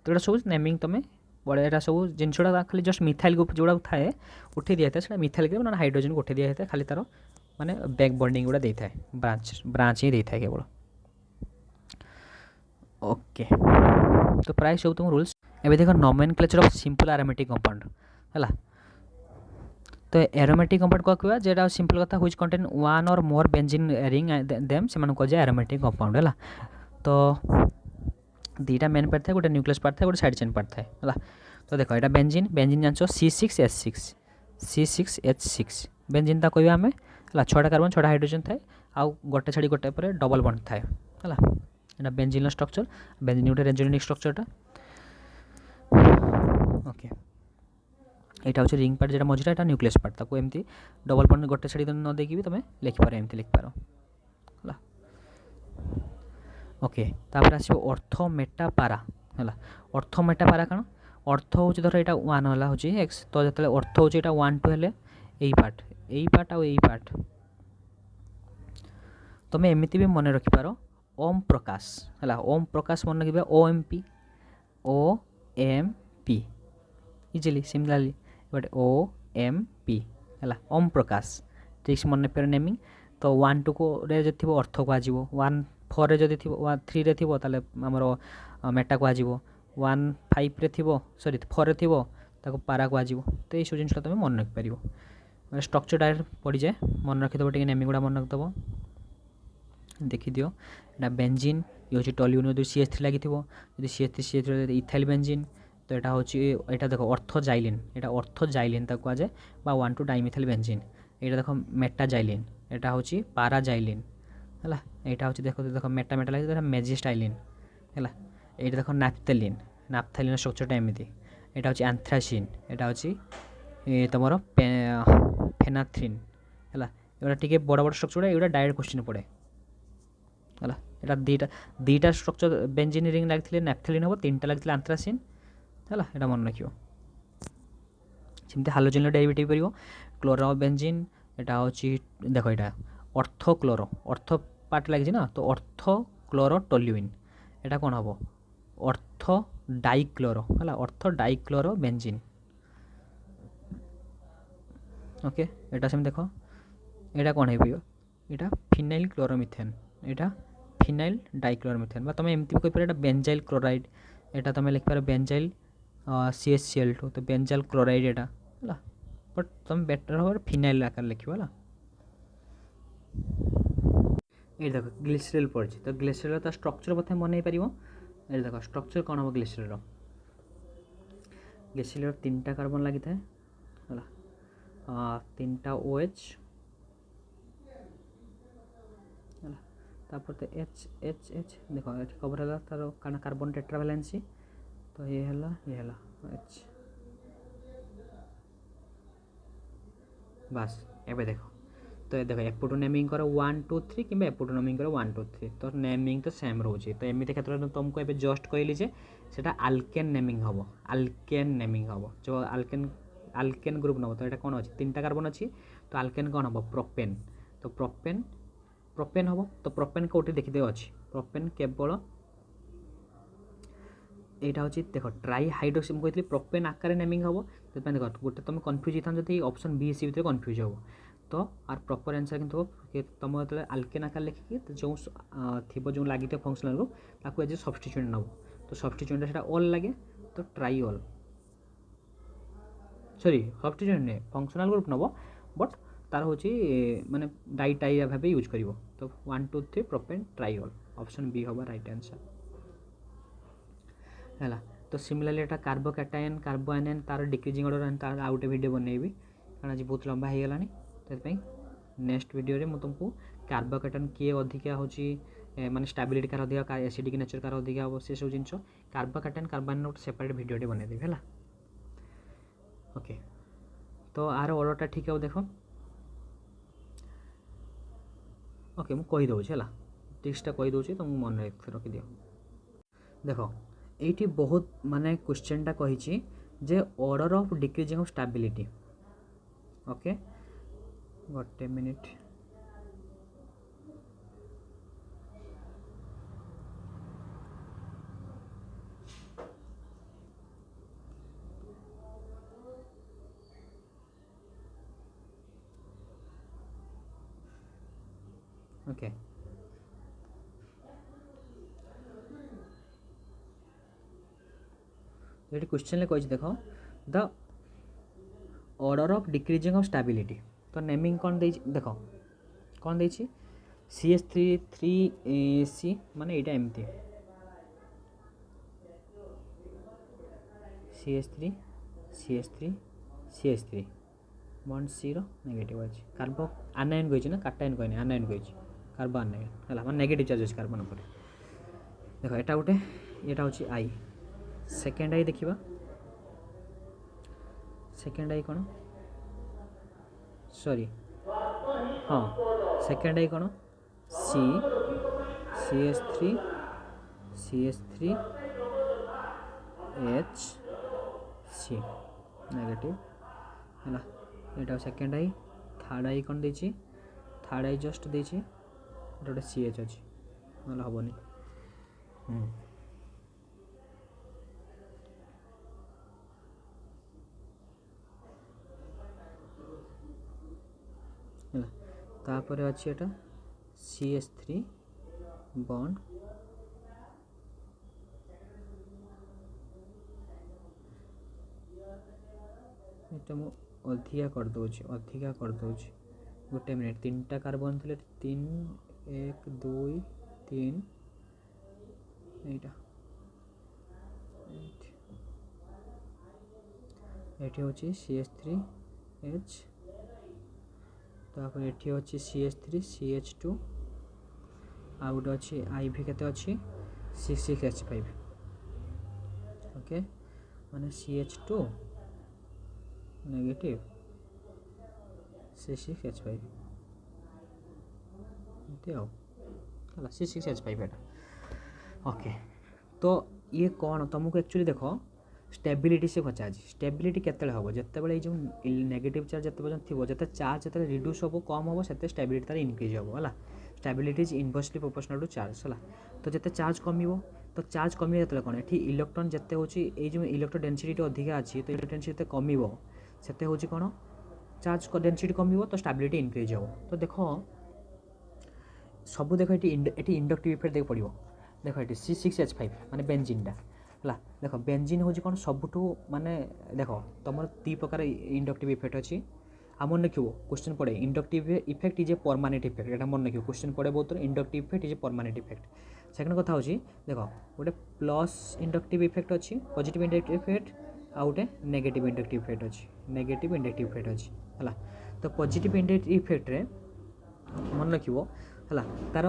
तो ये सब नेमिंग तुम बड़े यहाँ सब जिनसा खाली जस्ट मिथाइल ग्रुप जोड़ा थाए उठे दिया था मिथाइल ग्रुप ना हाइड्रोजन को उठे दिया था खाली तार माने बैक बॉन्डिंग गुड़ा देता है ब्रांच ही देता है केवल ओके तो प्राय सब तुम रूल्स एवं देख nomenclature of simple aromatic compound है तो एरोमेटिक कंपाउंड क्या कहवा जेटा सिंपल कथा व्हिच कंटेन वन और मोर बेंजीन रिंग देम से कह जाए एरोमेटिक कंपाउंड है तो दुईटा मेन पार्ट था गोटे न्यूक्लियस पार्ट था गोटे साइड चेन पार्ट था है तो देख यहाँ बेंजीन बेंजीन जान C6H6 बेंजीन ता कहवा आम है 6टा कार्बन 6टा हाइड्रोजन थाए आउ गोटे छाड़ी गोटे पर डबल बॉन्ड थाए है यहाँ बेंजीन स्ट्रक्चर बेंजीन गोटे रेजोनेटिक स्ट्रक्चरटा ओके यहाँ हूँ रिंग पार्ट जो मझीरा यहाँ न्यूक्लियस पार्ट ताको एमती डबल बॉन्ड गोटे छाड़ी न देखी भी तुम लिखिपार एमती लिखिपार है ओके तापर आसो अर्थ मेटा पारा है अर्थ मेटा पारा कौन अर्थ हूँ धर यहाँ 1 है हूँ एक्स तो जो अर्थ हूँ यहाँ 1 2 हेले यही पार्ट आउ यही पार्ट तुम एमती भी मन रखिपार ओम प्रकाश है ओम प्रकाश मन रखिए OMP इजिली सिमिलारली बट OMP है ओम प्रकाश ठीक मन रखिपार नेमिंग तो 1 2 को थी अर्थ कह 1 4 रे जदि 3 रे थी आमर मेटा कह 1 5 रे थी सॉरी 4 रे थी पारा कह तो ये सब जिन तुम मन रखिपार स्ट्रक्चर डायरेक्ट पड़ जाए मन रखिदेव टे नेमिंग गुड़ा मन रखिदेव देखिदि यहाँ बेंजीन ये हूँ टोल्यून जो CH3 लगी जो CH3 इथाइल बेंजीन तो यहाँ हूँ यहाँ देख ऑर्थोजाइलिन यहाँ ऑर्थोजाइलिन कह जाए 1 2 डाइमिथाइल बेंजीन यहाँ देख मेटाजाइलिन यहाँ हूँ पाराजाइलिन है यहाँ हूँ देख देख मेटा मेटा लगे मेजिस्टाइलिन है ये देख नाफ्थेलिन स्ट्रक्चरटा एमती यहाँ हूँ एंथ्रासिन यहाँ हूँ तुम फेनाथ्रिन है ये टे बड़ बड़ स्ट्रक्चर ये डायरेक्ट क्वेश्चन पड़े है यहाँ दुईटा स्ट्रक्चर बेंजीन रिंग लगी नाफ्थेलिन हम 3टा लगी एंथ्रासिन है यहाँ मन रखियो सेमती हालोजेन डेरिवेटिव कर क्लोरो बेंजीन यहाँ हूँ देख यहाँ ऑर्थोक्लोरो ऑर्थ पार्ट लगी ना तो ऑर्थोक्लोरो टोल्यूइन यहाँ कौन हम ऑर्थो डाइक्लोरो है ऑर्थो डाइक्लोरो बेंजीन ओके यहाँ से देख यहाँ कौन है यहाँ फिनाइल क्लोरोमिथेन यहाँ फिनाइल डाइक्लोरोमिथेन तुम एमती कहीपर यहाँ बेंजाइल क्लोराइड यहाँ तुम लिखिपार बेंजाइल CHCl2 तो बेंजाइल क्लोराइड यहाँ है बट तुम बेटर हो फिनाइल आकार लिख है ये देख ग्लिसरेल पड़ी तो ग्लिसरेल तो स्ट्रक्चर प्रथम मन पार ये देख स्ट्रक्चर कौन हम ग्लिसरेल 3टा कार्बन लगी था है 3टा OH तापर तो H देख कवर है तार कारण कार्बन टेट्रावैलेंसी तो ये है H बस एवं देख तो देख एपटू नेमिंग कर 1 2 3 कि एपटू नेमिंग कर 1 2 3 तो नेमिंग तो सेम रोचे तो एमती क्षेत्र में तुमको ये जस्ट कहली से आल्केन नेमिंग हम जो आल्केन ग्रुप नब तो यहाँ कौन अच्छे 3टा कार्बन अच्छी तो आल्केन कौन हम प्रोपेन तो प्रोपेन हम तो प्रोपेन कौटी देखिदे अच्छी प्रोपेन केवल यहाँ हूँ देख ट्राई हाइड्रोक्सी मुझे कहती प्रोपेन आकार नेमिंग हम तो देख गोटे तुम कन्फ्यूज होता जब ऑप्शन B C भितर कन्फ्यूज हो तो आर प्रॉपर आंसर कि तुम जो आल्केन आकार लिखिकी जो थी जो लगी फंक्शनल ग्रुप ताकू एज सब्स्टिट्यूएंट नब तो सब्स्टिट्यूएंट से ऑल लगे तो ट्राई ऑल सॉरी सब्स्टिट्यूएंट नहीं फंक्शनल ग्रुप नब बट तार हूँ माने डाई भाव यूज कर तो 1 2 3 प्रोपेन ट्राइऑल ऑप्शन बी हम राइट आंसर है। तो सिमिलरली एटा कार्बोकैटायन कार्बोआनायन तार डिक्रीजिंग ऑर्डर तार आउ गोटे वीडियो बनैबी कारण आज बहुत लंबा हो गलानी तो नेक्स्ट वीडियो रे मु तुमको कार्बोकैटायन किए अधिका होची माने स्टेबिलिटी कार अधिका एसिडिक नेचर कार अधिका हो से सब जिनस कार्बोकैटायन कार्बोआनायन गोटे सेपरेट वीडियो बनै देबी है। ओके तो आर ऑर्डरटा ठीक है देख ओके मु कही दउछि है टिक्सटा कही दउछि तुम मन रखि दियो देख ये बहुत माने क्वेश्चनटा कही जे order of decreasing of stability okay गोटे मिनिट ओके ये क्वेश्चन ले कही देख the order of decreasing of stability तो नेमिंग कौन दे देख कौन दे CH3 माने यहाँ एमती CH3 बॉन्ड सी नेगेटिव अच्छे कार्बो आनायन कही ना काटायन कहनी आनायन कही कार्बो आनायन है मैं नेगेटिव चार्ज अच्छे कार्बन पर देख यहाँ गोटे यहाँ हूँ आई सेकेंड आई देखा सेकेंड आई कौन सॉरी हाँ सेकेंड आई कौन CH3 HC नेगेटिव है यहाँ सेकेंड आई थर्ड आई कौन देछि थर्ड आई जस्ट देछि गोटे CH अच्छी ना हेनी तापर अच्छी एटा CH3 बॉन्ड ये मु अधिका कर दूची गोटे मिनट 3टा कार्बन थे 3 1 2 3 यहाँ ये हूँ CH3H तापर ये अच्छी CH3 CH2 आ गोटे अच्छी IV केते अच्छी C6H5 ओके माने CH2 नेगेटिव C6H5 C6H5 है ओके तो ये कौन तुमको एक्चुअली देख स्टेबिलिटी से पचार स्टेबिलिटी केते हम जिते जो नेगेटिव चार्ज जिते पर्यटन थी जिते चार्ज जिते रिड्यूस हम कम हम से स्टेबिलिटी तार इनक्रीज हम है stability is inversely proportional to charge है तो जिते चार्ज कम तो चार्ज कमी जो कौन ये इलेक्ट्रॉन जिते हूँ जो इलेक्ट्रो डेनसिटी अधिका अच्छी तो इलेक्ट्रो डेनसिटी कम से हूँ कौन चार्ज डेनसिटी कम तो स्टेबिलिटी इनक्रीज हम तो देख सब देख ये इंडक्टिव इफेक्ट देख पड़ो देख ये C6H5 माने बेंजीनटा है देख बेंजीन हूँ कौन सबुठ माने देख तुम 2 प्रकार इंडक्टिव इफेक्ट अच्छी आ मन रखियो क्वेश्चन पड़े inductive effect is a permanent effect यहाँ मन रखियो क्वेश्चन पड़े बहुत inductive effect is a permanent effect second कथा हूँ देख गोटे प्लस इंडक्टिव इफेक्ट अच्छी पॉजिटिव इंडक्टिव इफेक्ट आ गोटे नेगेटिव इंडक्टिव इफेक्ट अच्छी नेगेटिव इंडक्टिव इफेक्ट अच्छी है तो पॉजिटिव इंडक्टिव इफेक्ट रे मन रखियो है तार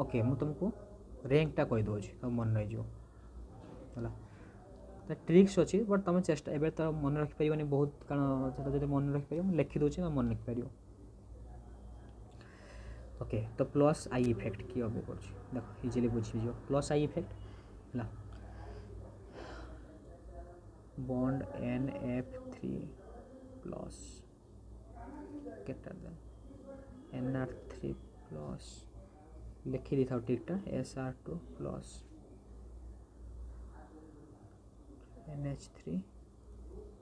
ओके मु तुमको रैंकटा कही दूसरी तुम मन रही है ट्रिक्स अच्छी बट तुम चेष्टा एवं तो मन रखिपार बहुत कारण जो मन रखिपर मुझे लिखिदे मन रखिपर ओके तो प्लस आई इफेक्ट किए अब कर देख इजिली बुझीज प्लस आई इफेक्ट है बॉन्ड NF3 प्लस केटा NR3 प्लस लिखी दी था टिकटा SR2 plus NH3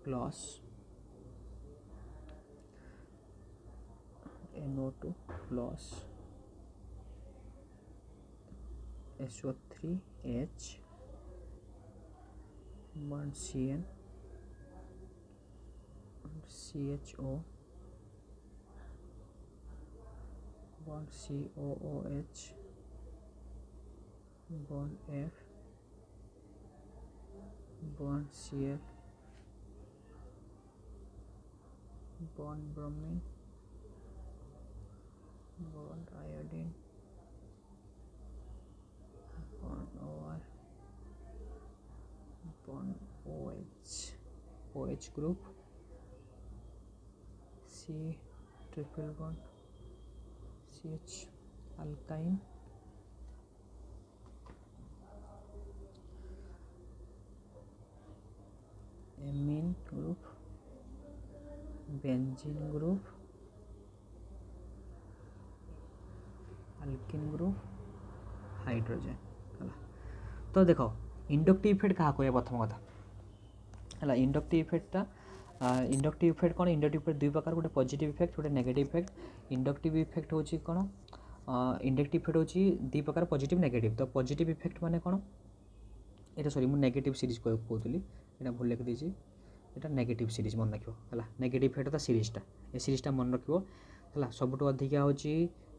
plus NO2 plus SO3H 1CN CHO bond COOH, bond F, bond Cl, bond bromine, bond iodine, bond OR, bond OH group, C triple bond, CH alkyne, amine group, benzene group, alkene group, hydrogen है। तो देख inductive effect क्या कह प्रथम कथा है inductive इफेक्टा inductive effect कौन inductive effect दुई प्रकार गोटे पॉजिटिव इफेक्ट गोटे नेगेटिव इफेक्ट इंडक्टिव इफेक्ट हूँ कौन इंडक्टिव इफेक्ट हूँ दुई प्रकार पॉजिटिव नेगेटिव तो पॉजिटिव इफेक्ट माने कौन ये सॉरी मुझे नेगेटिव सीरीज कहूली यहाँ भूल लिखी देती यहाँ नेगेटिव सीरीज मन रख नेगेटिव इफेक्ट तो सीरीजटा ये सीरीजटा मन रखा सबुठ अधिका हूँ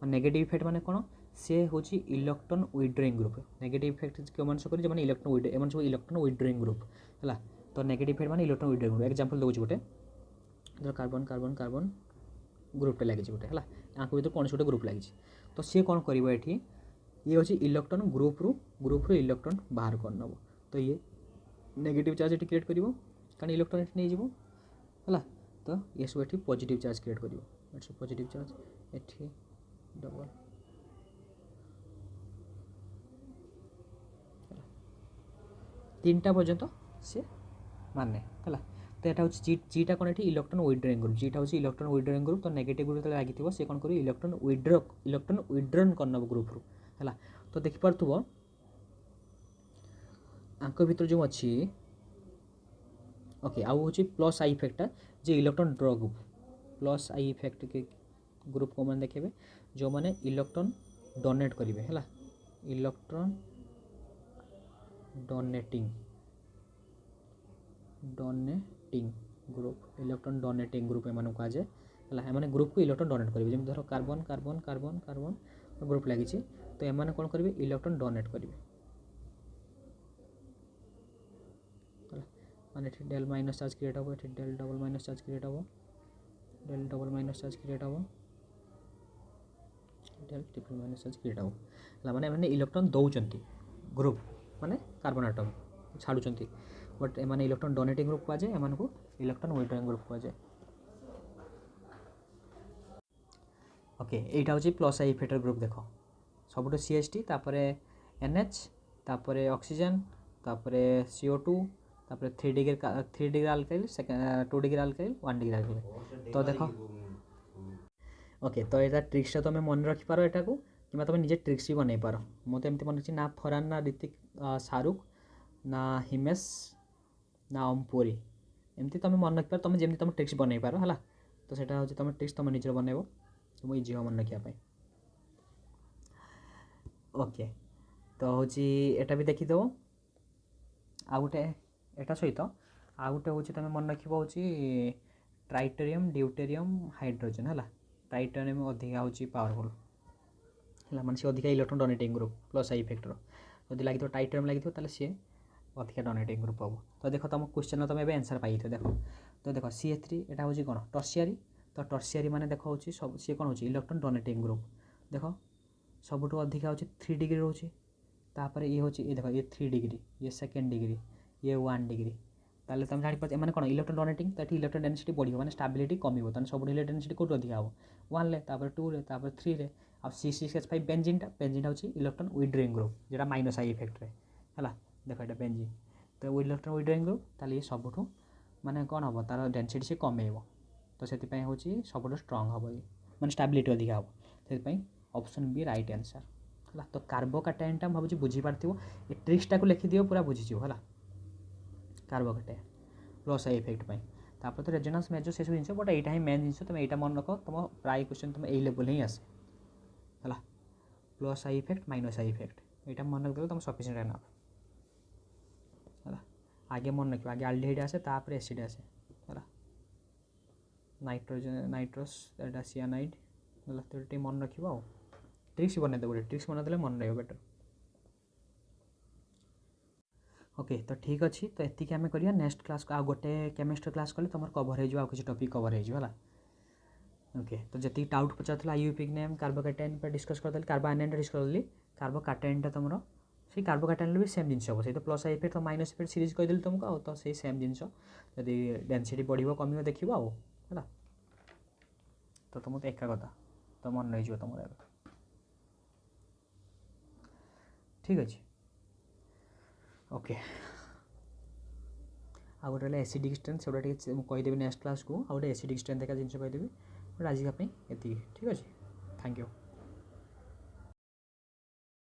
नेगेटिव इफेक्ट माने कौन सी हूँ electron withdrawing group negative effect क्यों मान जो मैंने इलेक्ट्रॉन एम सब इलेक्ट्रॉन विथड्रॉइंग ग्रुप है तो नेगेटिव इफेक्ट माने इलेक्ट्रॉन विथड्रॉइंग ग्रुप एग्जांपल दूसरी गोटे जो कार्बन कार्बन कार्बन ग्रुपटे लगी गोटे है यहाँ भर कौन गोटे ग्रुप लगी तो सी कौन कर ये हूँ इलेक्ट्रॉन ग्रुप इलेक्ट्रॉन बाहर कर नब तो ये नेगेटिव चार्ज ये क्रिएट कर कारण इलेक्ट्रॉन ये नहीं है तो ये सब ये पॉजिटिव चार्ज क्रिएट कर पॉजिटिव चार्ज ये डबल तीनटा पर्यंत सी माने है तो यहाँ हूँ जीटा कौन ये इलेक्ट्रॉन विथड्रॉइंग ग्रुप जीटा हूँ इलेक्ट्रॉन विथड्रॉइंग ग्रुप तो नेगेटिव ग्रुप लगी सी कौन कर इलेक्ट्रॉन विथड्रॉन करनब ग्रुप रू है तो देखिपु आंक भर जो अच्छी ओके आउ हूँ प्लस आई इफेक्टा जो इलेक्ट्रॉन ड्र ग्रुप प्लस आई इफेक्ट के ग्रुप को मैंने देखेबे जो मैंने इलेक्ट्रॉन डोनेट करेंगे है electron donating group electron donating group M कह जाए है एम ग्रुप को इलेक्ट्रॉन डोनेट करेंगे जमी धर carbon carbon carbon carbon group लगी तो एम कौन करेंगे इलेक्ट्रॉन डोनेट करेंगे माने डेल माइनस चार्ज क्रिएट हम ये del double minus charge create हम del double minus charge create हम del triple minus charge create हम है मैंने इलेक्ट्रॉन दौरान ग्रुप माने कार्बन आटम छाड़ुंट but M electron donating group कहुए एम को इलेक्ट्रॉन विथड्रॉइंग ग्रुप कहुए ओके यहाँ हूँ प्लस आई इफेक्टर ग्रुप देख सब CH2 तापर NH तापर ऑक्सीजन तापर CO2 तापर 3 degree alkyl 2 degree alkyl 1 degree alkyl तो देख ओके तो यहाँ ट्रिक्सटा तुम मन रखिपार यहाँ को कि तुम निजे ट्रिक्स भी बनई पार मत एमती मन रखी ना फरहान ना ऋतिक शाहरुख ना हिमेश ना ओमपुरी एमती तुम मन रखिपार तुम जमी तुम ट्रिक्स बनई पार है तो सेटा हूँ तुम ट्रिक्स तुम निजे बनइब तुम इजी हो मन रखापी ओके तो हूँ एटा भी देखीदेव आ गोटे एटा सहित आ गोटे हूँ तुम मन रख हूँ ट्राइटेरियम ड्यूटेरियम हाइड्रोजन है ट्राइटेरियम अधिका हूँ पावरफुल है माने सी अधिका इलेक्ट्रॉन डोनेटिंग ग्रुप प्लस आई इफेक्टर जब लगी ट्राइटेरियम लगी सी अधिका डोनेटिंग ग्रुप हम तो देख तुम क्वेश्चन तुम ए आंसर पाई देख तो देख CH3 यहाँ हूँ कौन टर्सियरी तो टर्सियरी माने देख हूँ सब सी कौन हो इलेक्ट्रॉन डोनेटिंग ग्रुप देख सबुठ अधिका हूँ 3 डिग्री रोचे तापर ये हूँ ये देख ये 3 डिग्री ये 2nd डिग्री ये 1 डिग्री ताले तुम जापर एम कौन इलेक्ट्रॉन डोनेटिंग तो ये इलेक्ट्रॉन डेंसिटी बढ़ो मैंने स्टेबिलिटी कमिबो तो सब इलेक्ट्रॉन डेंसिटी कौट अधिका हम 1 ले तापर 2 रे तापर 3 रे आ C6H5 बेंजीनटा हूँ इलेक्ट्रॉन विथड्रॉइंग ग्रुप जोटा माइनस आई इफेक्ट है देख ये बेंजीन तो इलेक्ट्रॉन विथड्रॉइंग ग्रुप ताले ये सबुठ माने कौन हम तार डेंसिटी से कमेब तो से हूँ सब स्ट्रंग हम ये मैंने स्टेबिलिटी अधिका हम से ऑप्शन बी राइट आंसर है तो कार्बोकाटायनटा भावुँ बुझीपार ये ट्रिक्सटा को लिखिदिव पूरा बुझीज है कार्बोकाटायन प्लस आई इफेक्ट तापर तो रेजोनेंस मेजर से सब जिन बट यहाँ ही मेन जिन तुम यहाँ मन रख तुम प्राय क्वेश्चन तुम यही लेवल ही आसे है plus I effect minus I effect यहाँ मन रखिदेव तुम सफिसीयंट एनफ है आगे मन रख आगे आल्डिहाइड आसे तापर एसिड आसे है नाइट्रोजन नाइट्रोस एटा सियानाइड ହେଲା ତ ଟିକେ ମନେ ରଖିବ ଆଉ ट्रिक्स बनईदेव गोटे ट्रिक्स बनईदे मन रही बेटर ओके तो ठीक अच्छे तो एतिक आम करिया नेक्स्ट क्लास को आ गोटे केमिस्ट्री क्लास कले तुम कवर हो किसी टॉपिक कवर हो ओके तो जी डाउट पचार आईयूपिक नेम कार्बोकैटायन पर डिस्कस करदेली कार्बोआयन डिस्कस करदेली कार्बोकैटायन तुम से कार्बोकैटायन भी सेम जिन हम सही तो प्लस इफेक्ट तो माइनस इफेक्ट सीरीज कहीदेली तुमको आ तो सही सेम जिन जदि डेनसीटी बढ़ो कम देखो आउ है तो तुम तो एका कथा तो मन रही तुम ठीक अच्छे ओके आ गोटे एसिडिक स्ट्रेंथ से कहीदेवी नेक्स्ट क्लास को आ गए एसिडिक स्ट्रेंथ एका जिन कहीदेवी बट आज ये ठीक अच्छे थैंक यू।